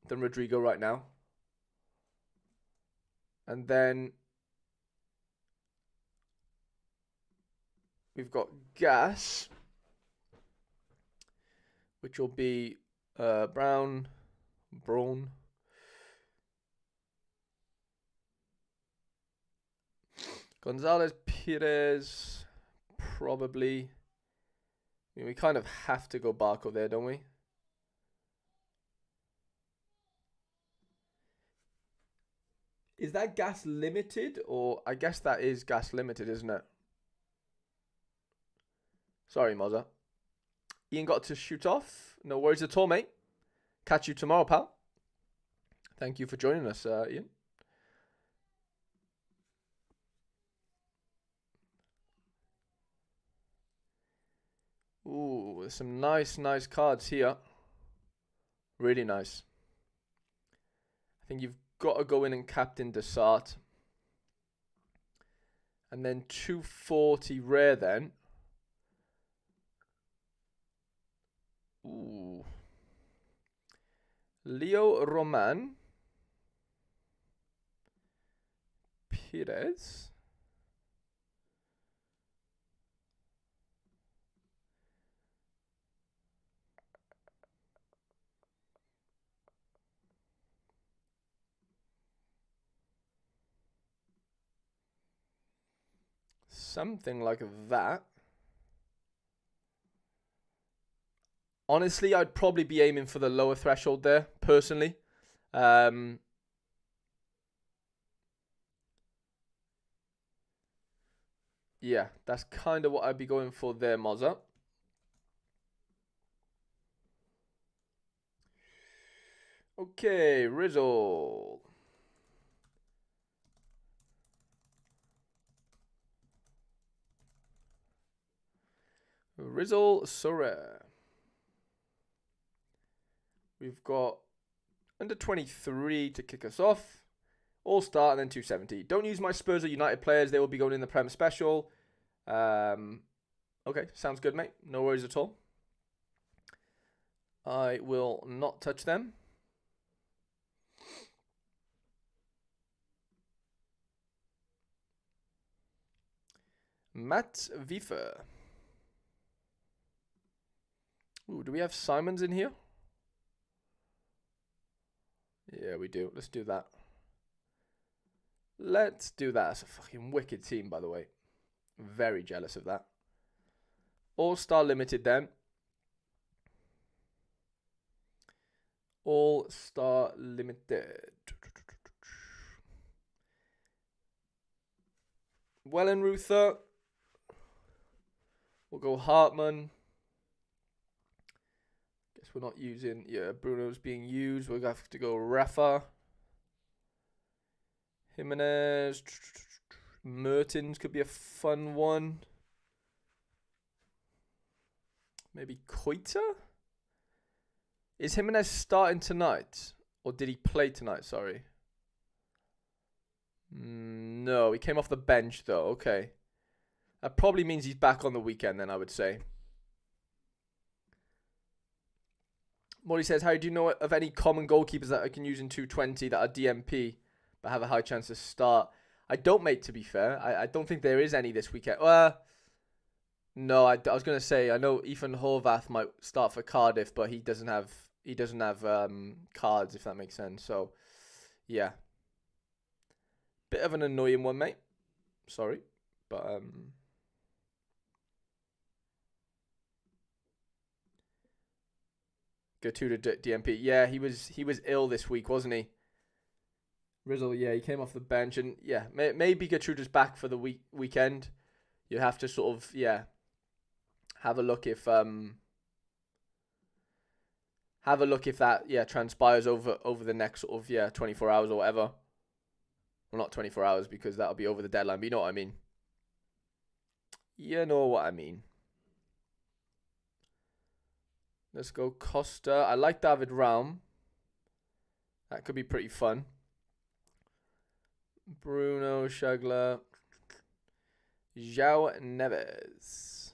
Rodrigo right now. And then we've got Gas, which will be Braun. Gonzalez, Perez, probably. I mean, we kind of have to go Barco there, don't we? Is that Gas limited? Or I guess that is Gas limited, isn't it? Sorry, Mozza. Ian got to shoot off. No worries at all, mate. Catch you tomorrow, pal. Thank you for joining us, Ian. Ooh, there's some nice cards here. Really nice. I think you've got to go in and captain Desart. And then 240 rare then. Ooh. Leo Roman. Perez. Something like that. Honestly, I'd probably be aiming for the lower threshold there, personally. Yeah, that's kind of what I'd be going for there, Mozza. Okay, Rizzle. Sorare. We've got under 23 to kick us off. All-Star and then 270. Don't use my Spurs or United players. They will be going in the Prem Special. Okay, sounds good, mate. No worries at all. I will not touch them. Matt Wiefer. Ooh, do we have Simons in here? Yeah, we do. Let's do that. Let's do that. That's a fucking wicked team, by the way. Very jealous of that. All-Star Limited then. All-Star Limited. Wellenreuther. We'll go Hartman. Guess we're not using... Yeah, Bruno's being used. We'll have to go Rafa. Jimenez. Mertens could be a fun one. Maybe Koita? Is Jimenez starting tonight? Or did he play tonight? Sorry. No, he came off the bench though. Okay. That probably means he's back on the weekend then, I would say. Molly says, Harry, do you know of any common goalkeepers that I can use in 220 that are DMP but have a high chance to start? I don't, mate, to be fair. I don't think there is any this weekend. No, I was going to say, I know Ethan Horvath might start for Cardiff, but he doesn't have cards, if that makes sense. So, yeah. Bit of an annoying one, mate. Sorry. But, go to the DMP. Yeah, he was ill this week, wasn't he? Rizzle, yeah, he came off the bench. And, yeah, maybe Gertrude's back for the weekend. You have to sort of, yeah, have a look if that, yeah, transpires over the next sort of, yeah, 24 hours or whatever. Well, not 24 hours because that'll be over the deadline, but you know what I mean. You know what I mean. Let's go Costa. I like David Raum. That could be pretty fun. Bruno, Shagler. João Neves.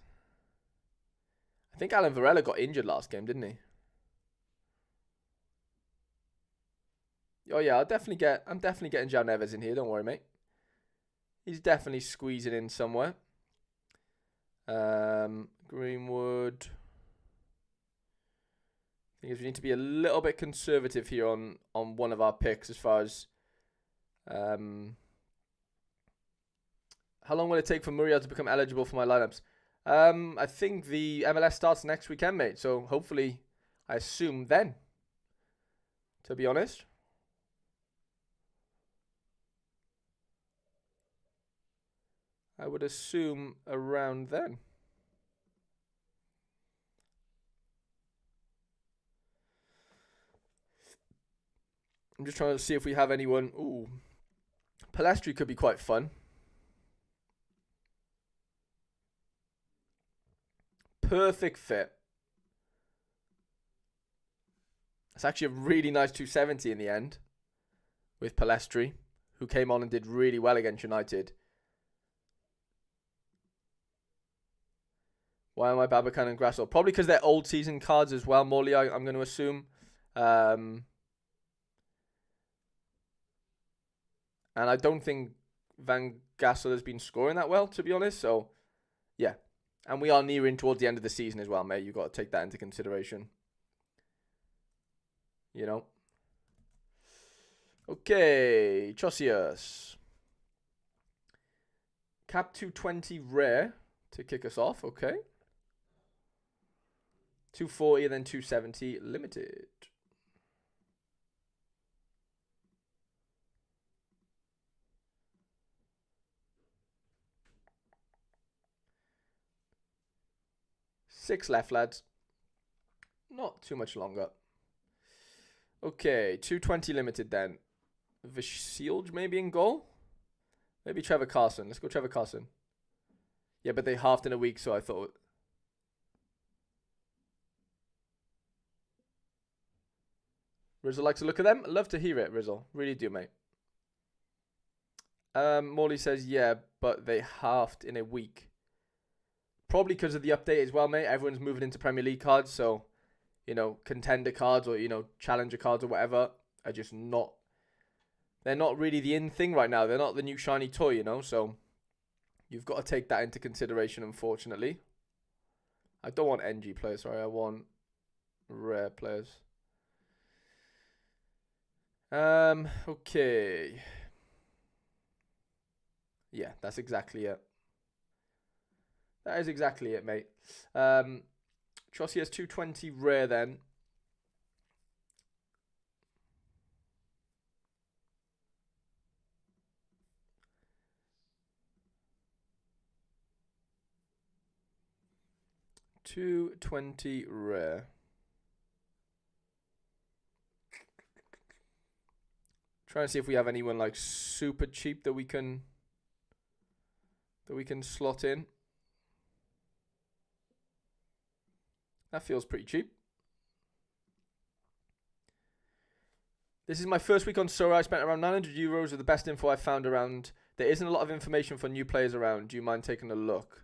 I think Alan Varela got injured last game, didn't he? Oh yeah, I'm definitely getting João Neves in here, don't worry, mate. He's definitely squeezing in somewhere. Greenwood. I think we need to be a little bit conservative here on one of our picks as far as how long will it take for Muriel to become eligible for my lineups? I think the MLS starts next weekend, mate. So hopefully, I assume then. To be honest. I would assume around then. I'm just trying to see if we have anyone. Ooh, Palestri could be quite fun. Perfect fit. It's actually a really nice 270 in the end with Palestri, who came on and did really well against United. Why am I Babacan and Grasso? Probably because they're old season cards as well, Morley, I'm going to assume. And I don't think Van Gassel has been scoring that well, to be honest. So, yeah. And we are nearing towards the end of the season as well, mate. You've got to take that into consideration. You know. Okay. Chausius. Cap 220 rare to kick us off. Okay. 240 and then 270 limited. Six left, lads. Not too much longer. Okay, 220 limited then. Vishilj maybe in goal? Maybe Trevor Carson. Let's go Trevor Carson. Yeah, but they halved in a week, so I thought... Rizzle likes to look at them. Love to hear it, Rizzle. Really do, mate. Morley says, yeah, but they halved in a week. Probably because of the update as well, mate. Everyone's moving into Premier League cards, so, you know, contender cards or, you know, challenger cards or whatever are just not... They're not really the in thing right now. They're not the new shiny toy, you know, so you've got to take that into consideration, unfortunately. I don't want NG players, sorry. I want rare players. Okay. Yeah, that's exactly it. That is exactly it, mate. Chaussee has 220 rare then. $220 rare. Trying to see if we have anyone like super cheap that we can slot in. That feels pretty cheap. This is my first week on Sorare. I spent around 900 euros with the best info I found around. There isn't a lot of information for new players around. Do you mind taking a look?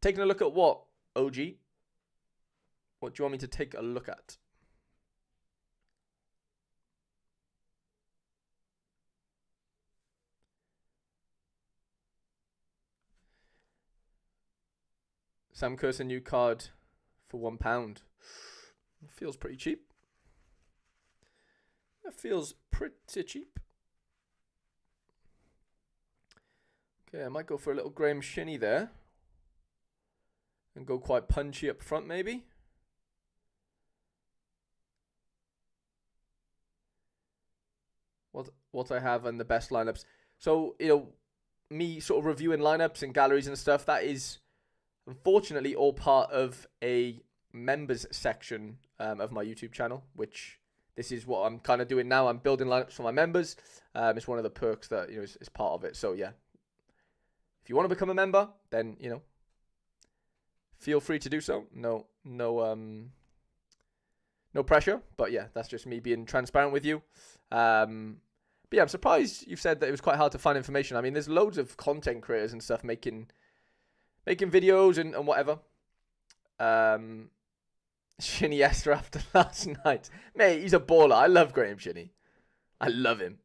Taking a look at what, OG? What do you want me to take a look at? Sam Kerr, a new card for £1. Feels pretty cheap. That feels pretty cheap. Okay, I might go for a little Graham Shinnie there. And go quite punchy up front, maybe. What I have and the best lineups. So, you know, me sort of reviewing lineups and galleries and stuff, that is unfortunately all part of a members section of my YouTube channel, which this is what I'm kind of doing now. I'm building lineups for my members. It's one of the perks that, you know, is part of it. So, yeah. If you want to become a member, then, you know, feel free to do so. No pressure. But yeah, that's just me being transparent with you. But yeah, I'm surprised you've said that it was quite hard to find information. I mean, there's loads of content creators and stuff making videos and whatever. Shinnie Esther after last night. Mate, he's a baller. I love Graham Shinnie. I love him.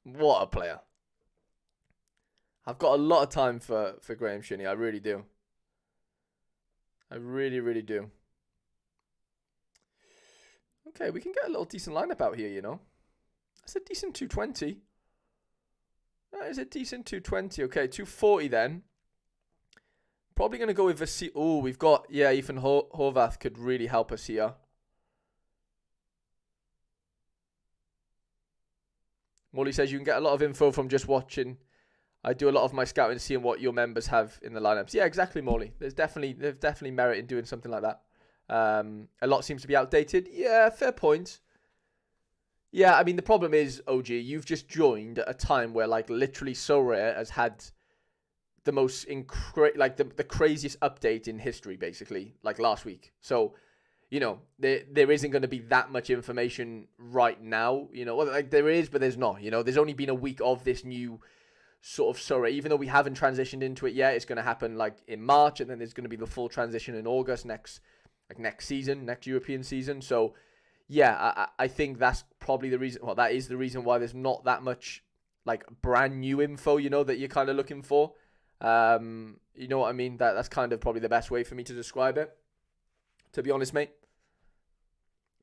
What a player. I've got a lot of time for Graham Shinnie. I really do. I really, really do. Okay, we can get a little decent lineup out here, you know. That's a decent 220. That is a decent 220. Okay, 240 then. Probably going to go with Vasi. Oh, we've got, yeah, Ethan Horvath could really help us here. Molly says you can get a lot of info from just watching. I do a lot of my scouting, seeing what your members have in the lineups. Yeah, exactly, Molly. There's definitely merit in doing something like that. A lot seems to be outdated. Yeah, fair point. Yeah, I mean, the problem is, OG, you've just joined at a time where, like, literally Sorare has had the most like the craziest update in history, basically, like last week. So, you know, there isn't going to be that much information right now. You know, well, like there is, but there's not. You know, there's only been a week of this new sort of Sorare. Even though we haven't transitioned into it yet, it's going to happen like in March, and then there's going to be the full transition in August next season, next European season. So, yeah, I think that's probably the reason. Well, that is the reason why there's not that much like brand new info, you know, that you're kind of looking for. You know what I mean? That's kind of probably the best way for me to describe it, to be honest, mate.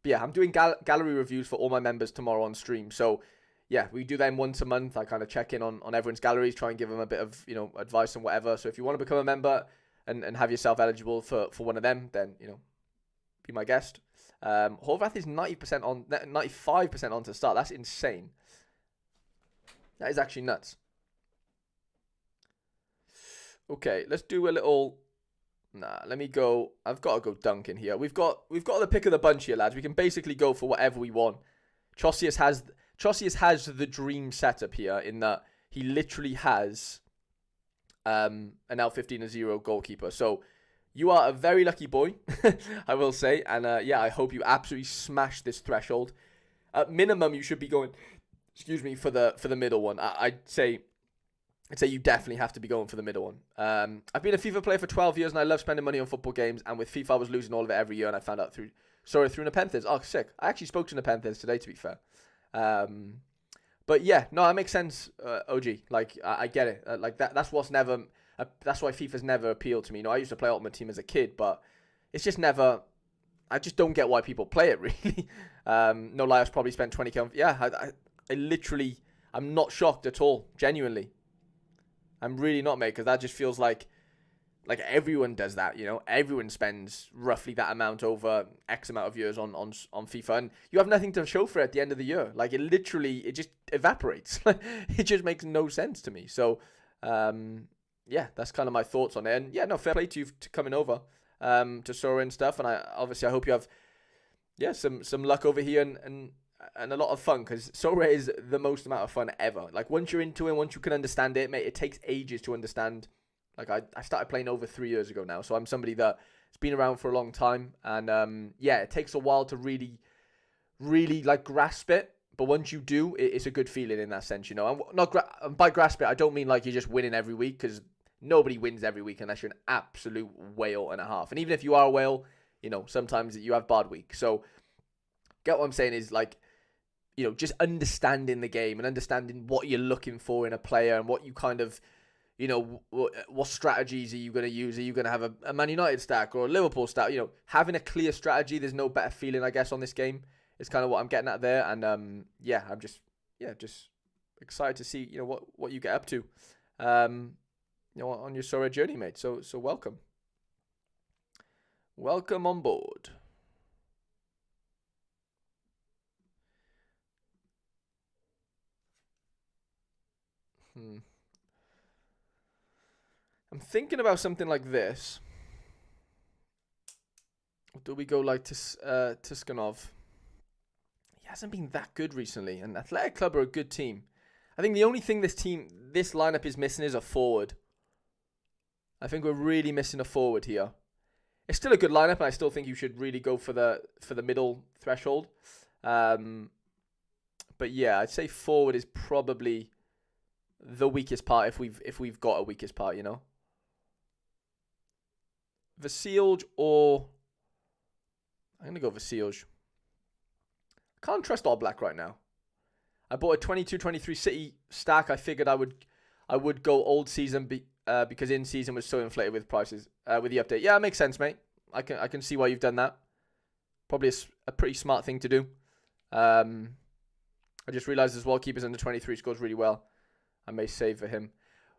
But yeah, I'm doing gallery reviews for all my members tomorrow on stream. So yeah, we do them once a month. I kind of check in on everyone's galleries, try and give them a bit of, you know, advice and whatever. So if you want to become a member and have yourself eligible for one of them, then, you know, be my guest. Horvath is 95% on to start. That's insane. That is actually nuts. Okay, let's do a little. Nah, let me go. I've got to go Duncan here. We've got the pick of the bunch here, lads. We can basically go for whatever we want. Chausius has the dream setup here in that he literally has an L15 and 0 goalkeeper. So you are a very lucky boy, I will say. And yeah, I hope you absolutely smash this threshold. At minimum, you should be going, excuse me, for the middle one. I'd say you definitely have to be going for the middle one. I've been a FIFA player for 12 years and I love spending money on football games. And with FIFA, I was losing all of it every year. And I found out through Nepenthes. Oh, sick. I actually spoke to Nepenthes today, to be fair. But yeah, no, that makes sense, OG. Like, I get it. Like, that's what's never... that's why FIFA's never appealed to me. You know, I used to play Ultimate Team as a kid, but it's just never... I just don't get why people play it, really. No lie, I've probably spent 20k on... Yeah, I literally... I'm not shocked at all, genuinely. I'm really not, mate, because that just feels like everyone does that, you know. Everyone spends roughly that amount over X amount of years on FIFA, and you have nothing to show for it at the end of the year. Like, it just evaporates. It just makes no sense to me. So, yeah, that's kind of my thoughts on it. And yeah, no, fair play to you to coming over to Sora and stuff. And I hope you have some luck over here and a lot of fun, because Sorare is the most amount of fun ever. Like, once you're into it, once you can understand it, mate, it takes ages to understand. Like, I started playing over 3 years ago now, so I'm somebody that's been around for a long time, and yeah, it takes a while to really, really, like, grasp it, but once you do, it's a good feeling in that sense, you know. And by grasp it, I don't mean, like, you're just winning every week, because nobody wins every week unless you're an absolute whale and a half. And even if you are a whale, you know, sometimes you have bad weeks. So, get what I'm saying is, like, you know, just understanding the game and understanding what you're looking for in a player and what you kind of, you know, what strategies are you going to use? Are you going to have a Man United stack or a Liverpool stack? You know, having a clear strategy, there's no better feeling, I guess, on this game. It's kind of what I'm getting at there. And yeah, I'm just excited to see, you know, what you get up to, you know, on your Sorare journey, mate. So welcome. Welcome on board. I'm thinking about something like this. Do we go like Tiskanov? He hasn't been that good recently, and Athletic Club are a good team. I think the only thing this lineup is missing is a forward. I think we're really missing a forward here. It's still a good lineup, and I still think you should really go for the middle threshold. But yeah, I'd say forward is probably the weakest part if we've got a weakest part, you know. Vasilj or... I'm going to go Vasilj. Can't trust All Black right now. I bought a 22-23 City stack. I figured I would go old season because in season was so inflated with prices with the update. Yeah, it makes sense, mate. I can see why you've done that. Probably a pretty smart thing to do. I just realised as well, keepers under 23 scores really well. I may save for him.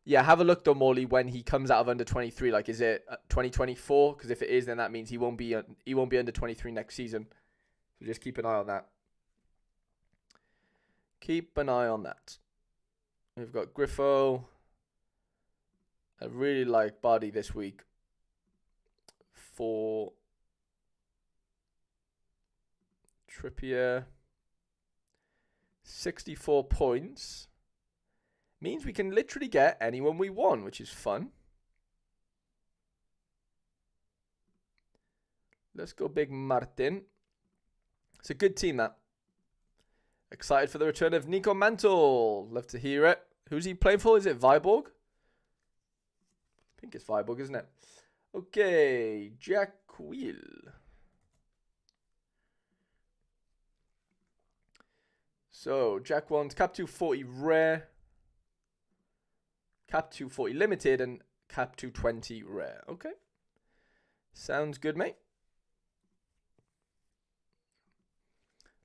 Yeah, have a look though, Morley, when he comes out of under 23. Like, is it 2024? Because if it is, then that means he won't be under 23 next season. So just keep an eye on that. Keep an eye on that. We've got Griffo. I really like Bardi this week for Trippier. 64 points. Means we can literally get anyone we want, which is fun. Let's go Big Martin. It's a good team, that. Excited for the return of Nico Mantle. Love to hear it. Who's he playing for? Is it Viborg? I think it's Viborg, isn't it? Okay, Jack Wheel. So, Jack wants Cap 240 rare, Cap 240 limited, and Cap 220 rare. Okay. Sounds good, mate.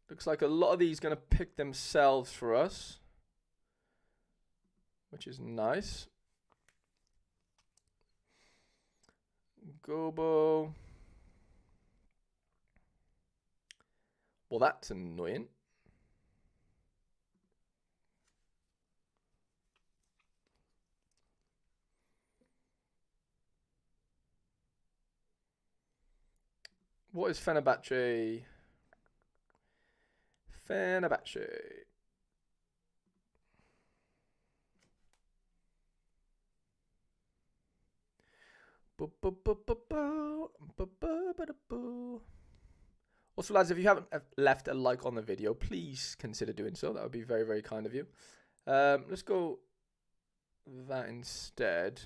Looks like a lot of these going to pick themselves for us, which is nice. Gobo. Well, that's annoying. What is Fenerbahce? Fenerbahce. Also, lads, if you haven't left a like on the video, please consider doing so. That would be very, very kind of you. Let's go that instead.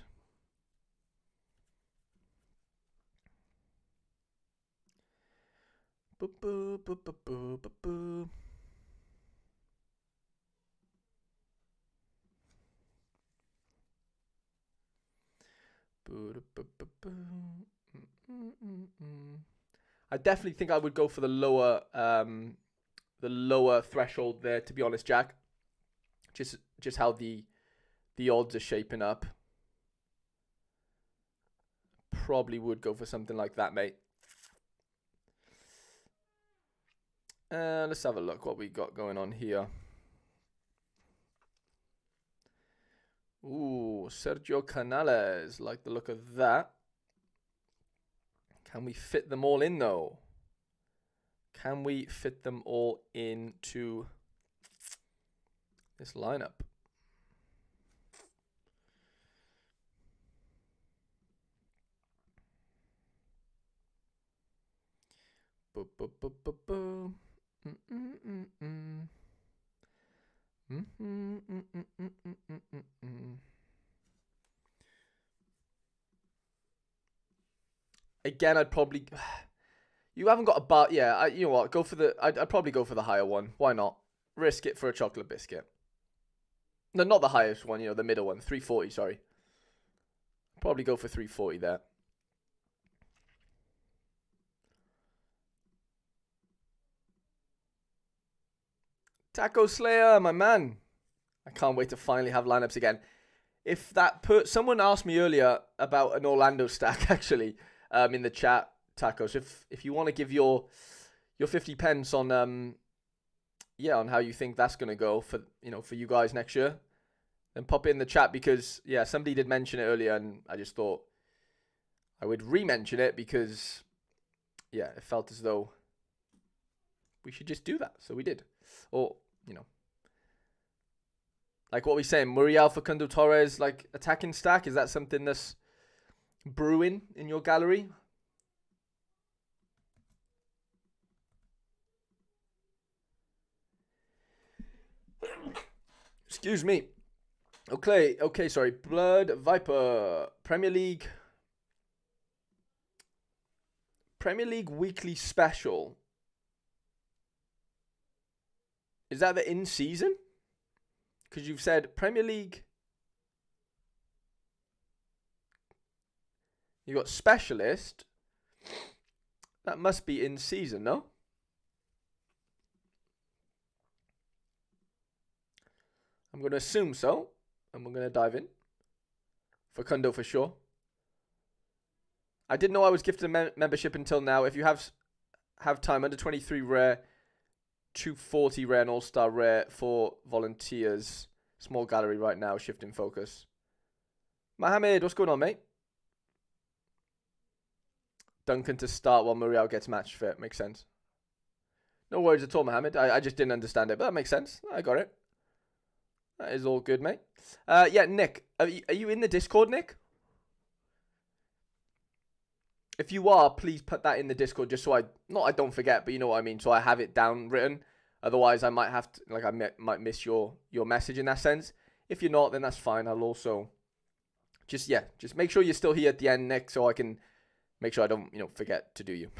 I definitely think I would go for the lower threshold there, to be honest, Jack. Just how the odds are shaping up. Probably would go for something like that, mate. Let's have a look what we got going on here. Ooh, Sergio Canales. Like the look of that. Can we fit them all in, though? Can we fit them all into this lineup? Again, I'd probably. You haven't got a bar. Yeah, you know what? Go for the. I'd probably go for the higher one. Why not? Risk it for a chocolate biscuit. No, not the highest one. You know, the middle one. 340. Sorry. Probably go for 340 there. Taco Slayer, my man. I can't wait to finally have lineups again. If that someone asked me earlier about an Orlando stack actually in the chat, Tacos. If you want to give your 50 pence on on how you think that's gonna go for you guys next year, then pop it in the chat, because somebody did mention it earlier and I just thought I would re-mention it because it felt as though we should just do that. So we did. Or, like what we saying, Muriel, Facundo Torres, like attacking stack. Is that something that's brewing in your gallery? Excuse me. Okay, sorry. Blood Viper. Premier League weekly special. Is that the in-season? Because you've said Premier League. You got specialist. That must be in-season, no? I'm going to assume so. And we're going to dive in. Facundo for sure. I didn't know I was gifted a membership until now. If you have time, under 23 rare, 240 rare and all-star rare for volunteers. Small gallery right now, shifting focus. Mohammed, what's going on, mate? Duncan to start while Muriel gets match fit. Makes sense. No worries at all, Mohammed. I just didn't understand it, but that makes sense. I got it. That is all good, mate. Yeah, Nick, are you in the Discord, Nick? If you are, please put that in the Discord just so I don't forget, but you know what I mean, so I have it down written. Otherwise, I might have to, like, I might miss your message in that sense. If you're not, then that's fine. I'll also just make sure you're still here at the end, Nick, so I can make sure I don't, forget to do you.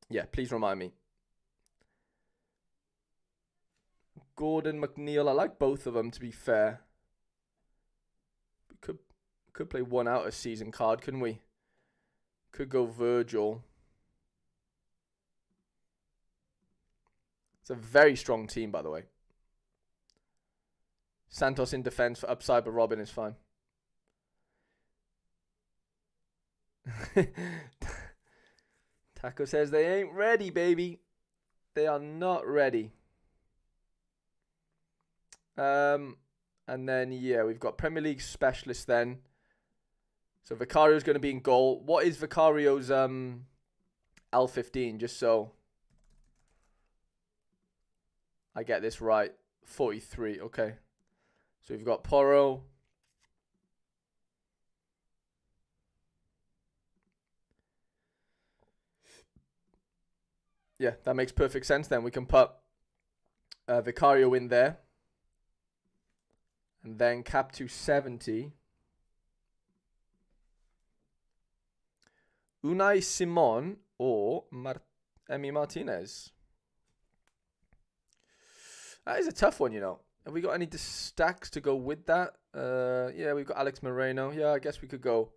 Yeah, please remind me. Gordon, McNeil, I like both of them, to be fair. We could play one out of season card, couldn't we? Could go Virgil. It's a very strong team, by the way. Santos in defense for upside, but Robin is fine. Taco says they ain't ready, baby. They are not ready. And then, yeah, we've got Premier League specialist then. So Vicario's going to be in goal. What is Vicario's L15? Just so I get this right. 43, okay. So we've got Porro. Yeah, that makes perfect sense then. We can put Vicario in there. And then cap to 70. Unai Simon or Emi Martinez. That is a tough one, Have we got any stacks to go with that? Yeah, we've got Alex Moreno. Yeah, I guess we could go.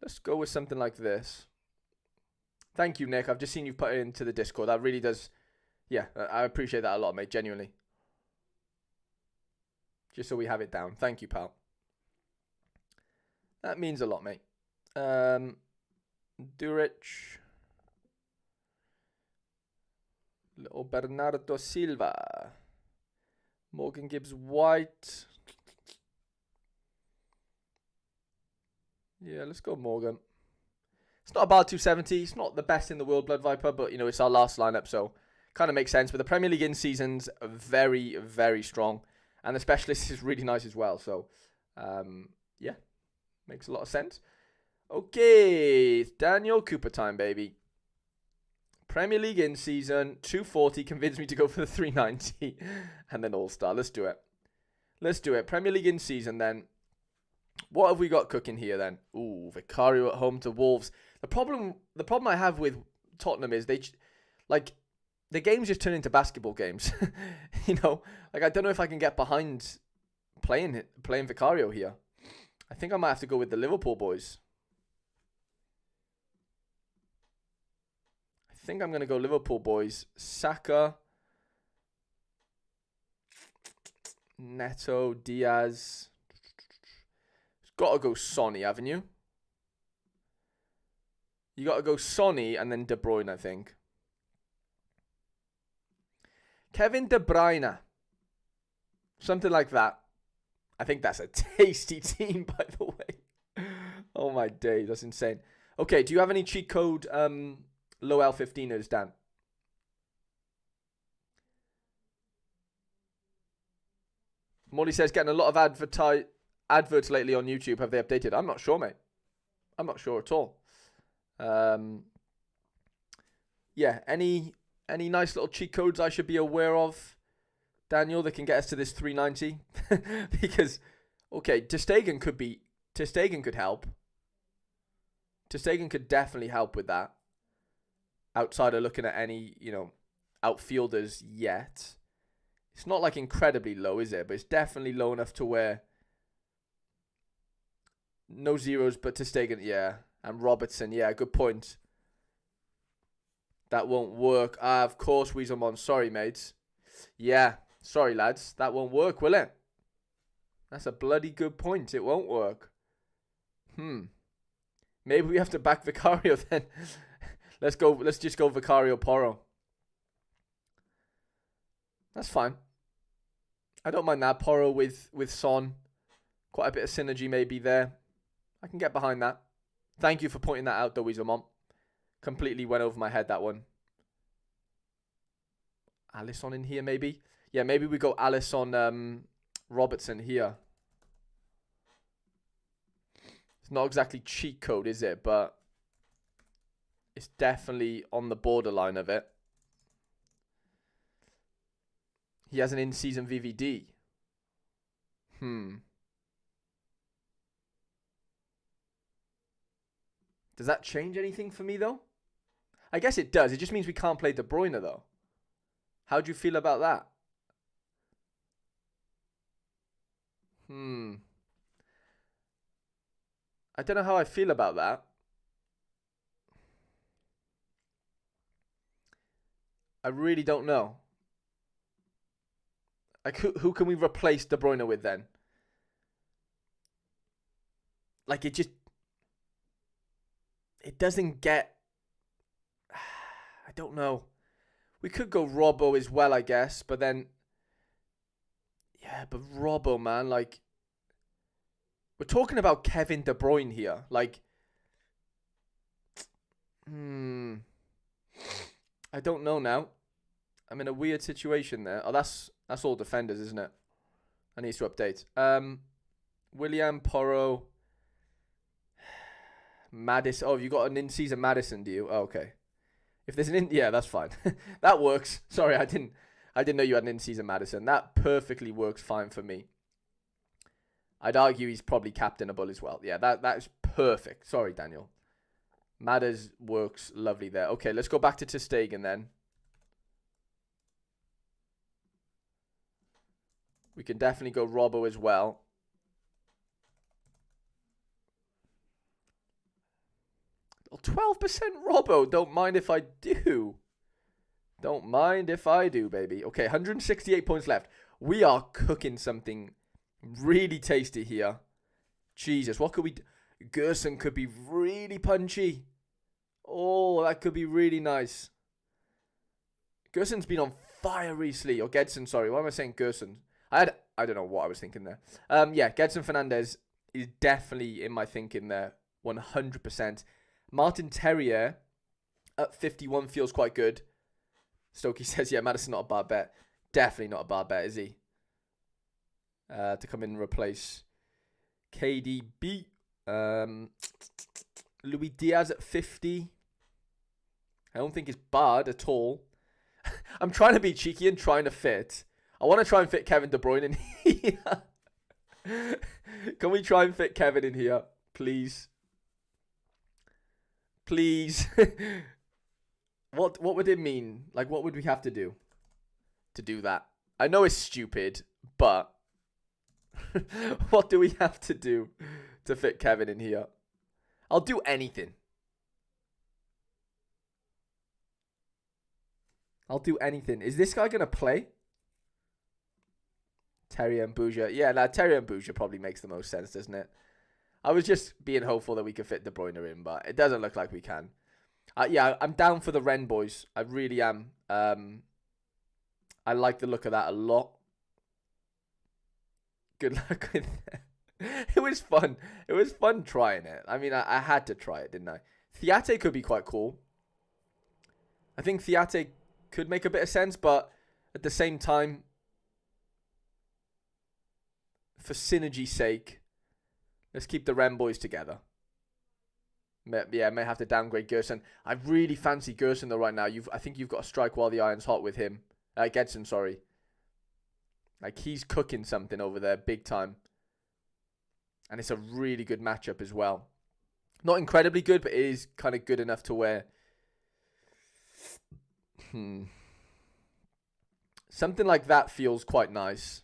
Let's go with something like this. Thank you, Nick. I've just seen you put it into the Discord. That really does. Yeah, I appreciate that a lot, mate. Genuinely. Just so we have it down. Thank you, pal. That means a lot, mate. Duric. Little Bernardo Silva. Morgan Gibbs White. Yeah, let's go Morgan. It's not a bad 270. It's not the best in the world, Blood Viper, but, it's our last lineup, so kind of makes sense. But the Premier League in seasons are very, very strong. And the specialist is really nice as well. So, yeah, makes a lot of sense. Okay, it's Daniel Cooper time, baby. Premier League in season, 240. Convinced me to go for the 390. And then All-Star. Let's do it. Let's do it. Premier League in season, then. What have we got cooking here, then? Ooh, Vicario at home to Wolves. The problem I have with Tottenham is the games just turn into basketball games. I don't know if I can get behind playing Vicario here. I think I might have to go with the Liverpool boys. I think I'm going to go Liverpool boys. Saka, Neto, Diaz. It's got to go Sonny, haven't you? You got to go Sonny and then De Bruyne, I think. Kevin De Bruyne. Something like that. I think that's a tasty team, by the way. Oh my days, that's insane. Okay, do you have any cheat code low L15ers, Dan? Molly says, getting a lot of adverts lately on YouTube. Have they updated? I'm not sure, mate. I'm not sure at all. Yeah, any nice little cheat codes I should be aware of, Daniel, that can get us to this 390? Because, okay, Ter Stegen could help. Ter Stegen could definitely help with that. Outside of looking at any, outfielders yet. It's not like incredibly low, is it? But it's definitely low enough to where no zeros, but Ter Stegen, yeah. And Robertson, yeah, good point. That won't work. Of course, Weaselmon. Sorry, mates. Yeah, sorry, lads. That won't work, will it? That's a bloody good point. It won't work. Maybe we have to back Vicario then. Let's just go Vicario Porro. That's fine. I don't mind that. Porro with Son. Quite a bit of synergy maybe there. I can get behind that. Thank you for pointing that out, though, Weaselmon. Completely went over my head, that one. Alisson in here, maybe. Yeah, maybe we go Alisson, Robertson here. It's not exactly cheat code, is it? But it's definitely on the borderline of it. He has an in-season VVD. Does that change anything for me, though? I guess it does. It just means we can't play De Bruyne, though. How do you feel about that? I don't know how I feel about that. I really don't know. Like, who can we replace De Bruyne with then? Like, it doesn't get... I don't know. We could go Robbo as well, I guess, but then... Yeah, but Robbo, man, like... We're talking about Kevin De Bruyne here. Like... I don't know now. I'm in a weird situation there. Oh, that's all defenders, isn't it? I need to update. William, Porro... Madison. Oh, you got an in-season Madison, do you? Oh, okay. If there's an yeah, that's fine. That works. Sorry, I didn't know you had an in-season Madison. That perfectly works fine for me. I'd argue he's probably captainable as well. Yeah, that is perfect. Sorry, Daniel. Madders works lovely there. Okay, let's go back to Ter Stegen then. We can definitely go Robbo as well. Oh, 12% Robbo. Don't mind if I do. Don't mind if I do, baby. Okay, 168 points left. We are cooking something really tasty here. Jesus, what could we do? Gerson could be really punchy. Oh, that could be really nice. Gerson's been on fire recently. Or Gedson, sorry. Why am I saying Gerson? I don't know what I was thinking there. Yeah, Gedson Fernandez is definitely in my thinking there. 100%. Martin Terrier at 51 feels quite good. Stokey says, yeah, Madison not a bad bet. Definitely not a bad bet, is he? To come in and replace KDB. Luis Diaz at 50. I don't think it's bad at all. I'm trying to be cheeky and trying to fit. I want to try and fit Kevin De Bruyne in here. Can we try and fit Kevin in here? Please. Please. What would it mean? Like, what would we have to do that? I know it's stupid, but what do we have to do to fit Kevin in here? I'll do anything. I'll do anything. Is this guy going to play? Terry and Bouger. Yeah, Terry and Bouger probably makes the most sense, doesn't it? I was just being hopeful that we could fit De Bruyne in, but it doesn't look like we can. Yeah, I'm down for the Ren boys. I really am. I like the look of that a lot. Good luck with that. It was fun. It was fun trying it. I mean, I had to try it, didn't I? Theate could be quite cool. I think Theate could make a bit of sense, but at the same time, for synergy's sake, let's keep the Ren boys together. Yeah, may have to downgrade Gerson. I really fancy Gerson though right now. I think you've got to strike while the iron's hot with him. Gedson, sorry. Like, he's cooking something over there big time. And it's a really good matchup as well. Not incredibly good, but it is kind of good enough to where... Something like that feels quite nice.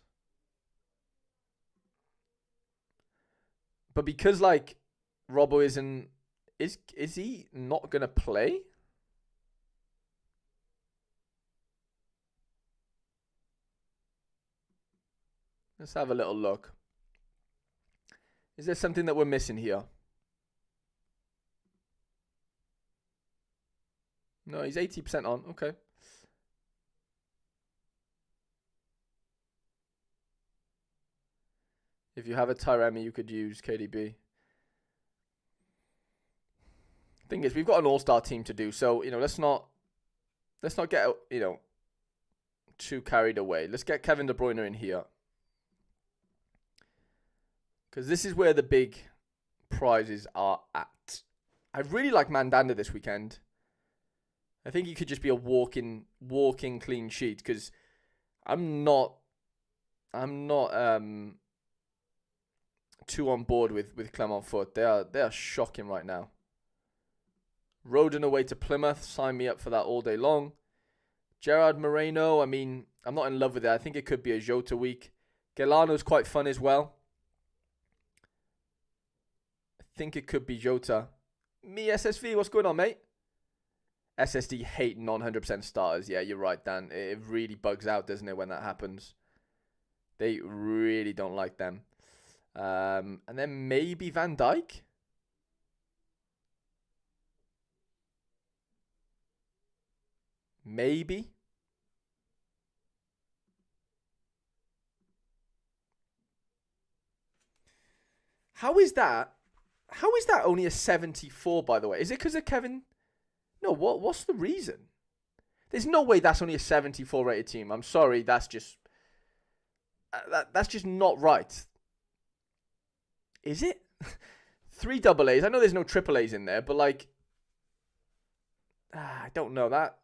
But because, like, Robbo isn't... Is he not going to play? Let's have a little look. Is there something that we're missing here? No, he's 80% on. Okay. If you have a Tyremi, you could use KDB. Thing is, we've got an all-star team to do, so let's not get too carried away. Let's get Kevin De Bruyne in here. Because this is where the big prizes are at. I really like Mandanda this weekend. I think he could just be a walking clean sheet. Because I'm not too on board with Clermont Foot. They are shocking right now. Roden away to Plymouth. Sign me up for that all day long. Gerard Moreno, I mean, I'm not in love with it. I think it could be a Jota week. Gelano's quite fun as well. I think it could be Jota. Me, SSV, what's going on, mate? SSD hate non-100% starters. Yeah, you're right, Dan. It really bugs out, doesn't it, when that happens? They really don't like them. And then maybe Van Dijk. Maybe. How is that? How is that only a 74, by the way? Is it because of Kevin? No, what's the reason? There's no way that's only a 74 rated team. I'm sorry, that's just not right. Is it? 3 double A's. I know there's no triple A's in there, but like, I don't know. That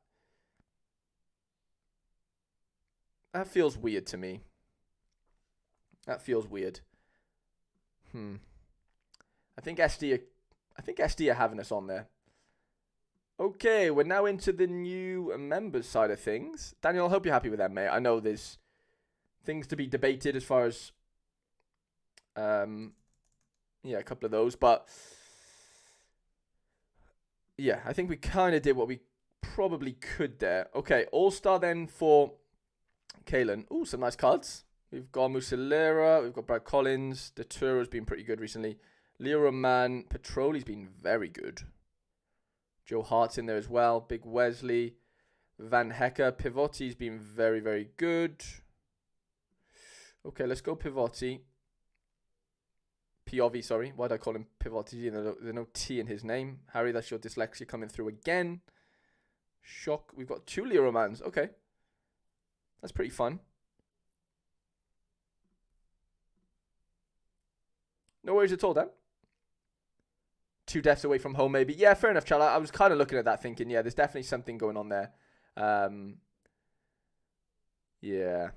feels weird to me. That feels weird. I think SD are having us on there. Okay, we're now into the new members side of things. Daniel, I hope you're happy with that, mate. I know there's things to be debated as far as a couple of those, but yeah, I think we kind of did what we probably could there. Okay, All-Star then for Kalen. Ooh, some nice cards. We've got Muslera, we've got Brad Collins. De Turo's been pretty good recently. Leo Roman, Petroli's been very good. Joe Hart's in there as well. Big Wesley. Van Hecker. Pivotti's been very, very good. Okay, let's go Pivotti. POV, sorry. Why did I call him Pivotti? There's no T in his name. Harry, that's your dyslexia coming through again. Shock. We've got 2 Leo Romans. Okay. That's pretty fun. No worries at all, Dan. 2 deaths away from home, maybe. Yeah, fair enough, Chala. I was kind of looking at that thinking, yeah, there's definitely something going on there. Yeah.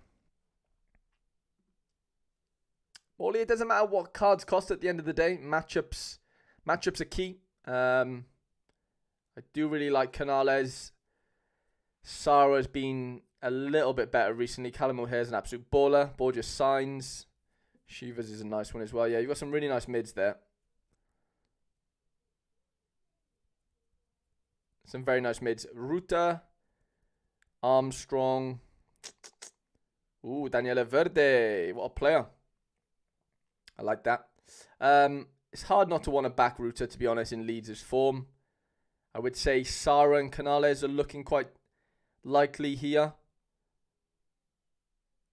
Morley, it doesn't matter what cards cost at the end of the day. Matchups are key. I do really like Canales. Sarah's been a little bit better recently. Callum O'Hare's an absolute baller. Borges Signs. Shivas is a nice one as well. Yeah, you've got some really nice mids there. Some very nice mids. Ruta. Armstrong. Ooh, Daniele Verde. What a player. I like that. It's hard not to want to back Ruta, to be honest, in Leeds' form. I would say Sara and Canales are looking quite likely here.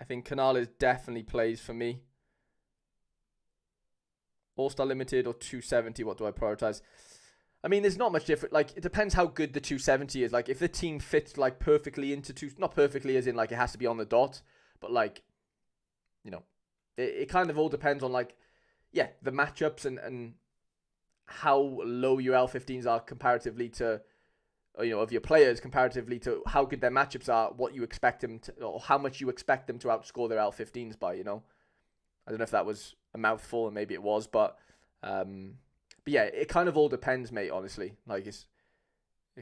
I think Canales definitely plays for me. All-Star Limited or 270, what do I prioritize? I mean, there's not much different. Like, it depends how good the 270 is. Like, if the team fits, like, perfectly into not perfectly as in, like, it has to be on the dot, but, like, you know, it kind of all depends on, like, yeah, the matchups and how low your L15s are comparatively to, you know, of your players comparatively to how good their matchups are, what you expect them to, or how much you expect them to outscore their L15s by, you know. I don't know if that was a mouthful, and maybe it was, but yeah, it kind of all depends, mate, honestly. Like, it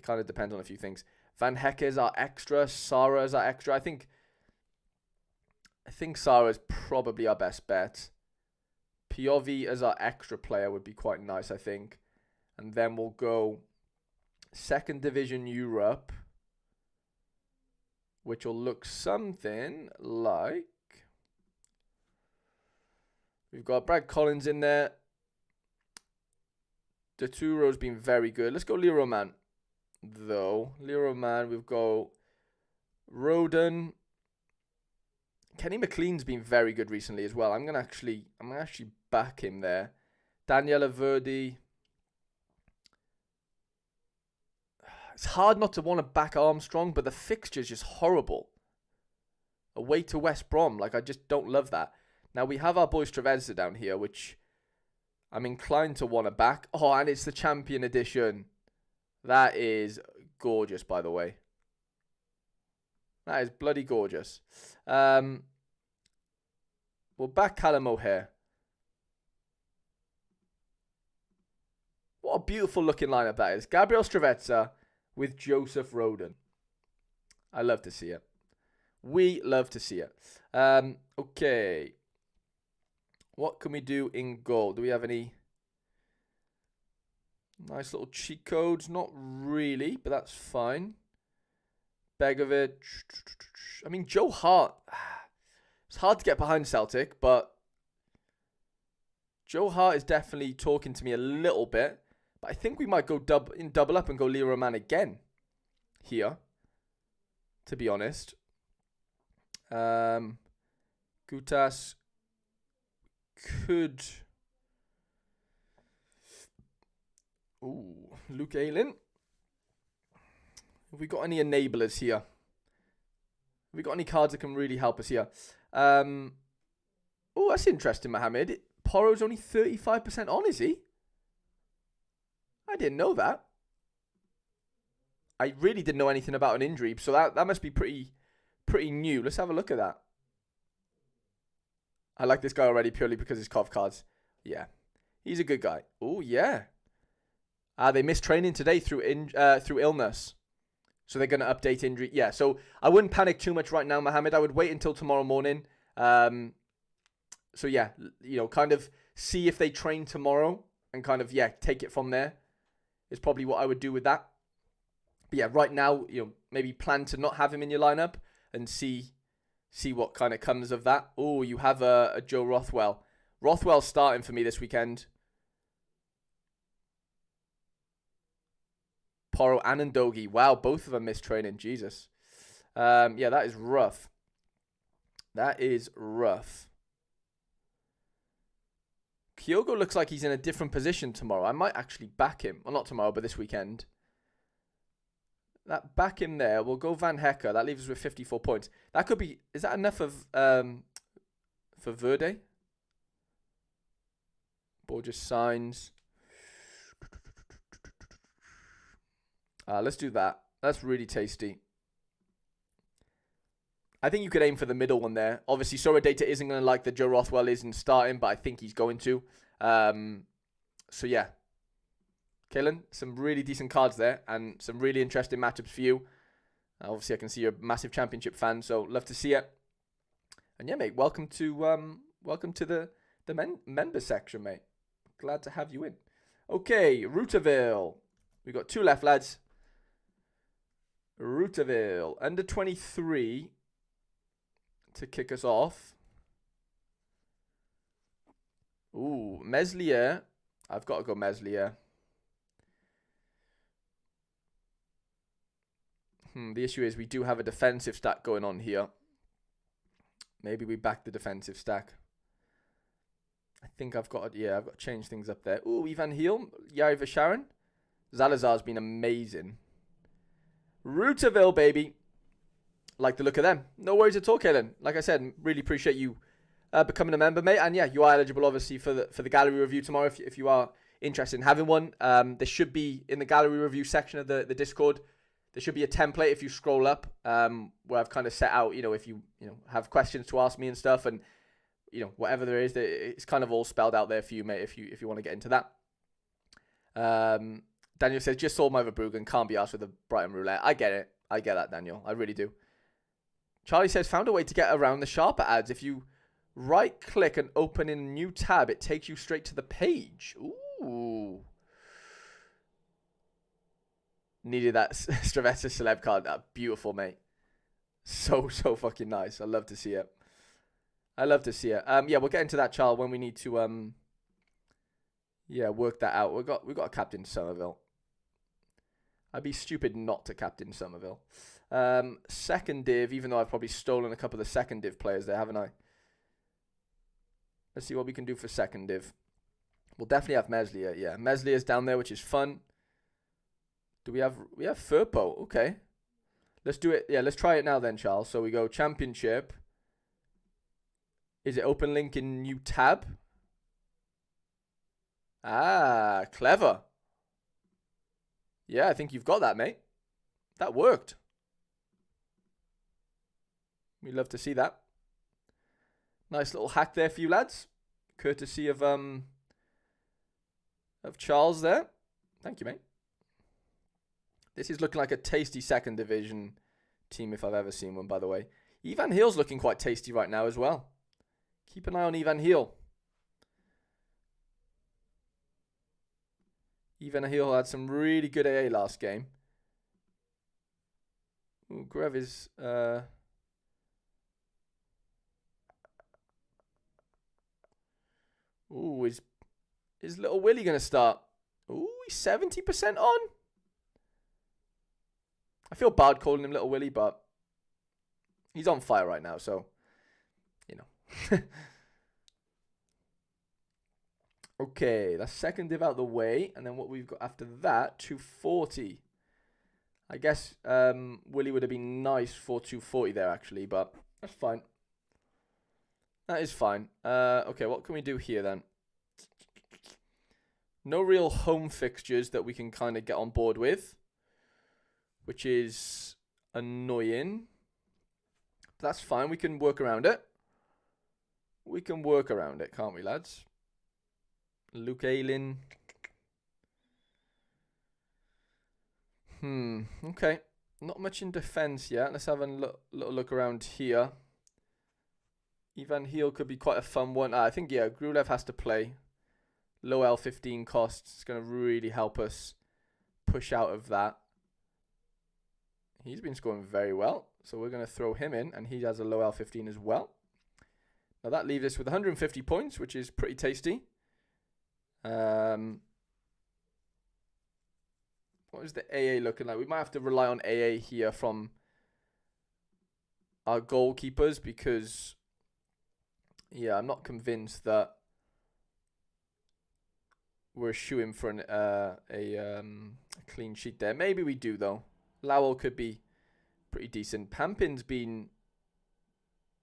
kind of depends on a few things. Van Hecke's our extra. Sarah's our extra. I think Sarah's probably our best bet. Piovi as our extra player would be quite nice, I think. And then we'll go 2nd Division Europe, which will look something like... We've got Brad Collins in there. De Turo's been very good. Let's go Leo Roman, though. Leo Roman, we've got Roden. Kenny McLean's been very good recently as well. I'm gonna actually back him there. Daniela Verdi. It's hard not to want to back Armstrong, but the fixture's just horrible. away to West Brom. Like, I just don't love that. Now, we have our boy Streveza down here, which I'm inclined to want to back. Oh, and it's the Champion Edition. That is gorgeous, by the way. That is bloody gorgeous. We'll back Callum O'Hare. What a beautiful looking lineup that is. Gabriel Streveza with Joseph Roden. I love to see it. We love to see it. Okay. What can we do in goal? Do we have any nice little cheat codes? Not really, but that's fine. Begovic. I mean, Joe Hart. It's hard to get behind Celtic, but Joe Hart is definitely talking to me a little bit. But I think we might go double up and go Leroy Man again here, to be honest. Gutas could... Ooh, Luke Ayling. Have we got any enablers here? Have we got any cards that can really help us here? Oh, that's interesting, Mohammed. Porro's only 35% on, is he? I didn't know that. I really didn't know anything about an injury, so that must be pretty new. Let's have a look at that. I like this guy already purely because his COV cards. Yeah, he's a good guy. Oh, yeah. They missed training today through illness. So they're going to update injury. Yeah, so I wouldn't panic too much right now, Mohammed. I would wait until tomorrow morning. So, yeah, kind of see if they train tomorrow and kind of, take it from there is probably what I would do with that. But, yeah, right now, maybe plan to not have him in your lineup and see what kind of comes of that. Oh, you have a Joe Rothwell. Rothwell's starting for me this weekend. Porro and Ndogi. Wow, both of them missed training. Jesus. Yeah, that is rough. That is rough. Kyogo looks like he's in a different position tomorrow. I might actually back him. Well, not tomorrow, but this weekend. Back him there. We'll go Van Hecker. That leaves us with 54 points. That could be... Is that enough of for Verde? Borges signs. Let's do that. That's really tasty. I think you could aim for the middle one there. Obviously, Sorare Data isn't going to like the Joe Rothwell isn't starting, but I think he's going to. So, yeah. Kaelan, some really decent cards there and some really interesting matchups for you. Obviously, I can see you're a massive Championship fan, so love to see it. And, yeah, mate, welcome to the member section, mate. Glad to have you in. Okay, Routerville. We've got two left, lads. Routerville, under 23 to kick us off. Ooh, Meslier. I've got to go Meslier. The issue is we do have a defensive stack going on here. Maybe we back the defensive stack. I think I've got to change things up there. Ooh, Ivan Heel, Yari Vasharan. Zalazar's been amazing. Routerville, baby. Like the look of them. No worries at all, Kaelan. Like I said, really appreciate you becoming a member, mate. And yeah, you are eligible, obviously, for the gallery review tomorrow if you are interested in having one. There should be, in the gallery review section of the Discord, there should be a template if you scroll up where I've kind of set out, if you have questions to ask me and stuff. And, whatever there is, it's kind of all spelled out there for you, mate, if you want to get into that. Daniel says, just sold my Verbruggen, can't be asked with the Brighton roulette. I get it. I get that, Daniel. I really do. Charlie says, found a way to get around the Sharper ads. If you right-click and open in a new tab, it takes you straight to the page. Ooh. Needed that Stravessa celeb card. Beautiful, mate. So fucking nice. I love to see it. I love to see it. Yeah, we'll get into that, Charles, when we need to work that out. We've got a captain Somerville. I'd be stupid not to captain Somerville. Second div, even though I've probably stolen a couple of the second div players there, haven't I? Let's see what we can do for second div. We'll definitely have Meslier. Yeah, Meslier's down there, which is fun. Do we have Furpo? Okay. Let's do it. Yeah, let's try it now then, Charles. So we go Championship. Is it open link in new tab? Ah, clever. Yeah, I think you've got that, mate. That worked. We love to see that. Nice little hack there for you lads. Courtesy of Charles there. Thank you, mate. This is looking like a tasty second division team if I've ever seen one, by the way. Ivan Heel's looking quite tasty right now as well. Keep an eye on Ivan Heel. Ivan Heel had some really good AA last game. Ooh, Grev is... Ooh, is little Willie going to start? Ooh, he's 70% on. I feel bad calling him little Willie, but he's on fire right now, so, you know. Okay, that's second div out the way, and then what we've got after that, 240. I guess Willie would have been nice for 240 there, actually, but that's fine. That is fine. Okay, what can we do here then? No real home fixtures that we can kind of get on board with, which is annoying. But that's fine. We can work around it. We can work around it, can't we, lads? Luke Ayling. Okay. Not much in defense yet. Let's have a little look around here. Ivan Heel could be quite a fun one. I think, yeah, Grulev has to play. Low L15 costs. It's going to really help us push out of that. He's been scoring very well. So we're going to throw him in. And he has a low L15 as well. Now that leaves us with 150 points, which is pretty tasty. What is the AA looking like? We might have to rely on AA here from our goalkeepers because... Yeah, I'm not convinced that we're shooing for a clean sheet there. Maybe we do, though. Lowell could be pretty decent. Pampin's been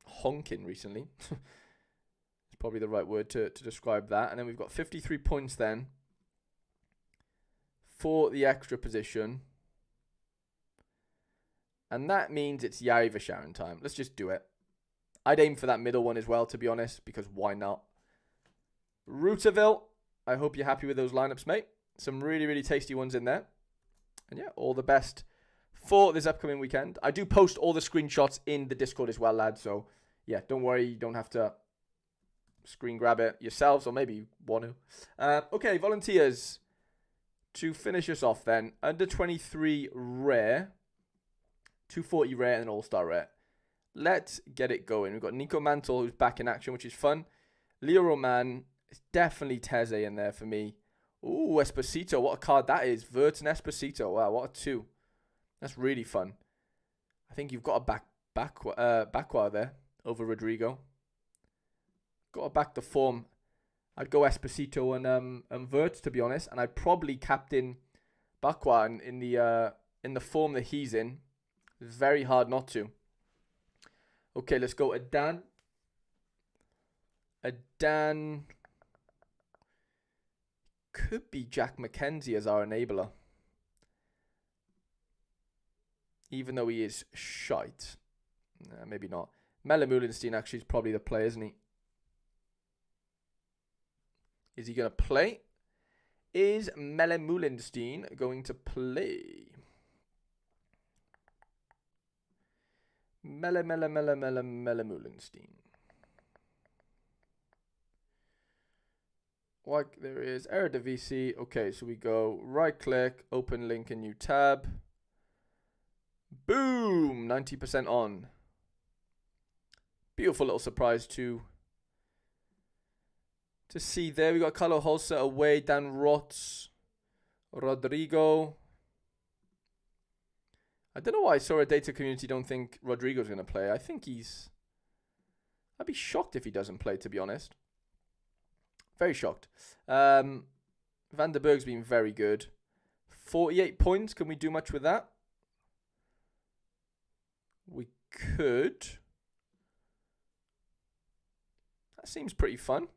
honking recently. It's probably the right word to describe that. And then we've got 53 points then for the extra position. And that means it's Yari Vasharin time. Let's just do it. I'd aim for that middle one as well, to be honest, because why not? Routerville, I hope you're happy with those lineups, mate. Some really, really tasty ones in there. And yeah, all the best for this upcoming weekend. I do post all the screenshots in the Discord as well, lads. So yeah, don't worry. You don't have to screen grab it yourselves, or maybe you want to. Okay, volunteers. To finish us off then, under 23 rare, 240 rare, and an all-star rare. Let's get it going. We've got Nico Mantle, who's back in action, which is fun. Leo Roman. It's definitely Teze in there for me. Ooh, Esposito. What a card that is. Vert and Esposito. Wow, what a two. That's really fun. I think you've got a Backwar there over Rodrigo. Got to back the form. I'd go Esposito and Vert, to be honest. And I'd probably captain Backwar in the form that he's in. It's very hard not to. Okay, let's go Adan. Adan could be Jack McKenzie as our enabler. Even though he is shite. Maybe not. Melle Mulenstein actually is probably the play, isn't he? Is he going to play? Is Melle Mulenstein going to play? Melle Mulenstein. Like there is Eredivisie. Okay, so we go right click, open link in new tab. Boom! 90% on. Beautiful little surprise to see there. We got Carlo Holzer away, Dan Rotz, Rodrigo. I don't know why Sorare Data Community don't think Rodrigo's going to play. I think I'd be shocked if he doesn't play, to be honest. Very shocked. Van der Berg's been very good. 48 points. Can we do much with that? We could. That seems pretty fun.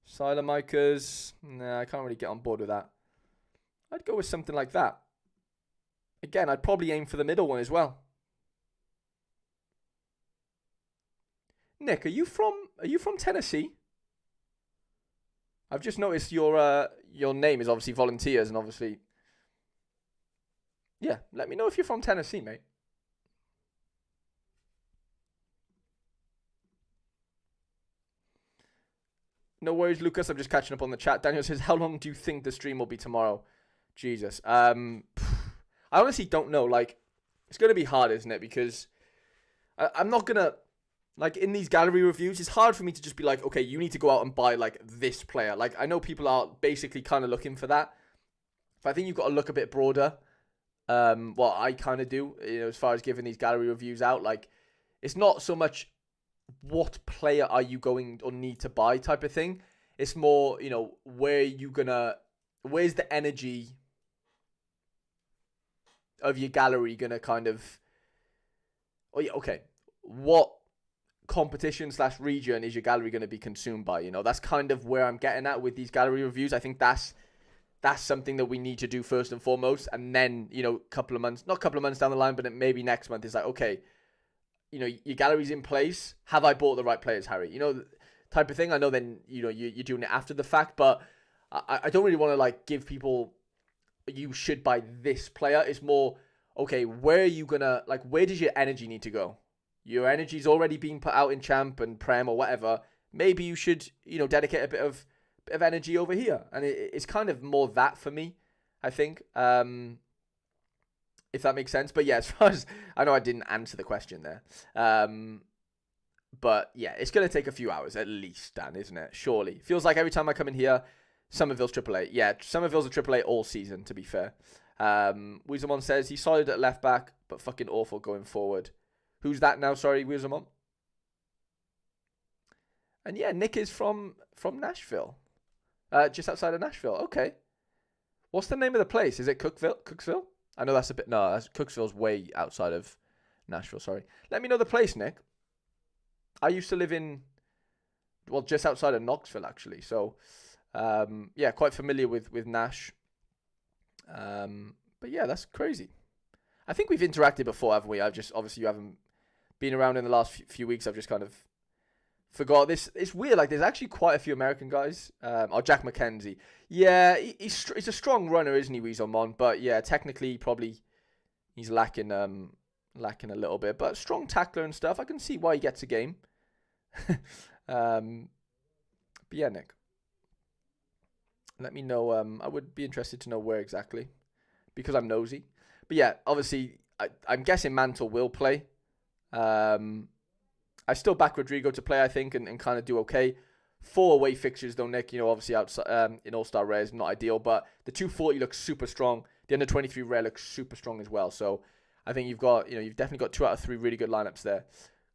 Silemikers. Nah, I can't really get on board with that. I'd go with something like that. Again, I'd probably aim for the middle one as well. Nick, are you from Tennessee? I've just noticed your name is obviously volunteers, and obviously, yeah. Let me know if you're from Tennessee, mate. No worries, Lucas. I'm just catching up on the chat. Daniel says, "How long do you think the stream will be tomorrow?" Jesus. I honestly don't know. Like, it's gonna be hard, isn't it? Because I'm not gonna. Like, in these gallery reviews, it's hard for me to just be like, okay, you need to go out and buy, like, this player. Like, I know people are basically kind of looking for that. But I think you've got to look a bit broader. Well, I kind of do, as far as giving these gallery reviews out. Like, it's not so much what player are you going or need to buy type of thing. It's more, where's the energy of your gallery gonna kind of, what competition/region is your gallery going to be consumed by? That's kind of where I'm getting at with these gallery reviews. I think that's something that we need to do first and foremost, and then not a couple of months down the line, but maybe next month, it's like, okay, your gallery's in place. Have I bought the right players, Harry? Type of thing. I know then you're doing it after the fact, but I don't really want to like give people you should buy this player. It's more, okay, where are you gonna, like, where does your energy need to go? Your energy's already being put out in Champ and Prem or whatever. Maybe you should, dedicate a bit of energy over here. And it's kind of more that for me, I think. If that makes sense. But yeah, as far as I know, I didn't answer the question there. But yeah, it's going to take a few hours at least, Dan, isn't it? Surely. Feels like every time I come in here, Somerville's AAA. Yeah, Somerville's a AAA all season, to be fair. Weezermon says he's solid at left back, but fucking awful going forward. Who's that now? Sorry, Weezermon. And yeah, Nick is from Nashville. Just outside of Nashville. Okay. What's the name of the place? Is it Cooksville? I know that's a bit... No, Cooksville's way outside of Nashville, sorry. Let me know the place, Nick. I used to live in... Well, just outside of Knoxville, actually. So, yeah, quite familiar with Nash. But yeah, that's crazy. I think we've interacted before, haven't we? Obviously, you haven't been around in the last few weeks. I've just kind of forgot this. It's weird. Like, there's actually quite a few American guys. Jack McKenzie. Yeah, he's a strong runner, isn't he, Weezermon? But yeah, technically, probably he's lacking a little bit. But strong tackler and stuff. I can see why he gets a game. But yeah, Nick. Let me know. I would be interested to know where exactly, because I'm nosy. But yeah, obviously, I'm guessing Mantle will play. I still back Rodrigo to play, I think, and kind of do okay. 4 away fixtures, though, Nick. Obviously, outside in All-Star Rare is not ideal, but the 240 looks super strong. The under-23 Rare looks super strong as well. So I think you've definitely got 2 out of 3 really good lineups there.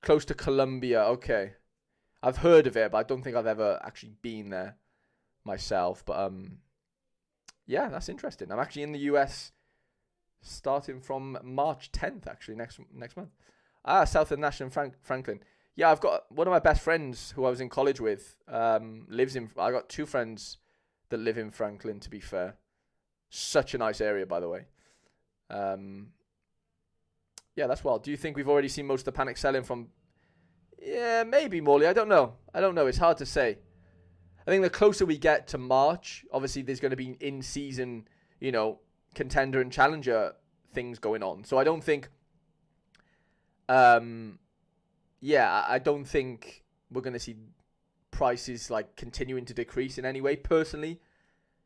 Close to Columbia, okay. I've heard of it, but I don't think I've ever actually been there myself. But yeah, that's interesting. I'm actually in the US starting from March 10th, actually, next month. South of Nash and Franklin. Yeah, I've got one of my best friends who I was in college with, lives in... I got 2 friends that live in Franklin, to be fair. Such a nice area, by the way. Yeah, that's wild. Do you think we've already seen most of the panic selling from... Yeah, maybe, Morley. I don't know. It's hard to say. I think the closer we get to March, obviously there's going to be in-season, contender and challenger things going on. So I don't think... I don't think we're going to see prices like continuing to decrease in any way, personally.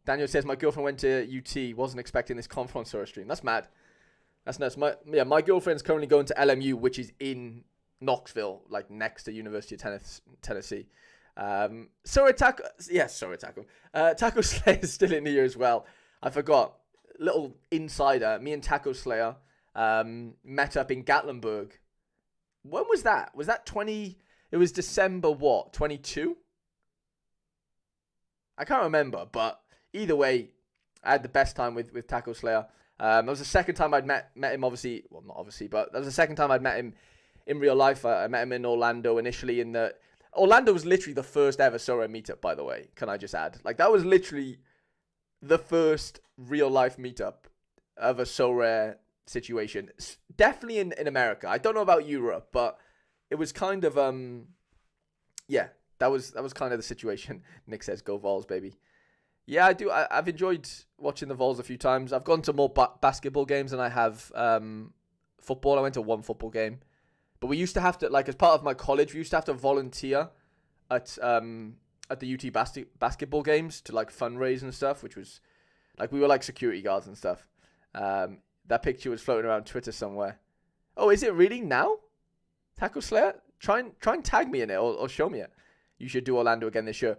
Daniel says, my girlfriend went to UT, wasn't expecting this conf on Sorare stream. That's mad. That's nuts. My girlfriend's currently going to LMU, which is in Knoxville, like next to University of Tennessee. Sorare Taco. Taco Slayer is still in here as well. I forgot. Little insider. Me and Taco Slayer met up in Gatlinburg. When was that? Was that 20... It was December what? 22? I can't remember, but either way, I had the best time with Taco Slayer. That was the second time I'd met him, obviously. Well, not obviously, but that was the second time I'd met him in real life. I met him in Orlando initially in the... Orlando was literally the first ever Sorare meetup, by the way. Can I just add? Like, that was literally the first real life meetup of a Sorare situation. Definitely in America. I don't know about Europe, but it was kind of yeah, that was kind of the situation. Nick says, "Go Vols, baby." Yeah, I do. I've enjoyed watching the Vols a few times. I've gone to more basketball games than I have football. I went to one football game. But we used to have to, like, as part of my college, we used to have to volunteer at the UT basketball games to, like, fundraise and stuff, which was, like, we were, like, security guards and stuff. That picture was floating around Twitter somewhere. Oh, is it really now? Tackle Slayer? Try and tag me in it or show me it. You should do Orlando again this year.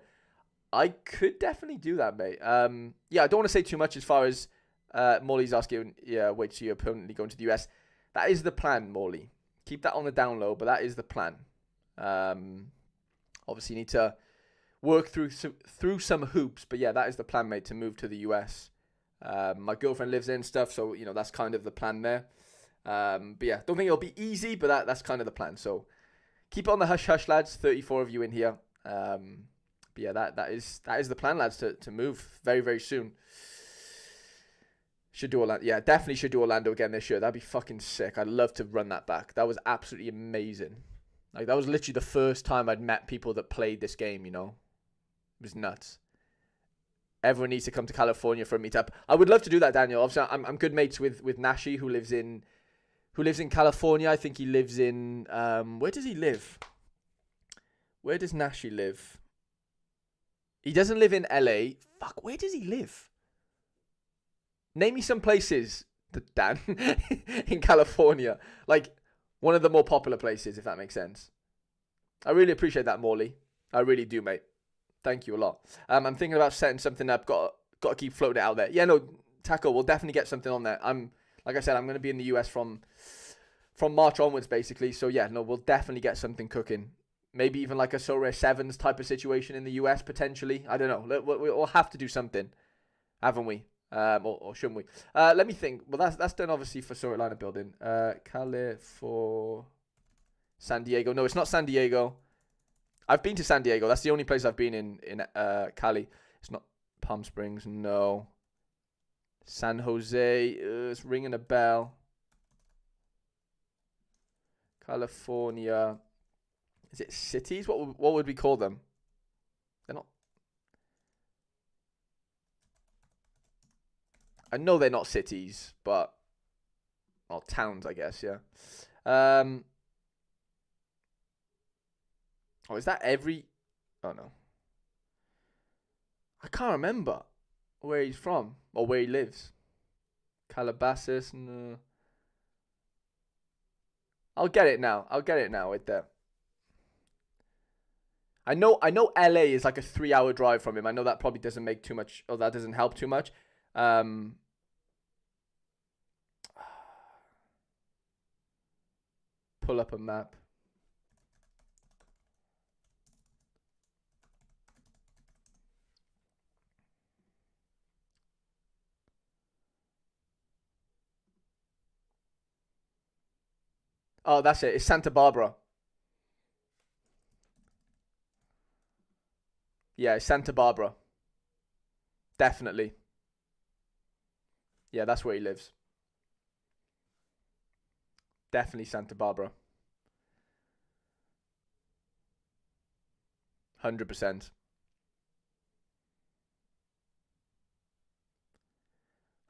I could definitely do that, mate. Yeah, I don't want to say too much as far as Morley's asking, yeah, wait till you're permanently going to the US. That is the plan, Morley. Keep that on the down low, but that is the plan. Obviously, you need to work through some hoops, but yeah, that is the plan, mate, to move to the US. My girlfriend lives there and stuff, so, you know, that's kind of the plan there. But yeah, don't think it'll be easy, but that's kind of the plan. So keep it on the hush-hush, lads. 34 of you in here. But yeah, that is the plan, lads, to move very, very soon. Should do Orlando. Yeah, definitely should do Orlando again this year. That'd be fucking sick. I'd love to run that back. That was absolutely amazing. Like, that was literally the first time I'd met people that played this game, you know? It was nuts. Everyone needs to come to California for a meetup. I would love to do that, Daniel. Obviously, I'm good mates with Nashi, who lives in California. I think he lives in where does he live? Where does Nashi live? He doesn't live in LA. Fuck, where does he live? Name me some places, Dan, in California. Like, one of the more popular places, if that makes sense. I really appreciate that, Morley. I really do, mate. Thank you a lot. I'm thinking about setting something up. Got to keep floating it out there. Yeah, no, Taco, we'll definitely get something on there. Like I said, I'm going to be in the US from March onwards, basically. So yeah, no, we'll definitely get something cooking. Maybe even like a Sorare Sevens type of situation in the US, potentially. I don't know. We'll have to do something, haven't we? Or shouldn't we? Let me think. Well, that's done obviously for Sorare Liner building. Cali for San Diego. No, it's not San Diego. I've been to San Diego. That's the only place I've been in Cali. It's not Palm Springs. No. San Jose. It's ringing a bell. California. Is it cities? What would we call them? They're not. I know they're not cities, but well, towns, I guess. Yeah. Oh, is that every? Oh no. I can't remember where he's from or where he lives. Calabasas. No. I'll get it now. Right there. I know LA is like a 3-hour drive from him. I know that probably doesn't make too much, or that doesn't help too much. Pull up a map. Oh, that's it. It's Santa Barbara. Yeah, it's Santa Barbara. Definitely. Yeah, that's where he lives. Definitely Santa Barbara. 100%.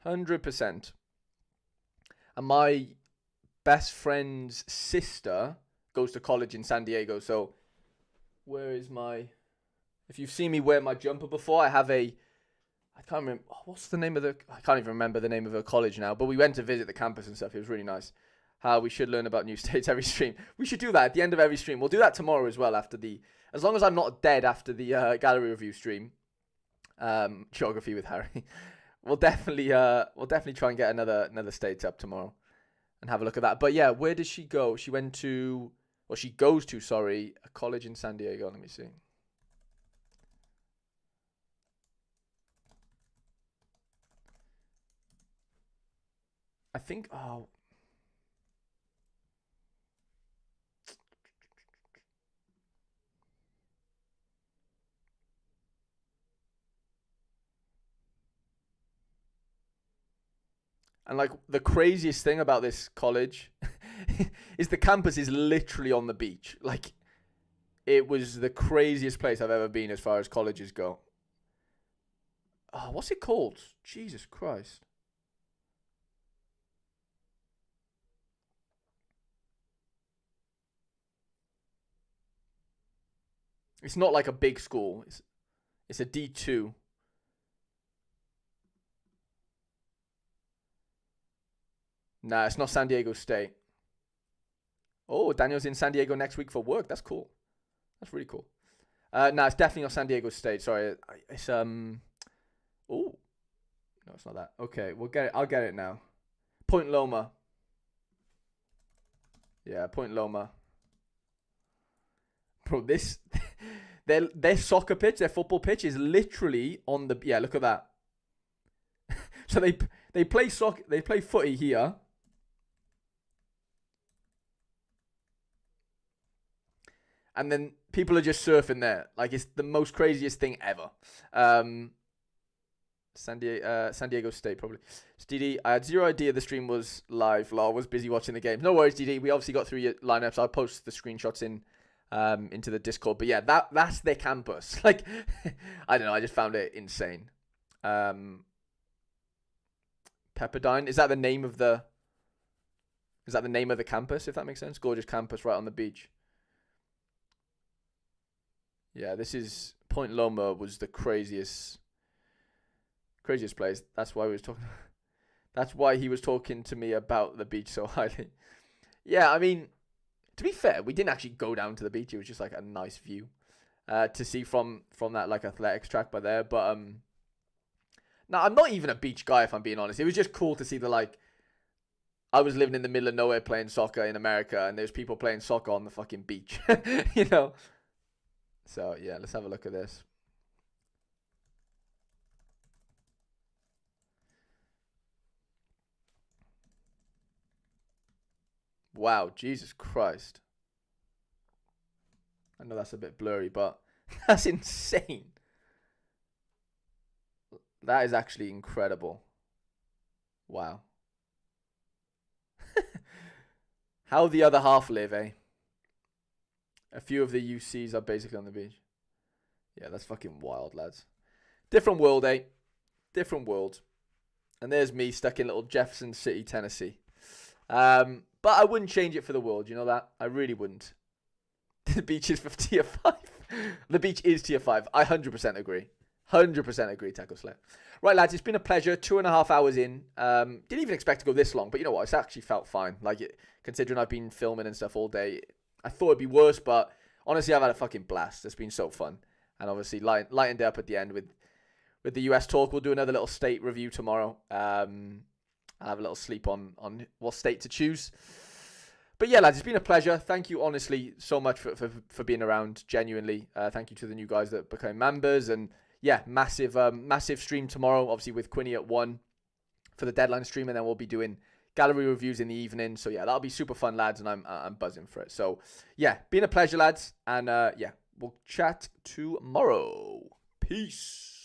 100%. And my best friend's sister goes to college in San Diego. So, where is my... If you've seen me wear my jumper before, I have a... I can't remember... What's the name of the... I can't even remember the name of her college now. But we went to visit the campus and stuff. It was really nice. How we should learn about new states every stream. We should do that at the end of every stream. We'll do that tomorrow as well after the... As long as I'm not dead after the gallery review stream. Geography with Harry. We'll definitely try and get another state up tomorrow. And have a look at that. But yeah, where does she go? She went to... Well, she goes to, sorry, a college in San Diego. Let me see. I think... Oh... And like the craziest thing about this college is the campus is literally on the beach. Like it was the craziest place I've ever been as far as colleges go. Oh, what's it called? Jesus Christ. It's not like a big school. It's a D2. Nah, it's not San Diego State. Oh, Daniel's in San Diego next week for work. That's cool. That's really cool. No, it's definitely not San Diego State. Sorry, it's Oh, no, it's not that. Okay, we'll get it. I'll get it now. Point Loma. Yeah, Point Loma. Bro, this their soccer pitch, their football pitch is literally on the. Yeah, look at that. So they play soccer. They play footy here. And then people are just surfing there. Like, it's the most craziest thing ever. San Diego State, probably. DD, I had zero idea the stream was live. Lol, was busy watching the game. No worries, DD. We obviously got through your lineups. I'll post the screenshots into the Discord. But yeah, that's their campus. Like, I don't know. I just found it insane. Pepperdine. Is that the name of the campus, if that makes sense? Gorgeous campus right on the beach. Yeah, this is Point Loma was the craziest place. That's why he was talking to me about the beach so highly. Yeah, I mean, to be fair, we didn't actually go down to the beach. It was just like a nice view to see from that like athletics track by there. But no, I'm not even a beach guy if I'm being honest. It was just cool to see I was living in the middle of nowhere playing soccer in America, and there's people playing soccer on the fucking beach, you know. So, yeah, let's have a look at this. Wow, Jesus Christ. I know that's a bit blurry, but that's insane. That is actually incredible. Wow. How the other half live, eh? A few of the UCs are basically on the beach. Yeah, that's fucking wild, lads. Different world, eh? Different world. And there's me stuck in little Jefferson City, Tennessee. But I wouldn't change it for the world, you know that? I really wouldn't. The beach is for tier 5. The beach is tier 5. I 100% agree. 100% agree, Tackle Slayer. Right, lads, it's been a pleasure. 2.5 hours in. Didn't even expect to go this long, but you know what? It's actually felt fine. Like, considering I've been filming and stuff all day, I thought it'd be worse, but honestly, I've had a fucking blast. It's been so fun. And obviously, lightened up at the end with the US talk. We'll do another little state review tomorrow. I'll have a little sleep on what state to choose. But yeah, lads, it's been a pleasure. Thank you, honestly, so much for being around, genuinely. Thank you to the new guys that became members. And yeah, massive stream tomorrow, obviously with Quinny at 1 for the deadline stream. And then we'll be doing gallery reviews in the evening. So yeah, that'll be super fun, lads. And I'm buzzing for it. So yeah, been a pleasure, lads. And yeah, we'll chat tomorrow. Peace.